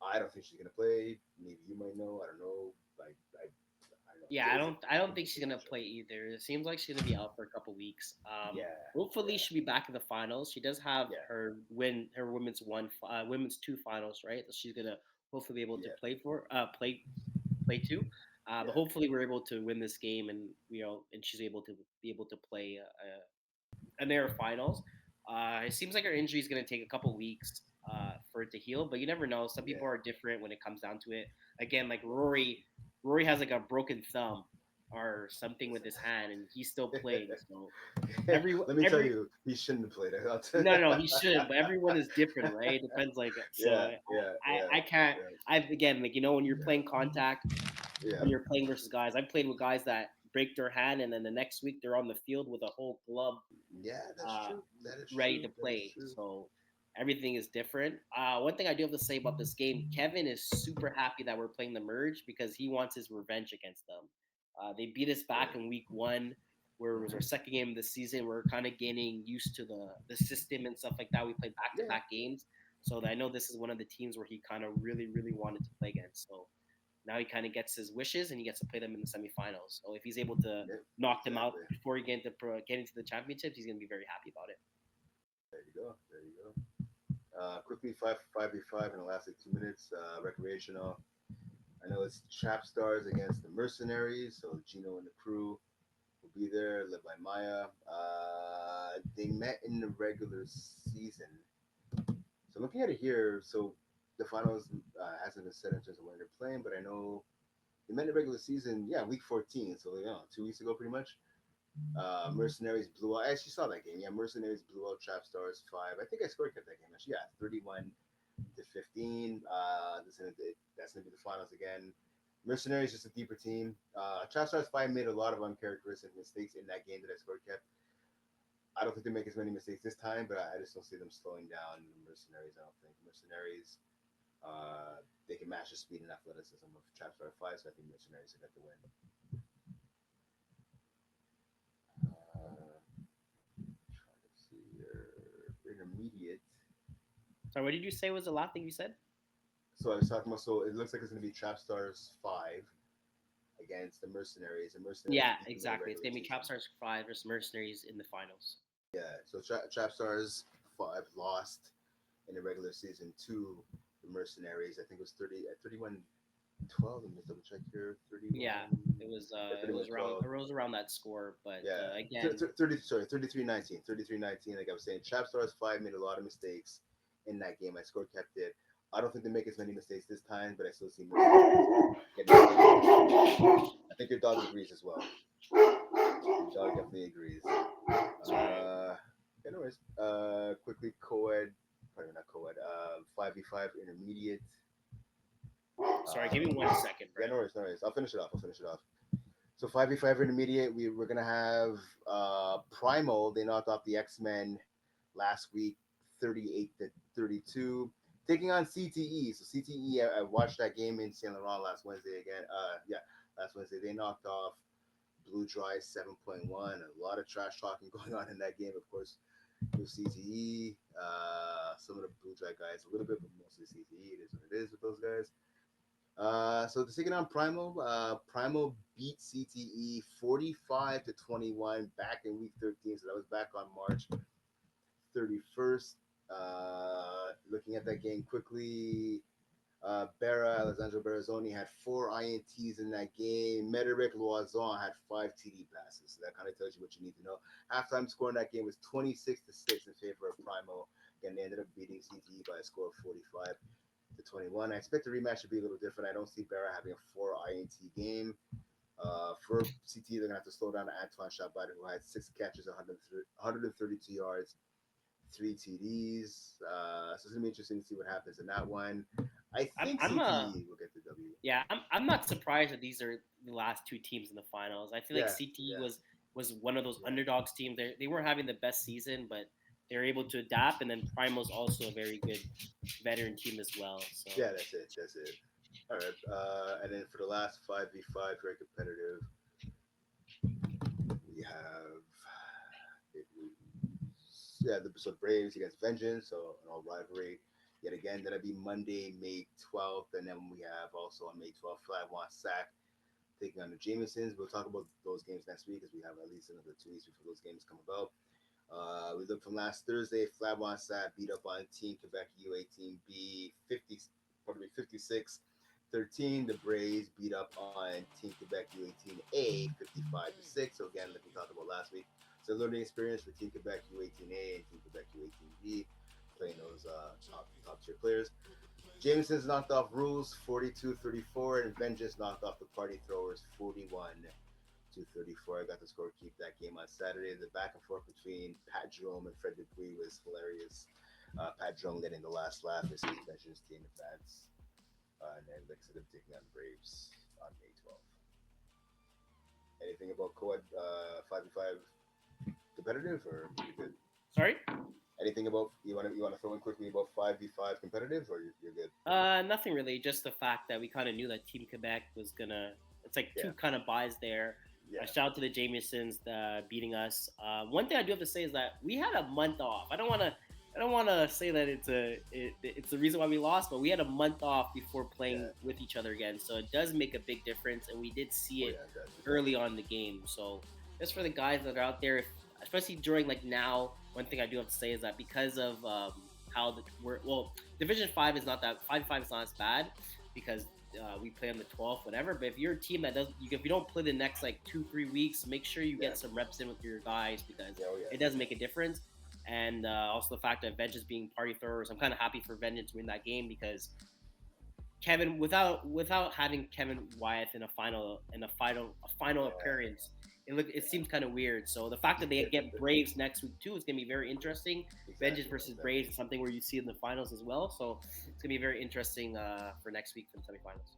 I don't think she's gonna play. Maybe you might know. I don't know. I don't know. Yeah, Is it? I don't think she's Just gonna not sure. play either. It seems like she's gonna be out for a couple weeks. Yeah, Hopefully yeah, she'll be back in the finals. She does have yeah, her women's two finals, right? So she's gonna hopefully be able to yeah, play two. But yeah, hopefully we're able to win this game, and and she's able to be able to play an air finals. It seems like her injury is going to take a couple weeks for it to heal, but you never know. Some yeah. people are different when it comes down to it. Again, like Rory has like a broken thumb or something with Listen. his hand, and he's still playing. So every Let me tell every you, he shouldn't have played. no, he shouldn't. But everyone is different, right? It depends. Like so, Yeah, yeah, yeah, I can't. yeah, I've again like when you're playing contact yeah, when you're playing versus guys. I've played with guys that break their hand, and then the next week they're on the field with a whole glove yeah. That's uh, true. That is ready true. to That is play. true. So everything is different. One thing I do have to say about this game, Kevin is super happy that we're playing the merge because he wants his revenge against them. They beat us back in week one, where it was our second game of the season. We're kind of getting used to the system and stuff like that. We played back to Yeah, back games, so I know this is one of the teams where he kind of really wanted to play against. So now he kind of gets his wishes and he gets to play them in the semifinals. So if he's able to yeah, knock them out exactly. before he get into the championships, he's gonna be very happy about it. There you go. There you go. Quickly, 5v5 in the last like 2 minutes. Recreational. I know it's Trap Stars against the Mercenaries, so Gino and the crew will be there, led by Maya. They met in the regular season. So looking at it here, so the finals hasn't been set in terms of when they're playing, but I know they met in the regular season, yeah, week 14, so 2 weeks ago pretty much. Mercenaries blew out. I actually saw that game. Yeah, Mercenaries blew out Trap Stars 5. I think I scored kept that game actually. Yeah, 31-15. That's gonna be the finals again. Mercenaries just a deeper team. Trap Stars 5 made a lot of uncharacteristic mistakes in that game that I scored kept. I don't think they make as many mistakes this time, but I just don't see them slowing down the Mercenaries. I don't think Mercenaries. They can match the speed and athleticism of Trap Star 5, so I think Mercenaries will get the win. Trying to see your intermediate. Sorry, what did you say was the last thing you said? So I was talking about. So it looks like it's going to be Trap Stars 5 against the Mercenaries. The Mercenaries Yeah, beat them in the exactly. It's regular gonna be season. Trap Stars 5 versus Mercenaries in the finals. Yeah. So Trap Stars 5 lost in the regular season to the Mercenaries. I think it was 31-12. Let me just double check here. Yeah, 31. Yeah, it 31 was around 12. that score, but Yeah, again, 30. Sorry, 33-19. 33-19. Like I was saying, Trap Stars 5 made a lot of mistakes in that game. I scored kept it. I don't think they make as many mistakes this time, but I still see Mercenaries getting the win. I think your dog agrees as well. Your dog definitely agrees. sorry, Yeah, no worries. Quickly, co-ed, probably not co-ed. 5v5 intermediate. give me one second, Yeah, Brett. no worries, no worries. I'll finish it off. I'll finish it off. So 5v5 intermediate, we're gonna have Primal. They knocked off the X-Men last week, 38-32, taking on CTE. So CTE, I watched that game in Saint Laurent last Wednesday again. Yeah, last Wednesday they knocked off Blue Dry 7.1. A lot of trash talking going on in that game, of course, with CTE. Some of the Blue Dry guys a little bit, but mostly CTE. It is what it is with those guys. So taking on Primal, Primal beat CTE 45-21 back in week 13. So that was back on March 31st. Looking at that game quickly, Alessandro Berrazzoni had 4 INTs in that game. Médéric Loison had 5 TD passes. So that kind of tells you what you need to know. Halftime score in that game was 26-6 in favor of Primal. Again, they ended up beating CTE by a score of 45-21. I expect the rematch to be a little different. I don't see Barra having a 4 INT game. For CT, they're gonna have to slow down to Antoine Chabot, who had 6 catches, 132 yards, 3 TDs. So it's gonna be interesting to see what happens in that one. I think I'm CTE will get the W. yeah, I'm not surprised that these are the last two teams in the finals. I feel like Yeah, CTE yeah, was one of those yeah, underdogs teams. They weren't having the best season, but they were able to adapt. And then Primal's also a very good veteran team as well. So yeah. That's it. That's it. All right. And then for the last 5v5, very competitive. We have yeah, so Braves against Vengeance, so an all rivalry. Yet again, that'll be Monday, May 12th, and then we have also on May 12th, Flat Sack taking on the Jamesons. We'll talk about those games next week because we have at least another 2 weeks before those games come about. We look from last Thursday, Flat Sack beat up on Team Quebec U18B 50, probably 56-13. The Braves beat up on Team Quebec U18A 55-6. So again, like we talked about last week, it's a learning experience for Team Quebec U18A and Team Quebec U18B, playing those top tier players. Jameson's knocked off Rules 42-34, and Vengeance knocked off the Party Throwers 41-34. I got the score keep that game on Saturday. The back and forth between Pat Jerome and Fred Dupuis was hilarious. Pat Jerome getting the last laugh as his Vengeance team advance. And then like I said, taking on Braves on May 12th. Anything about co-ed 5v5 competitive or pretty good? sorry. Anything about you want to throw in quickly about 5v5 competitive, or you're good? Nothing really. Just the fact that we kind of knew that Team Quebec was gonna. It's like Yeah, two kind of buys there. yeah. Shout out to the Jamiesons beating us. One thing I do have to say is that we had a month off. I don't want to. I don't want to say that it's the reason why we lost, but we had a month off before playing Yeah. with each other again, so it does make a big difference, and we did see Oh it yeah, it does. It does. early on in the game. So just for the guys that are out there, especially during like now, one thing I do have to say is that because of how we're Division 5 is not that 5-5 is not as bad because we play on the 12th, whatever. But if you're a team that does, if you don't play the next like 2-3 weeks, make sure you Yeah. get some reps in with your guys because Yeah. Oh yeah. it does make a difference. And also the fact that Vengeance being party throwers, I'm kind of happy for Vengeance to win that game because Kevin, without having Kevin Wyeth in a final appearance, it seems kind of weird. So the fact that they get Braves next week too is gonna be very interesting. Vengeance Exactly. versus Exactly. Braves is something where you see in the finals as well. So it's gonna be very interesting for next week for the semifinals.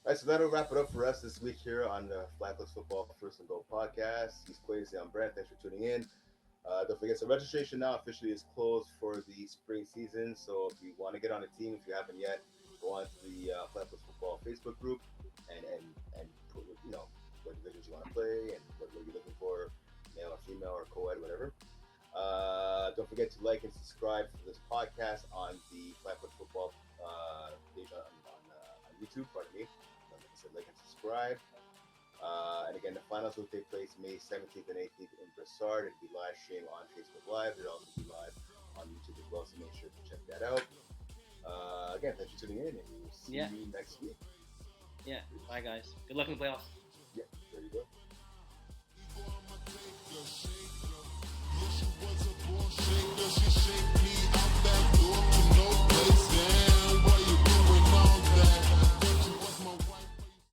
All right, so that'll wrap it up for us this week here on the Flapless Football First and Goal podcast. He's Quazy, I'm Brent. Thanks for tuning in. Don't forget, so registration now officially is closed for the spring season. So if you want to get on a team, if you haven't yet, go on to the Flapless Football Facebook group and put what divisions you want to play and what you're looking for, male or female or co-ed, whatever. Don't forget to like and subscribe to this podcast on the Flatfoot Football page on YouTube. Pardon me. Like I said, like and subscribe. And again, the finals will take place May 17th and 18th in Brassard. It'll be live stream on Facebook Live. It'll also be live on YouTube as well, so make sure to check that out. Again, thanks for tuning in, and we'll see Yeah, you next week. yeah. Bye guys. Good luck in the playoffs. Yeah, there you go.